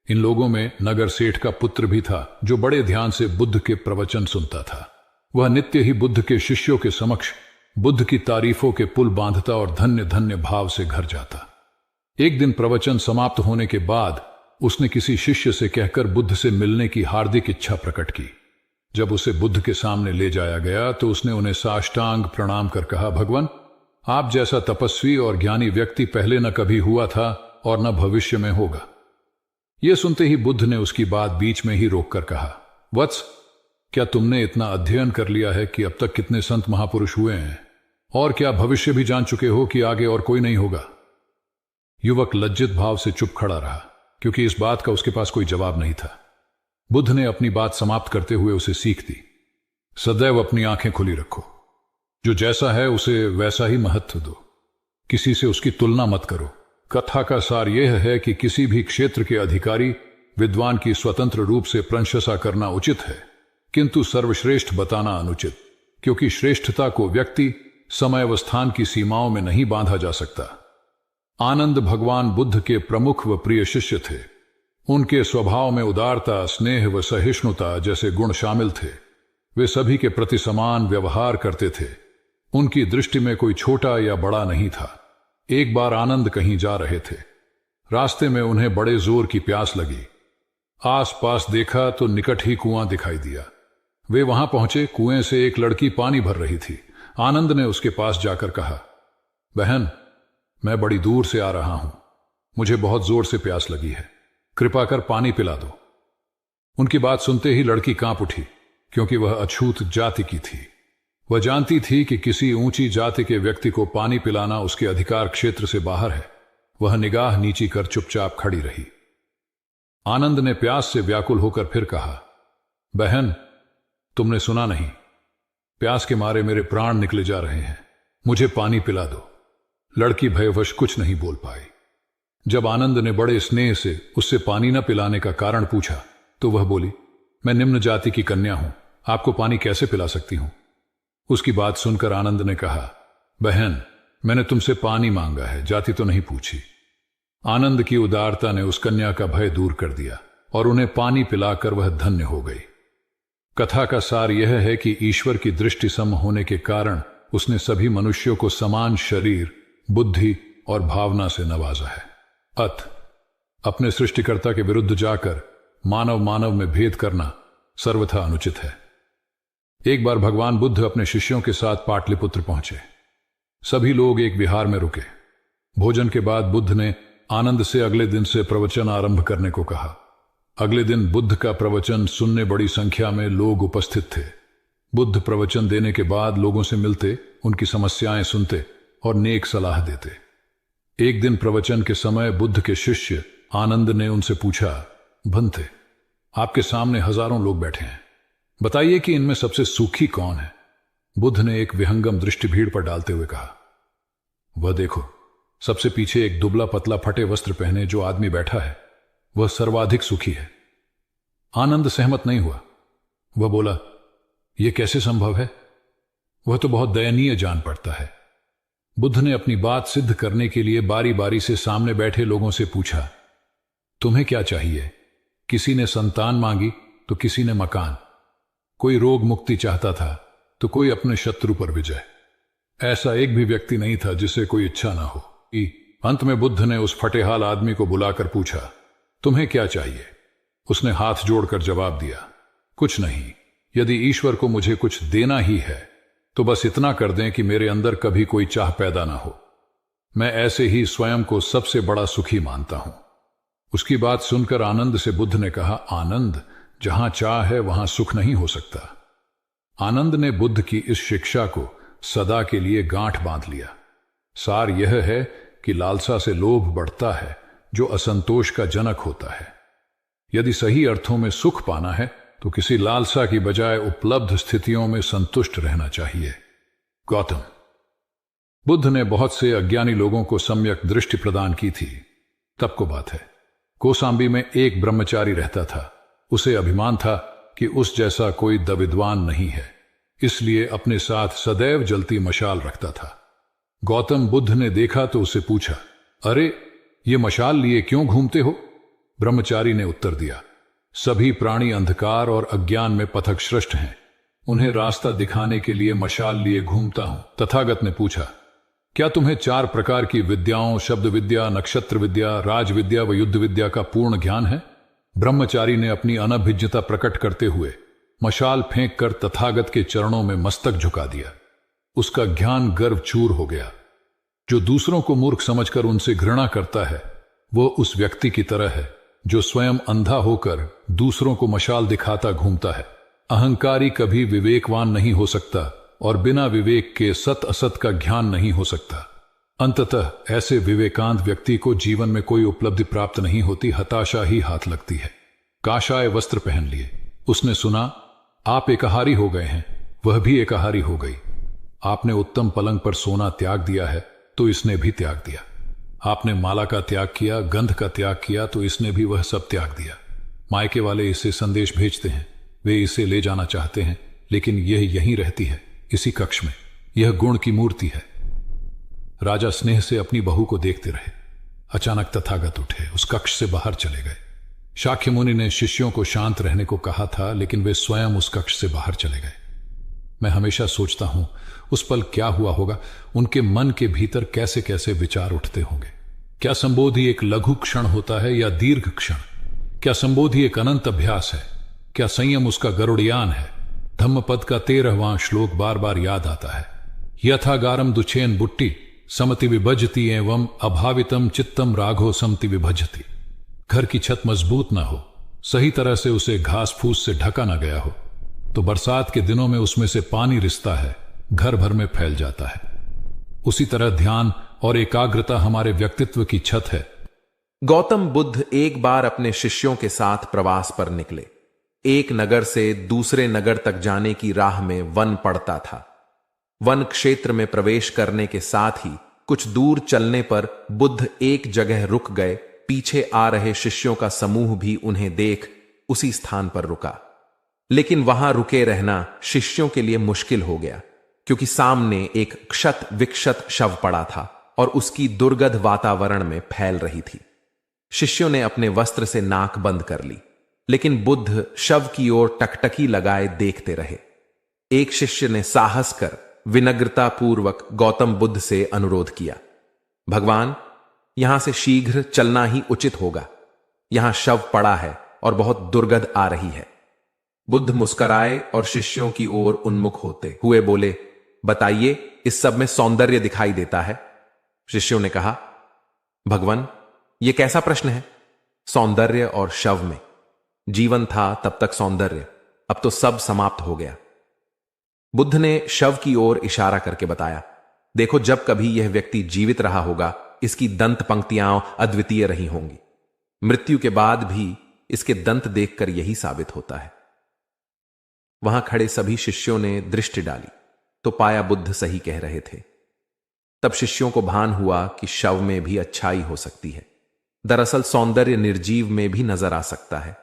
इन लोगों में नगर सेठ का पुत्र भी था, जो बड़े ध्यान से बुद्ध के प्रवचन सुनता था। वह नित्य ही बुद्ध के शिष्यों के समक्ष बुद्ध की तारीफों के पुल बांधता और धन्य धन्य भाव से घर जाता। एक दिन प्रवचन समाप्त होने के बाद उसने किसी शिष्य से कहकर बुद्ध से मिलने की हार्दिक इच्छा प्रकट की। जब उसे बुद्ध के सामने ले जाया गया तो उसने उन्हें साष्टांग प्रणाम कर कहा, भगवान, आप जैसा तपस्वी और ज्ञानी व्यक्ति पहले न कभी हुआ था और न भविष्य में होगा। यह सुनते ही बुद्ध ने उसकी बात बीच में ही रोककर कहा, वत्स, क्या तुमने इतना अध्ययन कर लिया है कि अब तक कितने संत महापुरुष हुए हैं, और क्या भविष्य भी जान चुके हो कि आगे और कोई नहीं होगा? युवक लज्जित भाव से चुप खड़ा रहा, क्योंकि इस बात का उसके पास कोई जवाब नहीं था। बुद्ध ने अपनी बात समाप्त करते हुए उसे सीख दी, सदैव अपनी आंखें खुली रखो। जो जैसा है उसे वैसा ही महत्व दो। किसी से उसकी तुलना मत करो। कथा का सार यह है कि किसी भी क्षेत्र के अधिकारी विद्वान की स्वतंत्र रूप से प्रशंसा करना उचित है, किंतु सर्वश्रेष्ठ बताना अनुचित, क्योंकि श्रेष्ठता को व्यक्ति, समय व स्थान की सीमाओं में नहीं बांधा जा सकता। आनंद भगवान बुद्ध के प्रमुख व प्रिय शिष्य थे। उनके स्वभाव में उदारता, स्नेह व सहिष्णुता जैसे गुण शामिल थे। वे सभी के प्रति समान व्यवहार करते थे। उनकी दृष्टि में कोई छोटा या बड़ा नहीं था। एक बार आनंद कहीं जा रहे थे। रास्ते में उन्हें बड़े जोर की प्यास लगी। आसपास देखा तो निकट ही कुआं दिखाई दिया। वे वहां पहुंचे। कुएं से एक लड़की पानी भर रही थी। आनंद ने उसके पास जाकर कहा, बहन, मैं बड़ी दूर से आ रहा हूं, मुझे बहुत जोर से प्यास लगी है, कृपा कर पानी पिला दो। उनकी बात सुनते ही लड़की कांप उठी, क्योंकि वह अछूत जाति की थी। वह जानती थी कि किसी ऊंची जाति के व्यक्ति को पानी पिलाना उसके अधिकार क्षेत्र से बाहर है। वह निगाह नीची कर चुपचाप खड़ी रही। आनंद ने प्यास से व्याकुल होकर फिर कहा, बहन, तुमने सुना नहीं, प्यास के मारे मेरे प्राण निकले जा रहे हैं, मुझे पानी पिला दो। लड़की भयवश कुछ नहीं बोल पाई। जब आनंद ने बड़े स्नेह से उससे पानी न पिलाने का कारण पूछा तो वह बोली, मैं निम्न जाति की कन्या हूं, आपको पानी कैसे पिला सकती हूं? उसकी बात सुनकर आनंद ने कहा, बहन, मैंने तुमसे पानी मांगा है, जाति तो नहीं पूछी। आनंद की उदारता ने उस कन्या का भय दूर कर दिया और उन्हें पानी पिलाकर वह धन्य हो गई। कथा का सार यह है कि ईश्वर की दृष्टि सम होने के कारण उसने सभी मनुष्यों को समान शरीर, बुद्धि और भावना से नवाजा है। अपने सृष्टिकर्ता के विरुद्ध जाकर मानव मानव में भेद करना सर्वथा अनुचित है। एक बार भगवान बुद्ध अपने शिष्यों के साथ पाटलिपुत्र पहुंचे। सभी लोग एक विहार में रुके। भोजन के बाद बुद्ध ने आनंद से अगले दिन से प्रवचन आरंभ करने को कहा। अगले दिन बुद्ध का प्रवचन सुनने बड़ी संख्या में लोग उपस्थित थे। बुद्ध प्रवचन देने के बाद लोगों से मिलते, उनकी समस्याएं सुनते और नेक सलाह देते। एक दिन प्रवचन के समय बुद्ध के शिष्य आनंद ने उनसे पूछा, भंते, आपके सामने हजारों लोग बैठे हैं, बताइए कि इनमें सबसे सुखी कौन है? बुद्ध ने एक विहंगम दृष्टि भीड़ पर डालते हुए कहा, वह देखो, सबसे पीछे एक दुबला पतला फटे वस्त्र पहने जो आदमी बैठा है, वह सर्वाधिक सुखी है। आनंद सहमत नहीं हुआ। वह बोला, यह कैसे संभव है? वह तो बहुत दयनीय जान पड़ता है। बुद्ध ने अपनी बात सिद्ध करने के लिए बारी बारी से सामने बैठे लोगों से पूछा, तुम्हें क्या चाहिए? किसी ने संतान मांगी तो किसी ने मकान, कोई रोग मुक्ति चाहता था तो कोई अपने शत्रु पर विजय। ऐसा एक भी व्यक्ति नहीं था जिसे कोई इच्छा ना हो। अंत में बुद्ध ने उस फटेहाल आदमी को बुलाकर पूछा, तुम्हें क्या चाहिए? उसने हाथ जोड़कर जवाब दिया, कुछ नहीं। यदि ईश्वर को मुझे कुछ देना ही है तो बस इतना कर दें कि मेरे अंदर कभी कोई चाह पैदा ना हो। मैं ऐसे ही स्वयं को सबसे बड़ा सुखी मानता हूं। उसकी बात सुनकर आनंद से बुद्ध ने कहा, आनंद, जहां चाह है वहां सुख नहीं हो सकता। आनंद ने बुद्ध की इस शिक्षा को सदा के लिए गांठ बांध लिया। सार यह है कि लालसा से लोभ बढ़ता है जो असंतोष का जनक होता है। यदि सही अर्थों में सुख पाना है तो किसी लालसा की बजाय उपलब्ध स्थितियों में संतुष्ट रहना चाहिए। गौतम। बुद्ध ने बहुत से अज्ञानी लोगों को सम्यक दृष्टि प्रदान की थी। तब को बात है, कोसांबी में एक ब्रह्मचारी रहता था। उसे अभिमान था कि उस जैसा कोई विद्वान नहीं है, इसलिए अपने साथ सदैव जलती मशाल रखता था। गौतम बुद्ध ने देखा तो उसे पूछा, अरे ये मशाल लिए क्यों घूमते हो? ब्रह्मचारी ने उत्तर दिया, सभी प्राणी अंधकार और अज्ञान में पथश्रष्ट हैं, उन्हें रास्ता दिखाने के लिए मशाल लिए घूमता हूं। तथागत ने पूछा, क्या तुम्हें 4 प्रकार की विद्याओं, शब्द विद्या, नक्षत्र विद्या, राज विद्या व युद्ध विद्या का पूर्ण ज्ञान है? ब्रह्मचारी ने अपनी अनभिज्ञता प्रकट करते हुए मशाल फेंककर तथागत के चरणों में मस्तक झुका दिया। उसका ज्ञान गर्व चूर हो गया। जो दूसरों को मूर्ख समझकर उनसे घृणा करता है, वो उस व्यक्ति की तरह है जो स्वयं अंधा होकर दूसरों को मशाल दिखाता घूमता है। अहंकारी कभी विवेकवान नहीं हो सकता और बिना विवेक के सत असत का ज्ञान नहीं हो सकता। अंततः ऐसे विवेकांत व्यक्ति को जीवन में कोई उपलब्धि प्राप्त नहीं होती, हताशा ही हाथ लगती है। काशाय वस्त्र पहन लिए। उसने सुना, आप एकाहारी हो गए हैं, वह भी एकाहारी हो गई। आपने उत्तम पलंग पर सोना त्याग दिया है तो इसने भी त्याग दिया। आपने माला का त्याग किया, गंध का त्याग किया तो इसने भी वह सब त्याग दिया। मायके वाले इसे संदेश भेजते हैं, वे इसे ले जाना चाहते हैं, लेकिन यह यहीं रहती है, इसी कक्ष में। यह गुण की मूर्ति है। राजा स्नेह से अपनी बहू को देखते रहे। अचानक तथागत उठे, उस कक्ष से बाहर चले गए। शाक्य मुनि ने शिष्यों को शांत रहने को कहा था, लेकिन वे स्वयं उस कक्ष से बाहर चले गए। मैं हमेशा सोचता हूं उस पल क्या हुआ होगा, उनके मन के भीतर कैसे कैसे विचार उठते होंगे। क्या संबोधि एक लघु क्षण होता है या दीर्घ क्षण? क्या संबोधि एक अनंत अभ्यास है? क्या संयम उसका गरुड़यान है? धम्मपद का 13वां श्लोक बार बार याद आता है। यथागारम दुछेन बुट्टी समति विभजति एवं अभावितम चित्तम राघो समति विभजति। घर की छत मजबूत ना हो, सही तरह से उसे घास फूस से ढका ना गया हो, तो बरसात के दिनों में उसमें से पानी रिसता है, घर भर में फैल जाता है। उसी तरह ध्यान और एकाग्रता हमारे व्यक्तित्व की छत है। गौतम बुद्ध एक बार अपने शिष्यों के साथ प्रवास पर निकले। एक नगर से दूसरे नगर तक जाने की राह में वन पड़ता था। वन क्षेत्र में प्रवेश करने के साथ ही कुछ दूर चलने पर बुद्ध एक जगह रुक गए। पीछे आ रहे शिष्यों का समूह भी उन्हें देख उसी स्थान पर रुका। लेकिन वहां रुके रहना शिष्यों के लिए मुश्किल हो गया, क्योंकि सामने एक क्षत विक्षत शव पड़ा था और उसकी दुर्गंध वातावरण में फैल रही थी। शिष्यों ने अपने वस्त्र से नाक बंद कर ली, लेकिन बुद्ध शव की ओर टकटकी लगाए देखते रहे। एक शिष्य ने साहस कर विनम्रता पूर्वक गौतम बुद्ध से अनुरोध किया, भगवान, यहां से शीघ्र चलना ही उचित होगा। यहां शव पड़ा है और बहुत दुर्गंध आ रही है। बुद्ध मुस्कुराए और शिष्यों की ओर उन्मुख होते हुए बोले, बताइए, इस सब में सौंदर्य दिखाई देता है? शिष्यों ने कहा, भगवान, यह कैसा प्रश्न है? सौंदर्य और शव में? जीवन था तब तक सौंदर्य, अब तो सब समाप्त हो गया। बुद्ध ने शव की ओर इशारा करके बताया, देखो, जब कभी यह व्यक्ति जीवित रहा होगा, इसकी दंत पंक्तियां अद्वितीय रही होंगी। मृत्यु के बाद भी इसके दंत देखकर यही साबित होता है। वहां खड़े सभी शिष्यों ने दृष्टि डाली तो पाया बुद्ध सही कह रहे थे। तब शिष्यों को भान हुआ कि शव में भी अच्छाई हो सकती है। दरअसल सौंदर्य निर्जीव में भी नजर आ सकता है।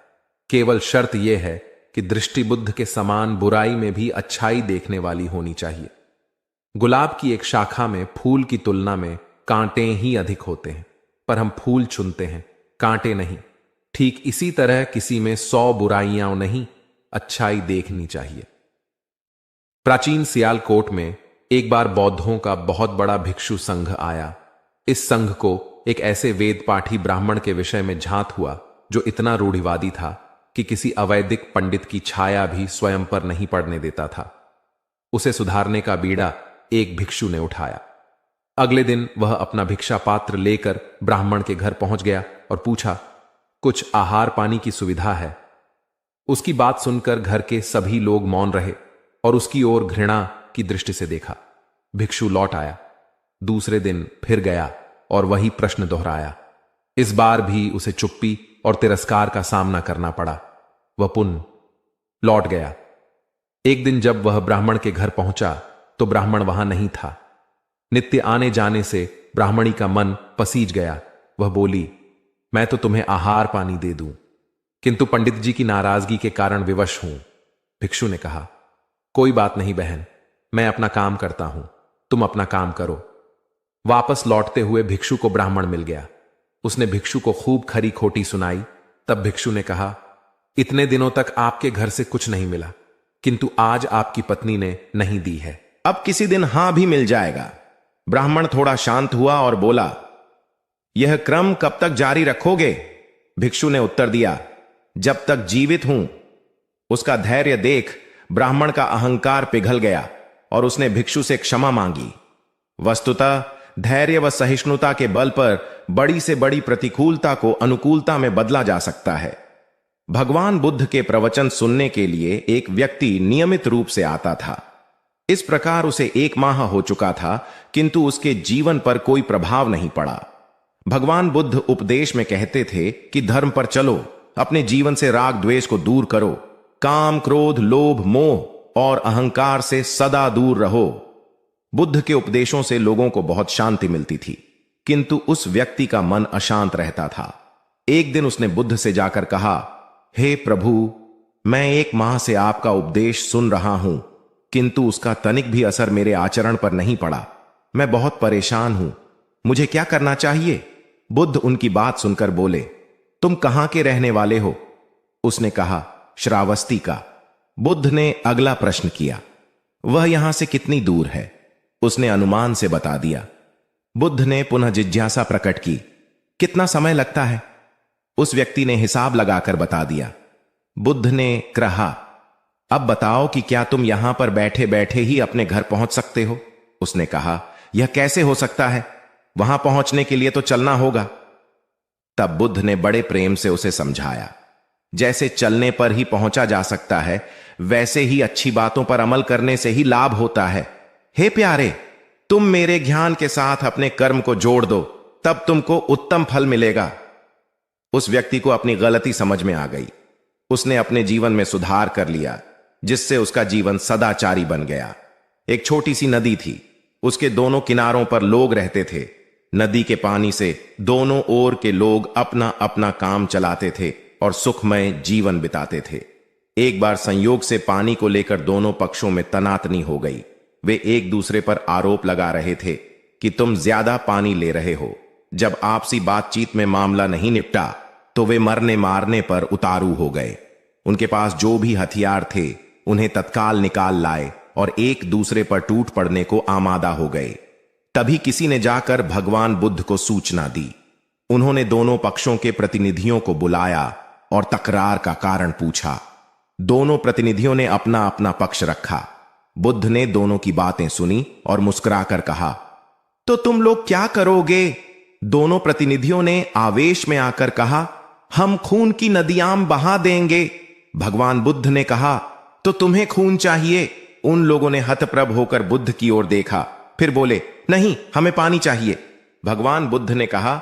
केवल शर्त यह है कि दृष्टि बुद्ध के समान बुराई में भी अच्छाई देखने वाली होनी चाहिए। गुलाब की एक शाखा में फूल की तुलना में कांटे ही अधिक होते हैं, पर हम फूल चुनते हैं, कांटे नहीं। ठीक इसी तरह किसी में 100 बुराइयां नहीं, अच्छाई देखनी चाहिए। प्राचीन सियालकोट में एक बार बौद्धों का बहुत बड़ा भिक्षु संघ आया। इस संघ को एक ऐसे वेद पाठी ब्राह्मण के विषय में झांत हुआ जो इतना रूढ़िवादी था कि किसी अवैदिक पंडित की छाया भी स्वयं पर नहीं पड़ने देता था। उसे सुधारने का बीड़ा एक भिक्षु ने उठाया। अगले दिन वह अपना भिक्षा पात्र लेकर ब्राह्मण के घर पहुंच गया और पूछा, कुछ आहार पानी की सुविधा है? उसकी बात सुनकर घर के सभी लोग मौन रहे और उसकी ओर घृणा की दृष्टि से देखा। भिक्षु लौट आया। दूसरे दिन फिर गया और वही प्रश्न दोहराया। इस बार भी उसे चुप्पी और तिरस्कार का सामना करना पड़ा। वह पुनः लौट गया। एक दिन जब वह ब्राह्मण के घर पहुंचा तो ब्राह्मण वहां नहीं था। नित्य आने जाने से ब्राह्मणी का मन पसीज गया। वह बोली, मैं तो तुम्हें आहार पानी दे दूं, किंतु पंडित जी की नाराजगी के कारण विवश हूं। भिक्षु ने कहा, कोई बात नहीं बहन, मैं अपना काम करता हूं, तुम अपना काम करो। वापस लौटते हुए भिक्षु को ब्राह्मण मिल गया। उसने भिक्षु को खूब खरी खोटी सुनाई। तब भिक्षु ने कहा, इतने दिनों तक आपके घर से कुछ नहीं मिला, किंतु आज आपकी पत्नी ने नहीं दी है। अब किसी दिन हां भी मिल जाएगा। ब्राह्मण थोड़ा शांत हुआ और बोला, यह क्रम कब तक जारी रखोगे? भिक्षु ने उत्तर दिया, जब तक जीवित हूं। उसका धैर्य देख ब्राह्मण का अहंकार पिघल गया और उसने भिक्षु से क्षमा मांगी। वस्तुतः धैर्य व सहिष्णुता के बल पर बड़ी से बड़ी प्रतिकूलता को अनुकूलता में बदला जा सकता है। भगवान बुद्ध के प्रवचन सुनने के लिए एक व्यक्ति नियमित रूप से आता था। इस प्रकार उसे 1 माह हो चुका था, किंतु उसके जीवन पर कोई प्रभाव नहीं पड़ा। भगवान बुद्ध उपदेश में कहते थे कि धर्म पर चलो, अपने जीवन से राग द्वेष को दूर करो, काम क्रोध लोभ मोह और अहंकार से सदा दूर रहो। बुद्ध के उपदेशों से लोगों को बहुत शांति मिलती थी, किंतु उस व्यक्ति का मन अशांत रहता था। एक दिन उसने बुद्ध से जाकर कहा, हे प्रभु, मैं 1 माह से आपका उपदेश सुन रहा हूं, किंतु उसका तनिक भी असर मेरे आचरण पर नहीं पड़ा। मैं बहुत परेशान हूं, मुझे क्या करना चाहिए? बुद्ध उनकी बात सुनकर बोले, तुम कहां के रहने वाले हो? उसने कहा, श्रावस्ती का। बुद्ध ने अगला प्रश्न किया, वह यहां से कितनी दूर है? उसने अनुमान से बता दिया। बुद्ध ने पुनः जिज्ञासा प्रकट की, कितना समय लगता है? उस व्यक्ति ने हिसाब लगाकर बता दिया। बुद्ध ने कहा, अब बताओ कि क्या तुम यहां पर बैठे बैठे ही अपने घर पहुंच सकते हो? उसने कहा, यह कैसे हो सकता है? वहां पहुंचने के लिए तो चलना होगा। तब बुद्ध ने बड़े प्रेम से उसे समझाया, जैसे चलने पर ही पहुंचा जा सकता है, वैसे ही अच्छी बातों पर अमल करने से ही लाभ होता है। हे प्यारे, तुम मेरे ज्ञान के साथ अपने कर्म को जोड़ दो, तब तुमको उत्तम फल मिलेगा। उस व्यक्ति को अपनी गलती समझ में आ गई। उसने अपने जीवन में सुधार कर लिया, जिससे उसका जीवन सदाचारी बन गया। एक छोटी सी नदी थी, उसके दोनों किनारों पर लोग रहते थे। नदी के पानी से दोनों ओर के लोग अपना अपना काम चलाते थे और सुखमय जीवन बिताते थे। एक बार संयोग से पानी को लेकर दोनों पक्षों में तनातनी हो गई। वे एक दूसरे पर आरोप लगा रहे थे कि तुम ज्यादा पानी ले रहे हो। जब आपसी बातचीत में मामला नहीं निपटा तो वे मरने मारने पर उतारू हो गए। उनके पास जो भी हथियार थे उन्हें तत्काल निकाल लाए और एक दूसरे पर टूट पड़ने को आमादा हो गए। तभी किसी ने जाकर भगवान बुद्ध को सूचना दी। उन्होंने दोनों पक्षों के प्रतिनिधियों को बुलाया और तकरार का कारण पूछा। दोनों प्रतिनिधियों ने अपना अपना पक्ष रखा। बुद्ध ने दोनों की बातें सुनी और मुस्कुराकर कहा, तो तुम लोग क्या करोगे? दोनों प्रतिनिधियों ने आवेश में आकर कहा, हम खून की नदियां बहा देंगे। भगवान बुद्ध ने कहा, तो तुम्हें खून चाहिए? उन लोगों ने हतप्रभ होकर बुद्ध की ओर देखा, फिर बोले, नहीं, हमें पानी चाहिए। भगवान बुद्ध ने कहा,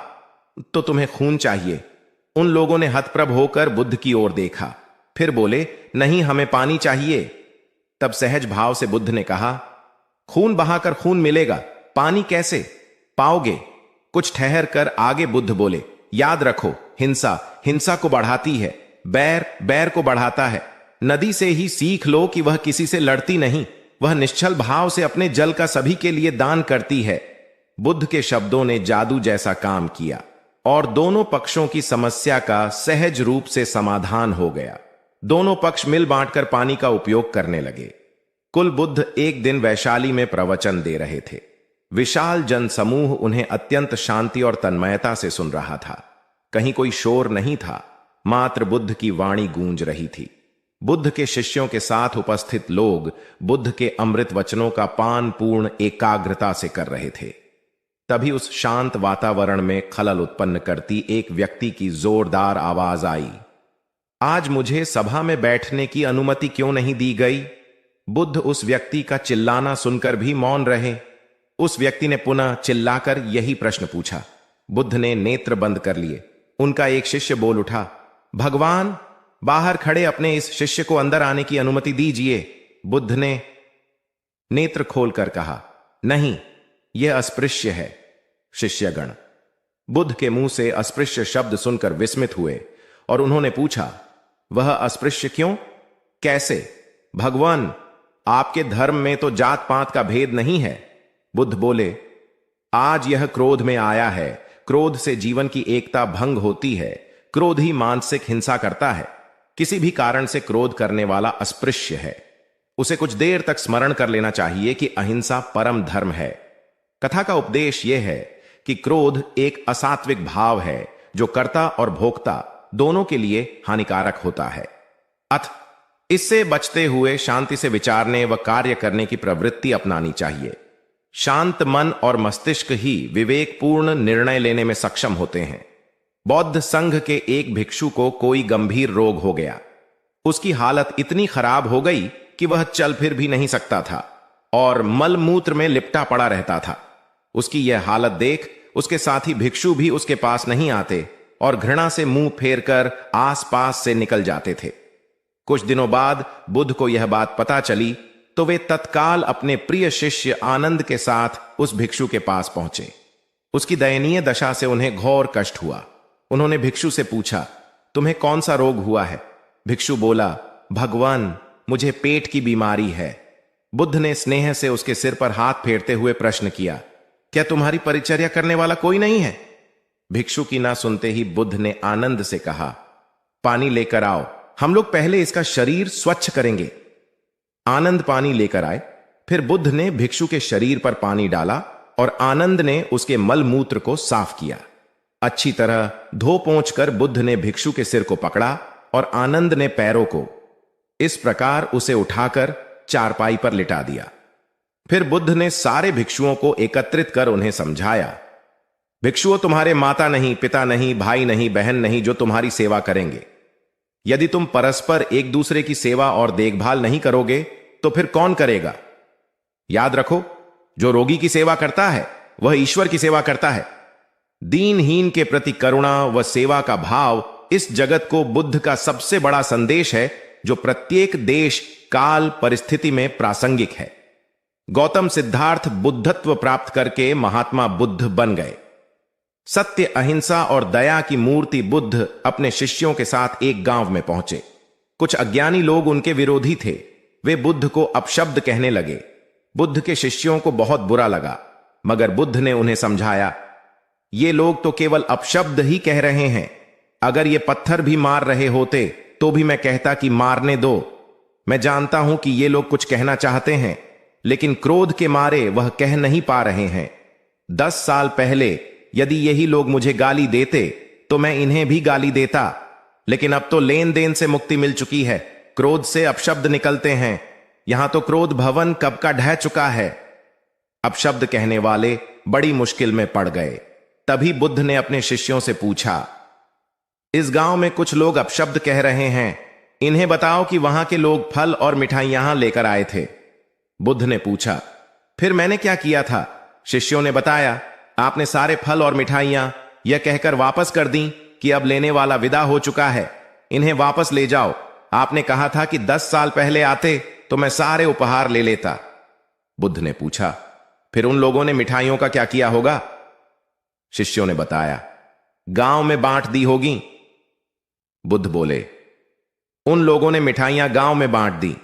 तो तुम्हें खून चाहिए? उन लोगों ने हतप्रभ होकर बुद्ध की ओर देखा, फिर बोले, नहीं, हमें पानी चाहिए। तब सहज भाव से बुद्ध ने कहा, खून बहाकर खून मिलेगा, पानी कैसे पाओगे? कुछ ठहर कर आगे बुद्ध बोले, याद रखो, हिंसा हिंसा को बढ़ाती है, बैर बैर को बढ़ाता है। नदी से ही सीख लो कि वह किसी से लड़ती नहीं, वह निश्चल भाव से अपने जल का सभी के लिए दान करती है। बुद्ध के शब्दों ने जादू जैसा काम किया और दोनों पक्षों की समस्या का सहज रूप से समाधान हो गया। दोनों पक्ष मिल बांटकर पानी का उपयोग करने लगे। कुल बुद्ध एक दिन वैशाली में प्रवचन दे रहे थे। विशाल जन समूह उन्हें अत्यंत शांति और तन्मयता से सुन रहा था। कहीं कोई शोर नहीं था, मात्र बुद्ध की वाणी गूंज रही थी। बुद्ध के शिष्यों के साथ उपस्थित लोग बुद्ध के अमृत वचनों का पान पूर्ण एकाग्रता से कर रहे थे। तभी उस शांत वातावरण में खलल उत्पन्न करती एक व्यक्ति की जोरदार आवाज आई, आज मुझे सभा में बैठने की अनुमति क्यों नहीं दी गई? बुद्ध उस व्यक्ति का चिल्लाना सुनकर भी मौन रहे। उस व्यक्ति ने पुनः चिल्लाकर यही प्रश्न पूछा। बुद्ध ने नेत्र बंद कर लिए। उनका एक शिष्य बोल उठा, भगवान, बाहर खड़े अपने इस शिष्य को अंदर आने की अनुमति दीजिए। बुद्ध ने नेत्र खोलकर कहा, नहीं, यह अस्पृश्य है। शिष्यगण बुद्ध के मुंह से अस्पृश्य शब्द सुनकर विस्मित हुए और उन्होंने पूछा, वह अस्पृश्य क्यों? कैसे? भगवान, आपके धर्म में तो जात पात का भेद नहीं है। बुद्ध बोले, आज यह क्रोध में आया है। क्रोध से जीवन की एकता भंग होती है। क्रोध ही मानसिक हिंसा करता है। किसी भी कारण से क्रोध करने वाला अस्पृश्य है। उसे कुछ देर तक स्मरण कर लेना चाहिए कि अहिंसा परम धर्म है। कथा का उपदेश यह है कि क्रोध एक असात्विक भाव है जो कर्ता और भोक्ता दोनों के लिए हानिकारक होता है। इससे बचते हुए शांति से विचारने व कार्य करने की प्रवृत्ति अपनानी चाहिए। शांत मन और मस्तिष्क ही विवेकपूर्ण निर्णय लेने में सक्षम होते हैं। बौद्ध संघ के एक भिक्षु को कोई गंभीर रोग हो गया। उसकी हालत इतनी खराब हो गई कि वह चल फिर भी नहीं सकता था और मल मूत्र में लिपटा पड़ा रहता था। उसकी यह हालत देख उसके साथी भिक्षु भी उसके पास नहीं आते और घृणा से मुंह फेरकर आसपास से निकल जाते थे। कुछ दिनों बाद बुद्ध को यह बात पता चली तो वे तत्काल अपने प्रिय शिष्य आनंद के साथ उस भिक्षु के पास पहुंचे। उसकी दयनीय दशा से उन्हें घोर कष्ट हुआ। उन्होंने भिक्षु से पूछा, तुम्हें कौन सा रोग हुआ है? भिक्षु बोला, भगवान, मुझे पेट की बीमारी है। बुद्ध ने स्नेह से उसके सिर पर हाथ फेरते हुए प्रश्न किया, क्या तुम्हारी परिचर्या करने वाला कोई नहीं है? भिक्षु की ना सुनते ही बुद्ध ने आनंद से कहा, पानी लेकर आओ, हम लोग पहले इसका शरीर स्वच्छ करेंगे। आनंद पानी लेकर आए। फिर बुद्ध ने भिक्षु के शरीर पर पानी डाला और आनंद ने उसके मल मूत्र को साफ किया। अच्छी तरह धो पोंछ कर बुद्ध ने भिक्षु के सिर को पकड़ा और आनंद ने पैरों को। इस प्रकार उसे उठाकर चारपाई पर लिटा दिया। फिर बुद्ध ने सारे भिक्षुओं को एकत्रित कर उन्हें समझाया, भिक्षुओं, तुम्हारे माता नहीं, पिता नहीं, भाई नहीं, बहन नहीं जो तुम्हारी सेवा करेंगे। यदि तुम परस्पर एक दूसरे की सेवा और देखभाल नहीं करोगे तो फिर कौन करेगा? याद रखो, जो रोगी की सेवा करता है वह ईश्वर की सेवा करता है। दीनहीन के प्रति करुणा व सेवा का भाव इस जगत को बुद्ध का सबसे बड़ा संदेश है जो प्रत्येक देश, काल, परिस्थिति में प्रासंगिक है। गौतम सिद्धार्थ बुद्धत्व प्राप्त करके महात्मा बुद्ध बन गए। सत्य, अहिंसा और दया की मूर्ति बुद्ध अपने शिष्यों के साथ एक गांव में पहुंचे। कुछ अज्ञानी लोग उनके विरोधी थे। वे बुद्ध को अपशब्द कहने लगे। बुद्ध के शिष्यों को बहुत बुरा लगा, मगर बुद्ध ने उन्हें समझाया, ये लोग तो केवल अपशब्द ही कह रहे हैं। अगर ये पत्थर भी मार रहे होते तो भी मैं कहता कि मारने दो। मैं जानता हूं कि ये लोग कुछ कहना चाहते हैं, लेकिन क्रोध के मारे वह कह नहीं पा रहे हैं। 10 साल पहले यदि यही लोग मुझे गाली देते तो मैं इन्हें भी गाली देता, लेकिन अब तो लेन देन से मुक्ति मिल चुकी है। क्रोध से अपशब्द निकलते हैं। यहां तो क्रोध भवन कब का ढह चुका है। अपशब्द कहने वाले बड़ी मुश्किल में पड़ गए। तभी बुद्ध ने अपने शिष्यों से पूछा, इस गांव में कुछ लोग अपशब्द कह रहे हैं, इन्हें बताओ कि वहां के लोग फल और मिठाइयां लेकर आए थे। बुद्ध ने पूछा, फिर मैंने क्या किया था? शिष्यों ने बताया, आपने सारे फल और मिठाइयां यह कहकर वापस कर दी कि अब लेने वाला विदा हो चुका है, इन्हें वापस ले जाओ। आपने कहा था कि 10 साल पहले आते तो मैं सारे उपहार ले लेता। बुद्ध ने पूछा, फिर उन लोगों ने मिठाइयों का क्या किया होगा? शिष्यों ने बताया, गांव में बांट दी होगी। बुद्ध बोले, उन लोगों ने मिठाइयां गांव में बांट दी।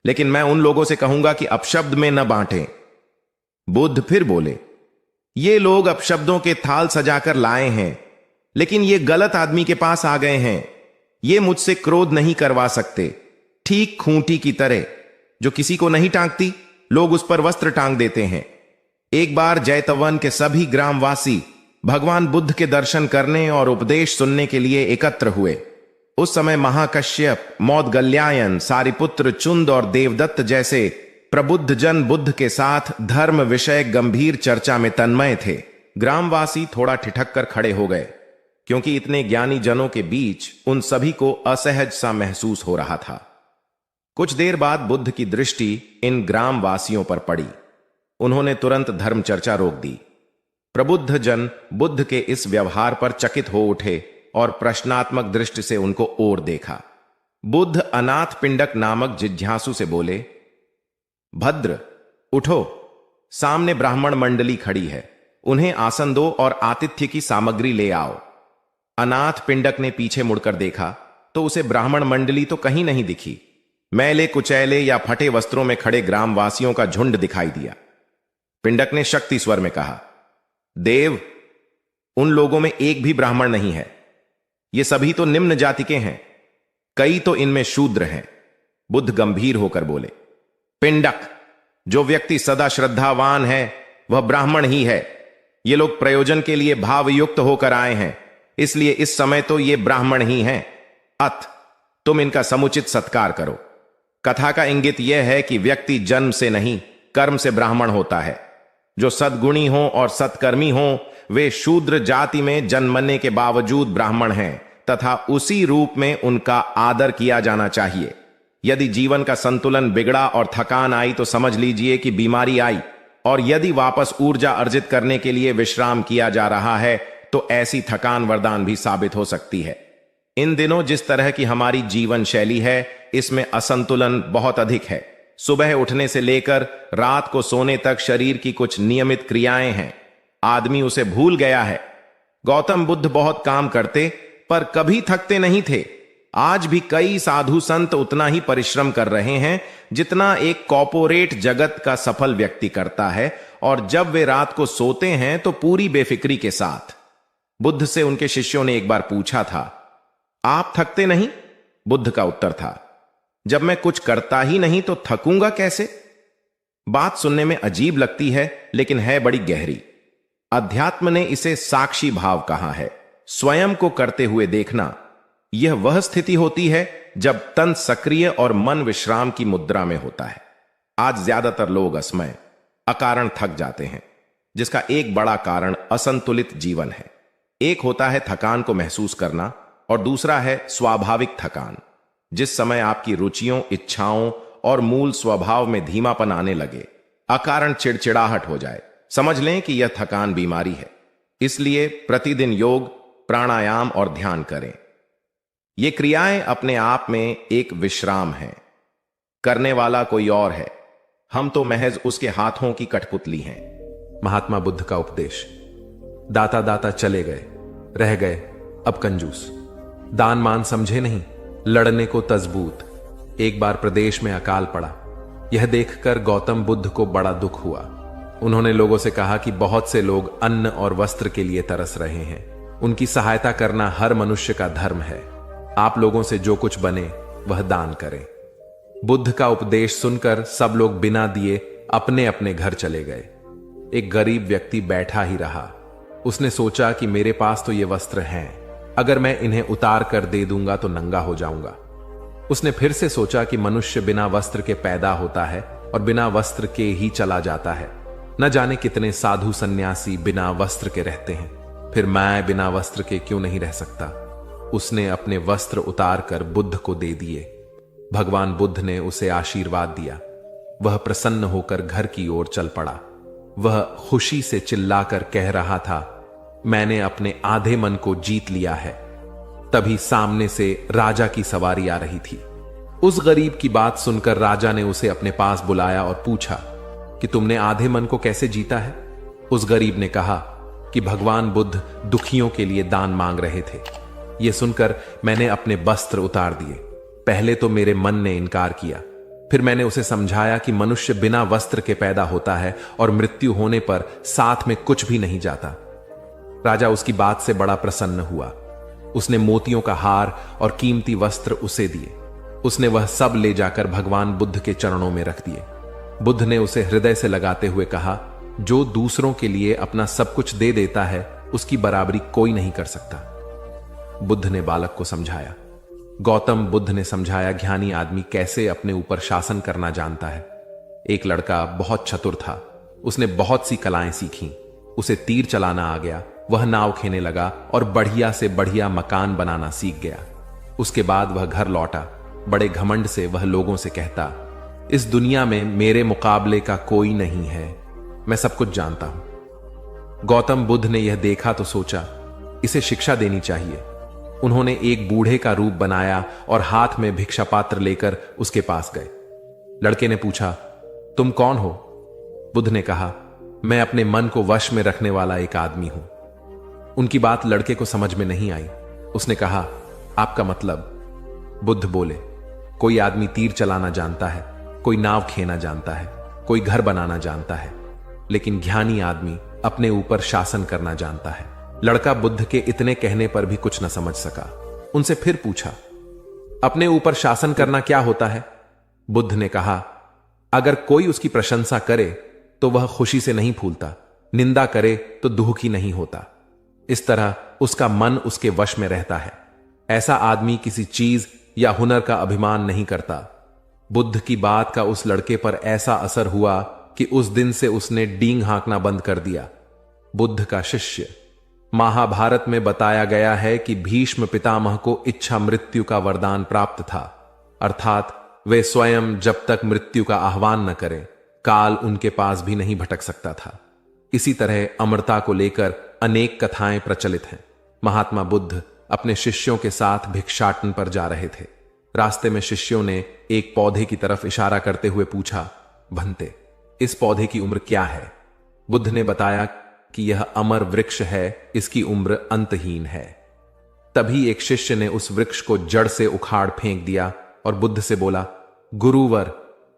लेकिन मैं उन लोगों से कहूंगा कि अपशब्द में न बांटें। बुद्ध फिर बोले, ये लोग अपशब्दों के थाल सजाकर लाए हैं, लेकिन ये गलत आदमी के पास आ गए हैं। ये मुझसे क्रोध नहीं करवा सकते। ठीक खूंटी की तरह जो किसी को नहीं टांगती, लोग उस पर वस्त्र टांग देते हैं। एक बार जैतवन के सभी ग्रामवासी भगवान बुद्ध के दर्शन करने और उपदेश सुनने के लिए एकत्र हुए। उस समय महाकश्यप, मौदगल्यायन, सारिपुत्र, चुंद और देवदत्त जैसे प्रबुद्ध जन बुद्ध के साथ धर्म विषय गंभीर चर्चा में तन्मय थे। ग्रामवासी थोड़ा ठिठक कर खड़े हो गए, क्योंकि इतने ज्ञानी जनों के बीच उन सभी को असहज सा महसूस हो रहा था। कुछ देर बाद बुद्ध की दृष्टि इन ग्रामवासियों पर पड़ी। उन्होंने तुरंत धर्म चर्चा रोक दी। प्रबुद्ध जन बुद्ध के इस व्यवहार पर चकित हो उठे और प्रश्नात्मक दृष्टि से उनको ओर देखा। बुद्ध अनाथ पिंडक नामक जिज्ञासु से बोले, भद्र, उठो, सामने ब्राह्मण मंडली खड़ी है, उन्हें आसन दो और आतिथ्य की सामग्री ले आओ। अनाथ पिंडक ने पीछे मुड़कर देखा तो उसे ब्राह्मण मंडली तो कहीं नहीं दिखी। मैले कुचैले या फटे वस्त्रों में खड़े ग्रामवासियों का झुंड दिखाई दिया। पिंडक ने शक्ति स्वर में कहा, देव, उन लोगों में एक भी ब्राह्मण नहीं है। ये सभी तो निम्न जाति के हैं, कई तो इनमें शूद्र हैं। बुद्ध गंभीर होकर बोले, पिंडक, जो व्यक्ति सदा श्रद्धावान है वह ब्राह्मण ही है। ये लोग प्रयोजन के लिए भावयुक्त होकर आए हैं, इसलिए इस समय तो ये ब्राह्मण ही हैं। अत तुम इनका समुचित सत्कार करो। कथा का इंगित यह है कि व्यक्ति जन्म से नहीं, कर्म से ब्राह्मण होता है। जो सद्गुणी हो और सत्कर्मी हो, वे शूद्र जाति में जन्मने के बावजूद ब्राह्मण हैं तथा उसी रूप में उनका आदर किया जाना चाहिए। यदि जीवन का संतुलन बिगड़ा और थकान आई तो समझ लीजिए कि बीमारी आई, और यदि वापस ऊर्जा अर्जित करने के लिए विश्राम किया जा रहा है तो ऐसी थकान वरदान भी साबित हो सकती है। इन दिनों जिस तरह की हमारी जीवन शैली है, इसमें असंतुलन बहुत अधिक है। सुबह उठने से लेकर रात को सोने तक शरीर की कुछ नियमित क्रियाएं हैं, आदमी उसे भूल गया है। गौतम बुद्ध बहुत काम करते पर कभी थकते नहीं थे। आज भी कई साधु संत उतना ही परिश्रम कर रहे हैं जितना एक कॉर्पोरेट जगत का सफल व्यक्ति करता है, और जब वे रात को सोते हैं तो पूरी बेफिक्री के साथ। बुद्ध से उनके शिष्यों ने एक बार पूछा था, आप थकते नहीं? बुद्ध का उत्तर था, जब मैं कुछ करता ही नहीं तो थकूंगा कैसे? बात सुनने में अजीब लगती है, लेकिन है बड़ी गहरी। अध्यात्म ने इसे साक्षी भाव कहा है। स्वयं को करते हुए देखना, यह वह स्थिति होती है जब तन सक्रिय और मन विश्राम की मुद्रा में होता है। आज ज्यादातर लोग असमय, अकारण थक जाते हैं, जिसका एक बड़ा कारण असंतुलित जीवन है। एक होता है थकान को महसूस करना, और दूसरा है स्वाभाविक थकान, जिस समय आपकी रुचियों, इच्छाओं और मूल स्वभाव में धीमापन आने लगे, अकारण चिड़चिड़ाहट हो जाए। समझ लें कि यह थकान बीमारी है। इसलिए प्रतिदिन योग, प्राणायाम और ध्यान करें। ये क्रियाएं अपने आप में एक विश्राम है। करने वाला कोई और है, हम तो महज उसके हाथों की कठपुतली हैं। महात्मा बुद्ध का उपदेश। दाता दाता चले गए, रह गए अब कंजूस। दान मान समझे नहीं, लड़ने को तजबूत। एक बार प्रदेश में अकाल पड़ा। यह देखकर गौतम बुद्ध को बड़ा दुख हुआ। उन्होंने लोगों से कहा कि बहुत से लोग अन्न और वस्त्र के लिए तरस रहे हैं। उनकी सहायता करना हर मनुष्य का धर्म है। आप लोगों से जो कुछ बने वह दान करें। बुद्ध का उपदेश सुनकर सब लोग बिना दिए अपने अपने घर चले गए। एक गरीब व्यक्ति बैठा ही रहा। उसने सोचा कि मेरे पास तो ये वस्त्र हैं, अगर मैं इन्हें उतार कर दे दूंगा तो नंगा हो जाऊंगा। उसने फिर से सोचा कि मनुष्य बिना वस्त्र के पैदा होता है और बिना वस्त्र के ही चला जाता है। न जाने कितने साधु सन्यासी बिना वस्त्र के रहते हैं, फिर मैं बिना वस्त्र के क्यों नहीं रह सकता? उसने अपने वस्त्र उतार कर बुद्ध को दे दिए। भगवान बुद्ध ने उसे आशीर्वाद दिया। वह प्रसन्न होकर घर की ओर चल पड़ा। वह खुशी से चिल्लाकर कह रहा था, मैंने अपने आधे मन को जीत लिया है। तभी सामने से राजा की सवारी आ रही थी। उस गरीब की बात सुनकर राजा ने उसे अपने पास बुलाया और पूछा कि तुमने आधे मन को कैसे जीता है? उस गरीब ने कहा कि भगवान बुद्ध दुखियों के लिए दान मांग रहे थे। यह सुनकर मैंने अपने वस्त्र उतार दिए। पहले तो मेरे मन ने इनकार किया, फिर मैंने उसे समझाया कि मनुष्य बिना वस्त्र के पैदा होता है और मृत्यु होने पर साथ में कुछ भी नहीं जाता। राजा उसकी बात से बड़ा प्रसन्न हुआ। उसने मोतियों का हार और कीमती वस्त्र उसे दिए। उसने वह सब ले जाकर भगवान बुद्ध के चरणों में रख दिए। बुद्ध ने उसे हृदय से लगाते हुए कहा, जो दूसरों के लिए अपना सब कुछ दे देता है उसकी बराबरी कोई नहीं कर सकता। बुद्ध ने बालक को समझाया। गौतम बुद्ध ने समझाया ज्ञानी आदमी कैसे अपने ऊपर शासन करना जानता है। एक लड़का बहुत चतुर था। उसने बहुत सी कलाएं सीखीं। उसे तीर चलाना आ गया। वह नाव खेने लगा और बढ़िया से बढ़िया मकान बनाना सीख गया। उसके बाद वह घर लौटा। बड़े घमंड से वह लोगों से कहता, इस दुनिया में मेरे मुकाबले का कोई नहीं है, मैं सब कुछ जानता हूं। गौतम बुद्ध ने यह देखा तो सोचा, इसे शिक्षा देनी चाहिए। उन्होंने एक बूढ़े का रूप बनाया और हाथ में भिक्षा पात्र लेकर उसके पास गए। लड़के ने पूछा, तुम कौन हो? बुद्ध ने कहा, मैं अपने मन को वश में रखने वाला एक आदमी हूं। उनकी बात लड़के को समझ में नहीं आई। उसने कहा, आपका मतलब? बुद्ध बोले, कोई आदमी तीर चलाना जानता है, कोई नाव खेना जानता है, कोई घर बनाना जानता है, लेकिन ज्ञानी आदमी अपने ऊपर शासन करना जानता है। लड़का बुद्ध के इतने कहने पर भी कुछ न समझ सका। उनसे फिर पूछा, अपने ऊपर शासन करना क्या होता है? बुद्ध ने कहा, अगर कोई उसकी प्रशंसा करे तो वह खुशी से नहीं फूलता, निंदा करे तो दुखी नहीं होता। इस तरह उसका मन उसके वश में रहता है। ऐसा आदमी किसी चीज या हुनर का अभिमान नहीं करता। बुद्ध की बात का उस लड़के पर ऐसा असर हुआ कि उस दिन से उसने डींग हाँकना बंद कर दिया। बुद्ध का शिष्य। महाभारत में बताया गया है कि भीष्म पितामह को इच्छा मृत्यु का वरदान प्राप्त था, अर्थात वे स्वयं जब तक मृत्यु का आह्वान न करें, काल उनके पास भी नहीं भटक सकता था। इसी तरह अमरता को लेकर अनेक कथाएं प्रचलित हैं। महात्मा बुद्ध अपने शिष्यों के साथ भिक्षाटन पर जा रहे थे। रास्ते में शिष्यों ने एक पौधे की तरफ इशारा करते हुए पूछा, भंते, इस पौधे की उम्र क्या है? बुद्ध ने बताया कि यह अमर वृक्ष है, इसकी उम्र अंतहीन है। तभी एक शिष्य ने उस वृक्ष को जड़ से उखाड़ फेंक दिया और बुद्ध से बोला, गुरुवर,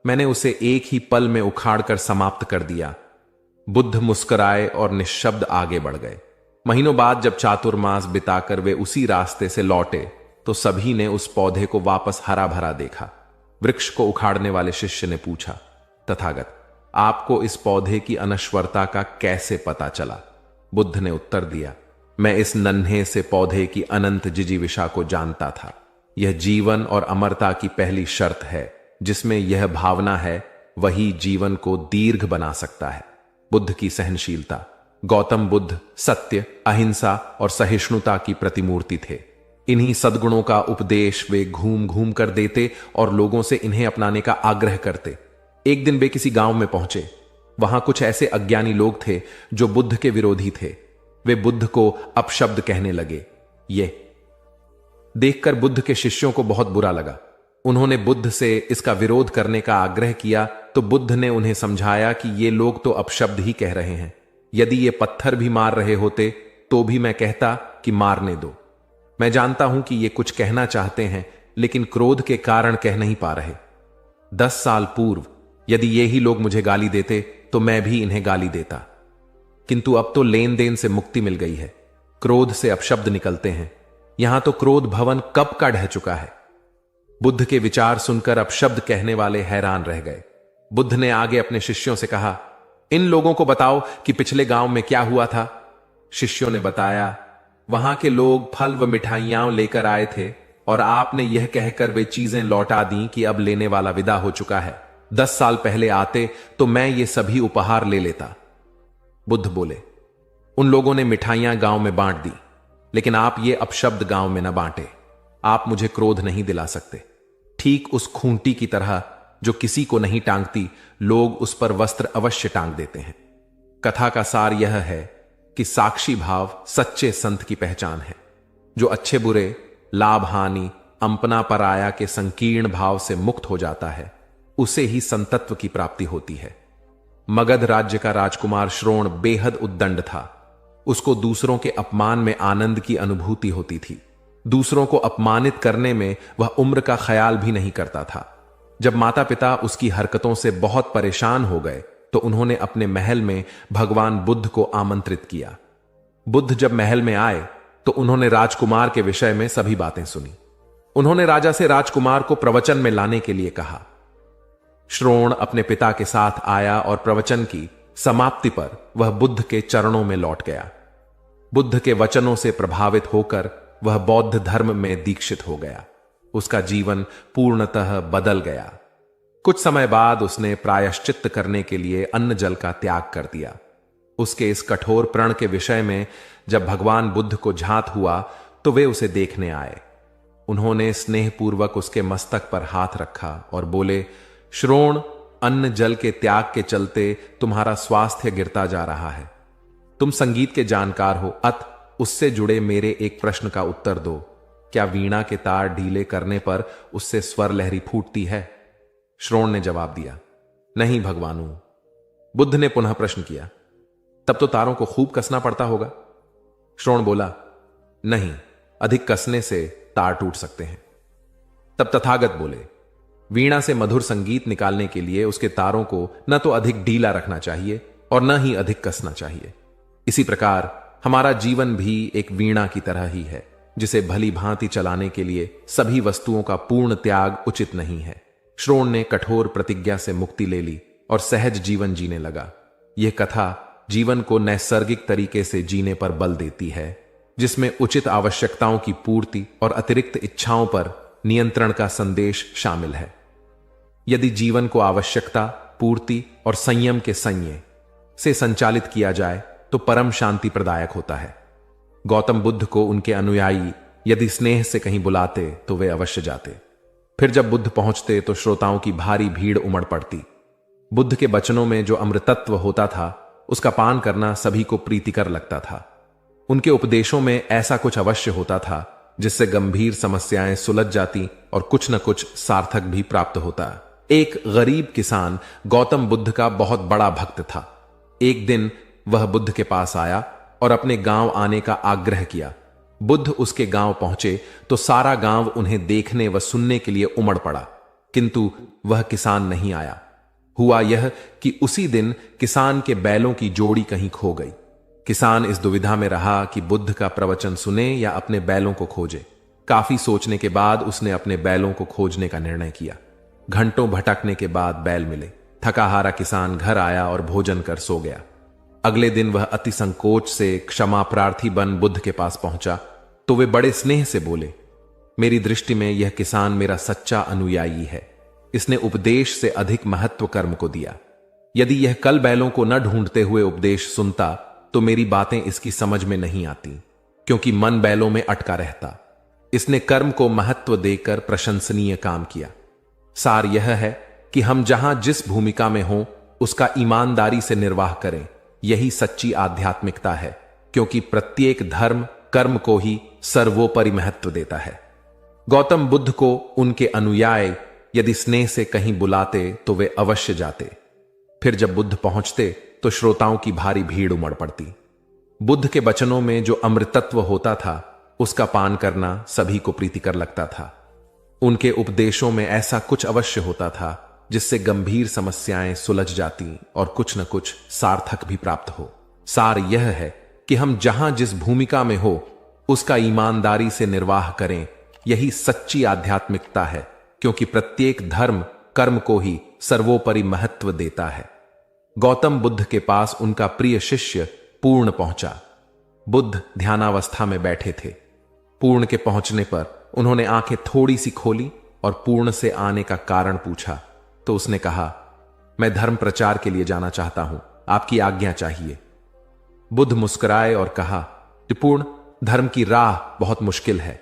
मैंने उसे एक ही पल में उखाड़ कर समाप्त कर दिया। बुद्ध मुस्कुराए और निश्शब्द आगे बढ़ गए। महीनों बाद जब चातुर्मास बिताकर वे उसी रास्ते से लौटे तो सभी ने उस पौधे को वापस हरा भरा देखा। वृक्ष को उखाड़ने वाले शिष्य ने पूछा, तथागत, आपको इस पौधे की अनश्वरता का कैसे पता चला? बुद्ध ने उत्तर दिया, मैं इस नन्हे से पौधे की अनंत जिजीविषा को जानता था। यह जीवन और अमरता की पहली शर्त है। जिसमें यह भावना है वही जीवन को दीर्घ बना सकता है। बुद्ध की सहनशीलता। गौतम बुद्ध सत्य, अहिंसा और सहिष्णुता की प्रतिमूर्ति थे। इन्हीं सद्गुणों का उपदेश वे घूम घूम कर देते और लोगों से इन्हें अपनाने का आग्रह करते। एक दिन वे किसी गांव में पहुंचे। वहां कुछ ऐसे अज्ञानी लोग थे जो बुद्ध के विरोधी थे। वे बुद्ध को अपशब्द कहने लगे। ये देखकर बुद्ध के शिष्यों को बहुत बुरा लगा। उन्होंने बुद्ध से इसका विरोध करने का आग्रह किया तो बुद्ध ने उन्हें समझाया कि ये लोग तो अपशब्द ही कह रहे हैं। यदि ये पत्थर भी मार रहे होते तो भी मैं कहता कि मारने दो। मैं जानता हूं कि ये कुछ कहना चाहते हैं लेकिन क्रोध के कारण कह नहीं पा रहे। 10 साल पूर्व यदि ये ही लोग मुझे गाली देते तो मैं भी इन्हें गाली देता, किंतु अब तो लेन देन से मुक्ति मिल गई है। क्रोध से अपशब्द निकलते हैं। यहां तो क्रोध भवन कब का ढह चुका है। बुद्ध के विचार सुनकर अपशब्द कहने वाले हैरान रह गए। बुद्ध ने आगे अपने शिष्यों से कहा, इन लोगों को बताओ कि पिछले गांव में क्या हुआ था। शिष्यों ने बताया, वहां के लोग फल व मिठाइयां लेकर आए थे और आपने यह कहकर वे चीजें लौटा दी कि अब लेने वाला विदा हो चुका है। 10 साल पहले आते तो मैं ये सभी उपहार ले लेता। बुद्ध बोले, उन लोगों ने मिठाइयां गांव में बांट दी, लेकिन आप ये अपशब्द गांव में न बांटे। आप मुझे क्रोध नहीं दिला सकते। ठीक उस खूंटी की तरह जो किसी को नहीं टांगती, लोग उस पर वस्त्र अवश्य टांग देते हैं। कथा का सार यह है कि साक्षी भाव सच्चे संत की पहचान है। जो अच्छे बुरे, लाभ हानि, अंपना पराया के संकीर्ण भाव से मुक्त हो जाता है, उसे ही संतत्व की प्राप्ति होती है। मगध राज्य का राजकुमार श्रोण बेहद उद्दंड था। उसको दूसरों के अपमान में आनंद की अनुभूति होती थी। दूसरों को अपमानित करने में वह उम्र का ख्याल भी नहीं करता था। जब माता पिता उसकी हरकतों से बहुत परेशान हो गए तो उन्होंने अपने महल में भगवान बुद्ध को आमंत्रित किया। बुद्ध जब महल में आए तो उन्होंने राजकुमार के विषय में सभी बातें सुनी। उन्होंने राजा से राजकुमार को प्रवचन में लाने के लिए कहा। श्रोण अपने पिता के साथ आया और प्रवचन की समाप्ति पर वह बुद्ध के चरणों में लौट गया। बुद्ध के वचनों से प्रभावित होकर वह बौद्ध धर्म में दीक्षित हो गया। उसका जीवन पूर्णतः बदल गया। कुछ समय बाद उसने प्रायश्चित्त करने के लिए अन्न जल का त्याग कर दिया। उसके इस कठोर प्रण के विषय में जब भगवान बुद्ध को झांत हुआ तो वे उसे देखने आए। उन्होंने स्नेहपूर्वक उसके मस्तक पर हाथ रखा और बोले, श्रोण, अन्न जल के त्याग के चलते तुम्हारा स्वास्थ्य गिरता जा रहा है। तुम संगीत के जानकार हो, उससे जुड़े मेरे एक प्रश्न का उत्तर दो। क्या वीणा के तार ढीले करने पर उससे स्वर लहरी फूटती है? श्रोण ने जवाब दिया, नहीं भगवानु। बुद्ध ने पुनः प्रश्न किया, तब तो तारों को खूब कसना पड़ता होगा? श्रोण बोला, नहीं, अधिक कसने से तार टूट सकते हैं। तब तथागत बोले, वीणा से मधुर संगीत निकालने के लिए उसके तारों को न तो अधिक ढीला रखना चाहिए और न ही अधिक कसना चाहिए। इसी प्रकार हमारा जीवन भी एक वीणा की तरह ही है, जिसे भली भांति चलाने के लिए सभी वस्तुओं का पूर्ण त्याग उचित नहीं है। श्रोण ने कठोर प्रतिज्ञा से मुक्ति ले ली और सहज जीवन जीने लगा। यह कथा जीवन को नैसर्गिक तरीके से जीने पर बल देती है, जिसमें उचित आवश्यकताओं की पूर्ति और अतिरिक्त इच्छाओं पर नियंत्रण का संदेश शामिल है। यदि जीवन को आवश्यकता, पूर्ति और संयम के संयम से संचालित किया जाए तो परम शांति प्रदायक होता है। गौतम बुद्ध को उनके अनुयायी यदि स्नेह से कहीं बुलाते तो वे अवश्य जाते। फिर जब बुद्ध पहुंचते तो श्रोताओं की भारी भीड़ उमड़ पड़ती। बुद्ध के वचनों में जो अमृतत्व होता था उसका पान करना सभी को प्रीतिकर लगता था। उनके उपदेशों में ऐसा कुछ अवश्य होता था जिससे गंभीर समस्याएं सुलझ जाती और कुछ न कुछ सार्थक भी प्राप्त होता। एक गरीब किसान गौतम बुद्ध का बहुत बड़ा भक्त था। एक दिन वह बुद्ध के पास आया और अपने गांव आने का आग्रह किया। बुद्ध उसके गांव पहुंचे तो सारा गांव उन्हें देखने व सुनने के लिए उमड़ पड़ा, किंतु वह किसान नहीं आया। हुआ यह कि उसी दिन किसान के बैलों की जोड़ी कहीं खो गई। किसान इस दुविधा में रहा कि बुद्ध का प्रवचन सुने या अपने बैलों को खोजे। काफी सोचने के बाद उसने अपने बैलों को खोजने का निर्णय किया। घंटों भटकने के बाद बैल मिले। थका हारा किसान घर आया और भोजन कर सो गया। अगले दिन वह अति संकोच से क्षमा प्रार्थी बन बुद्ध के पास पहुंचा तो वे बड़े स्नेह से बोले, मेरी दृष्टि में यह किसान मेरा सच्चा अनुयायी है। इसने उपदेश से अधिक महत्व कर्म को दिया। यदि यह कल बैलों को न ढूंढते हुए उपदेश सुनता तो मेरी बातें इसकी समझ में नहीं आती, क्योंकि मन बैलों में अटका रहता। इसने कर्म को महत्व देकर प्रशंसनीय काम किया। सार यह है कि हम जहां जिस भूमिका में हों उसका ईमानदारी से निर्वाह करें। यही सच्ची आध्यात्मिकता है, क्योंकि प्रत्येक धर्म कर्म को ही सर्वोपरि महत्व देता है। गौतम बुद्ध को उनके अनुयायी यदि स्नेह से कहीं बुलाते तो वे अवश्य जाते। फिर जब बुद्ध पहुंचते तो श्रोताओं की भारी भीड़ उमड़ पड़ती। बुद्ध के वचनों में जो अमृतत्व होता था उसका पान करना सभी को प्रीतिकर लगता था। उनके उपदेशों में ऐसा कुछ अवश्य होता था जिससे गंभीर समस्याएं सुलझ जाती और कुछ न कुछ सार्थक भी प्राप्त हो। सार यह है कि हम जहां जिस भूमिका में हो उसका ईमानदारी से निर्वाह करें। यही सच्ची आध्यात्मिकता है, क्योंकि प्रत्येक धर्म कर्म को ही सर्वोपरि महत्व देता है। गौतम बुद्ध के पास उनका प्रिय शिष्य पूर्ण पहुंचा। बुद्ध ध्यानावस्था में बैठे थे। पूर्ण के पहुंचने पर उन्होंने आंखें थोड़ी सी खोली और पूर्ण से आने का कारण पूछा तो उसने कहा, मैं धर्म प्रचार के लिए जाना चाहता हूं, आपकी आज्ञा चाहिए। बुद्ध मुस्कुराए और कहा, पूर्ण, धर्म की राह बहुत मुश्किल है।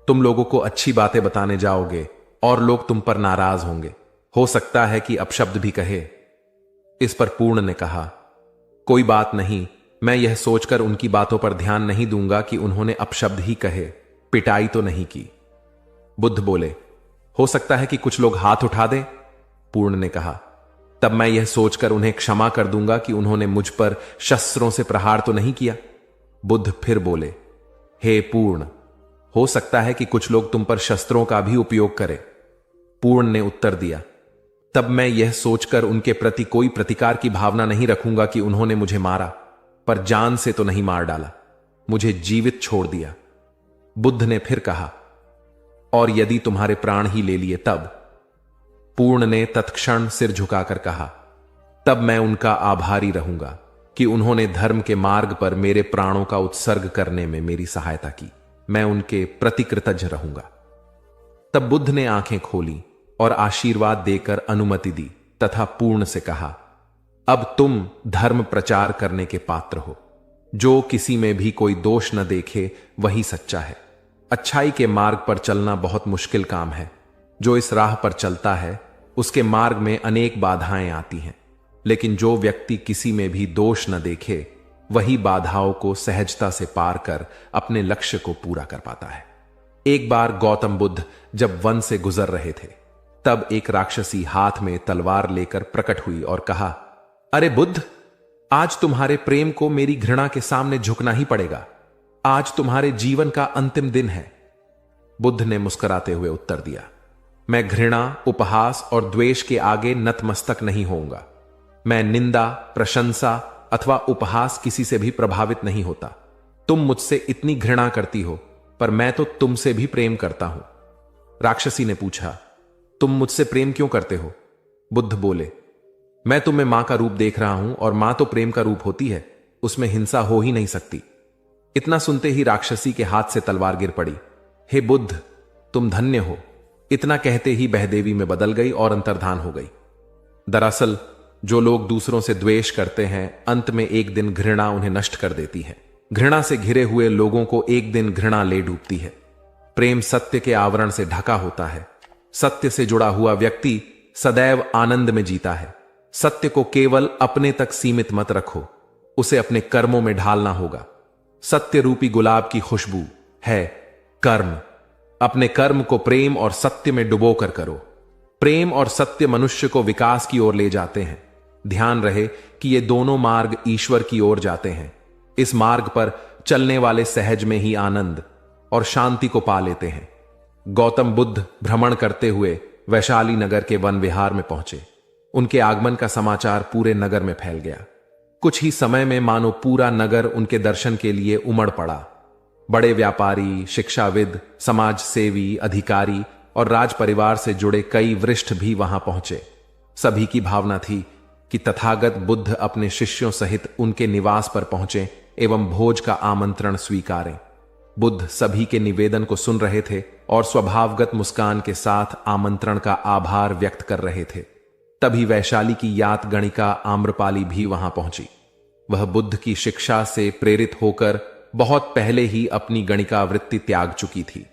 तुम लोगों को अच्छी बातें बताने जाओगे और लोग तुम पर नाराज होंगे। हो सकता है कि अपशब्द भी कहे। इस पर पूर्ण ने कहा, कोई बात नहीं, मैं यह सोचकर उनकी बातों पर ध्यान नहीं दूंगा कि उन्होंने अपशब्द ही कहे, पिटाई तो नहीं की। बुद्ध बोले, हो सकता है कि कुछ लोग हाथ उठा दें। पूर्ण ने कहा, तब मैं यह सोचकर उन्हें क्षमा कर दूंगा कि उन्होंने मुझ पर शस्त्रों से प्रहार तो नहीं किया। बुद्ध फिर बोले, हे पूर्ण, हो सकता है कि कुछ लोग तुम पर शस्त्रों का भी उपयोग करें। पूर्ण ने उत्तर दिया, तब मैं यह सोचकर उनके प्रति कोई प्रतिकार की भावना नहीं रखूंगा कि उन्होंने मुझे मारा, पर जान से तो नहीं मार डाला, मुझे जीवित छोड़ दिया। बुद्ध ने फिर कहा, और यदि तुम्हारे प्राण ही ले लिए तब? पूर्ण ने तत्क्षण सिर झुकाकर कहा, तब मैं उनका आभारी रहूंगा कि उन्होंने धर्म के मार्ग पर मेरे प्राणों का उत्सर्ग करने में मेरी सहायता की। मैं उनके प्रति कृतज्ञ रहूंगा। तब बुद्ध ने आंखें खोली और आशीर्वाद देकर अनुमति दी तथा पूर्ण से कहा, अब तुम धर्म प्रचार करने के पात्र हो। जो किसी में भी कोई दोष न देखे वही सच्चा है। अच्छाई के मार्ग पर चलना बहुत मुश्किल काम है। जो इस राह पर चलता है उसके मार्ग में अनेक बाधाएं आती हैं, लेकिन जो व्यक्ति किसी में भी दोष न देखे वही बाधाओं को सहजता से पार कर अपने लक्ष्य को पूरा कर पाता है। एक बार गौतम बुद्ध जब वन से गुजर रहे थे, तब एक राक्षसी हाथ में तलवार लेकर प्रकट हुई और कहा, अरे बुद्ध, आज तुम्हारे प्रेम को मेरी घृणा के सामने झुकना ही पड़ेगा। आज तुम्हारे जीवन का अंतिम दिन है। बुद्ध ने मुस्कुराते हुए उत्तर दिया, मैं घृणा, उपहास और द्वेष के आगे नतमस्तक नहीं होऊंगा। मैं निंदा, प्रशंसा अथवा उपहास किसी से भी प्रभावित नहीं होता। तुम मुझसे इतनी घृणा करती हो, पर मैं तो तुमसे भी प्रेम करता हूं। राक्षसी ने पूछा, तुम मुझसे प्रेम क्यों करते हो? बुद्ध बोले, मैं तुम्हें मां का रूप देख रहा हूं और मां तो प्रेम का रूप होती है, उसमें हिंसा हो ही नहीं सकती। इतना सुनते ही राक्षसी के हाथ से तलवार गिर पड़ी। हे बुद्ध, तुम धन्य हो। इतना कहते ही बहदेवी में बदल गई और अंतर्धान हो गई। दरअसल जो लोग दूसरों से द्वेष करते हैं, अंत में एक दिन घृणा उन्हें नष्ट कर देती है। घृणा से घिरे हुए लोगों को एक दिन घृणा ले डूबती है। प्रेम सत्य के आवरण से ढका होता है। सत्य से जुड़ा हुआ व्यक्ति सदैव आनंद में जीता है। सत्य को केवल अपने तक सीमित मत रखो, उसे अपने कर्मों में ढालना होगा। सत्य रूपी गुलाब की खुशबू है कर्म। अपने कर्म को प्रेम और सत्य में डुबो कर करो। प्रेम और सत्य मनुष्य को विकास की ओर ले जाते हैं। ध्यान रहे कि ये दोनों मार्ग ईश्वर की ओर जाते हैं। इस मार्ग पर चलने वाले सहज में ही आनंद और शांति को पा लेते हैं। गौतम बुद्ध भ्रमण करते हुए वैशाली नगर के वन विहार में पहुंचे। उनके आगमन का समाचार पूरे नगर में फैल गया। कुछ ही समय में मानो पूरा नगर उनके दर्शन के लिए उमड़ पड़ा। बड़े व्यापारी, शिक्षाविद, समाज सेवी, अधिकारी और राज परिवार से जुड़े कई वरिष्ठ भी वहां पहुंचे। सभी की भावना थी कि तथागत बुद्ध अपने शिष्यों सहित उनके निवास पर पहुंचे एवं भोज का आमंत्रण स्वीकारें। बुद्ध सभी के निवेदन को सुन रहे थे और स्वभावगत मुस्कान के साथ आमंत्रण का आभार व्यक्त कर रहे थे। तभी वैशाली की यात गणिका आम्रपाली भी वहां पहुंची। वह बुद्ध की शिक्षा से प्रेरित होकर बहुत पहले ही अपनी गणिका वृत्ति त्याग चुकी थी।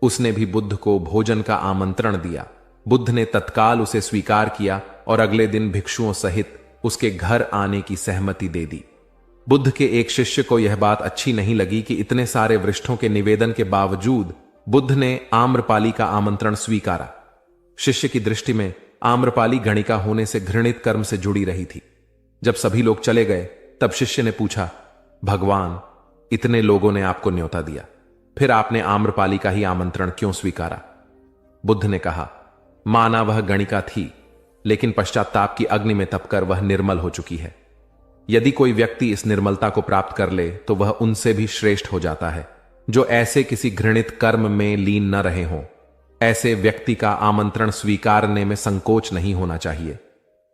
उसने भी बुद्ध को भोजन का आमंत्रण दिया। बुद्ध ने तत्काल उसे स्वीकार किया और अगले दिन भिक्षुओं सहित उसके घर आने की सहमति दे दी। बुद्ध के एक शिष्य को यह बात अच्छी नहीं लगी कि इतने सारे वरिष्ठों के निवेदन के बावजूद बुद्ध ने आम्रपाली का आमंत्रण स्वीकारा। शिष्य की दृष्टि में आम्रपाली गणिका होने से घृणित कर्म से जुड़ी रही थी। जब सभी लोग चले गए तब शिष्य ने पूछा, भगवान, इतने लोगों ने आपको न्योता दिया, फिर आपने आम्रपाली का ही आमंत्रण क्यों स्वीकारा? बुद्ध ने कहा, माना वह गणिका थी, लेकिन पश्चाताप की अग्नि में तपकर वह निर्मल हो चुकी है। यदि कोई व्यक्ति इस निर्मलता को प्राप्त कर ले तो वह उनसे भी श्रेष्ठ हो जाता है जो ऐसे किसी घृणित कर्म में लीन न रहे हों। ऐसे व्यक्ति का आमंत्रण स्वीकारने में संकोच नहीं होना चाहिए।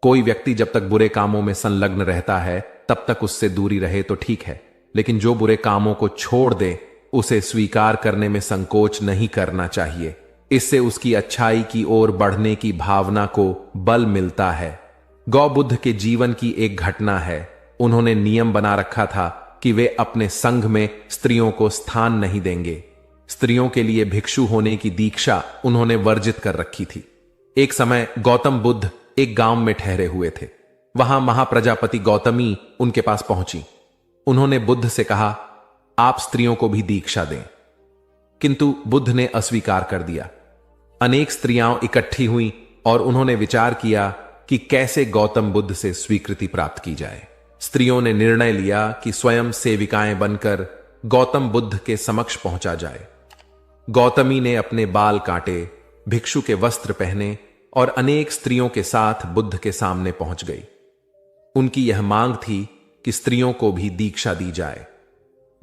कोई व्यक्ति जब तक बुरे कामों में संलग्न रहता है तब तक उससे दूरी रहे तो ठीक है, लेकिन जो बुरे कामों को छोड़ दे उसे स्वीकार करने में संकोच नहीं करना चाहिए। इससे उसकी अच्छाई की ओर बढ़ने की भावना को बल मिलता है। गौ बुद्ध के जीवन की एक घटना है। उन्होंने नियम बना रखा था कि वे अपने संघ में स्त्रियों को स्थान नहीं देंगे। स्त्रियों के लिए भिक्षु होने की दीक्षा उन्होंने वर्जित कर रखी थी। एक समय गौतम बुद्ध एक गांव में ठहरे हुए थे। वहां महाप्रजापति गौतमी उनके पास पहुंची। उन्होंने बुद्ध से कहा, आप स्त्रियों को भी दीक्षा दें, किंतु बुद्ध ने अस्वीकार कर दिया। अनेक स्त्रियां इकट्ठी हुईं और उन्होंने विचार किया कि कैसे गौतम बुद्ध से स्वीकृति प्राप्त की जाए। स्त्रियों ने निर्णय लिया कि स्वयं सेविकाएं बनकर गौतम बुद्ध के समक्ष पहुंचा जाए। गौतमी ने अपने बाल काटे, भिक्षु के वस्त्र पहने और अनेक स्त्रियों के साथ बुद्ध के सामने पहुंच गई। उनकी यह मांग थी कि स्त्रियों को भी दीक्षा दी जाए।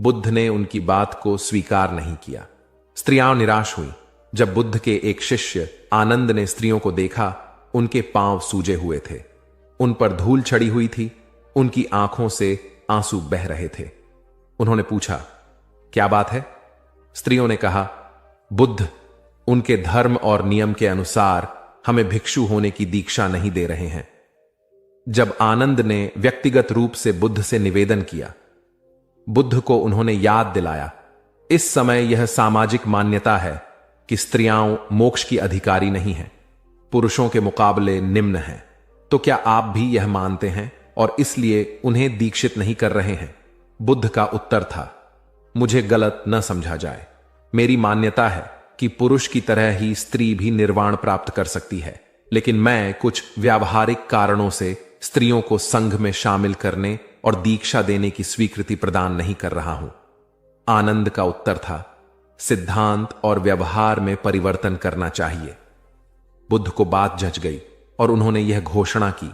बुद्ध ने उनकी बात को स्वीकार नहीं किया। स्त्रियां निराश हुई। जब बुद्ध के एक शिष्य आनंद ने स्त्रियों को देखा, उनके पांव सूजे हुए थे, उन पर धूल चढ़ी हुई थी, उनकी आंखों से आंसू बह रहे थे। उन्होंने पूछा, क्या बात है? स्त्रियों ने कहा, बुद्ध उनके धर्म और नियम के अनुसार हमें भिक्षु होने की दीक्षा नहीं दे रहे हैं। जब आनंद ने व्यक्तिगत रूप से बुद्ध से निवेदन किया, बुद्ध को उन्होंने याद दिलाया, इस समय यह सामाजिक मान्यता है कि स्त्रियां मोक्ष की अधिकारी नहीं हैं, पुरुषों के मुकाबले निम्न हैं। तो क्या आप भी यह मानते हैं और इसलिए उन्हें दीक्षित नहीं कर रहे हैं? बुद्ध का उत्तर था, मुझे गलत न समझा जाए। मेरी मान्यता है कि पुरुष की तरह ही स्त्री भी निर्वाण प्राप्त कर सकती है, लेकिन मैं कुछ व्यावहारिक कारणों से स्त्रियों को संघ में शामिल करने और दीक्षा देने की स्वीकृति प्रदान नहीं कर रहा हूं। आनंद का उत्तर था, सिद्धांत और व्यवहार में परिवर्तन करना चाहिए। बुद्ध को बात जच गई और उन्होंने यह घोषणा की,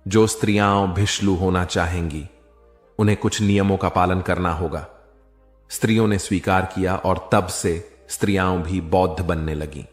जो स्त्रियां भिक्षु होना चाहेंगी उन्हें कुछ नियमों का पालन करना होगा। स्त्रियों ने स्वीकार किया और तब से स्त्रियां भी बौद्ध बनने लगीं।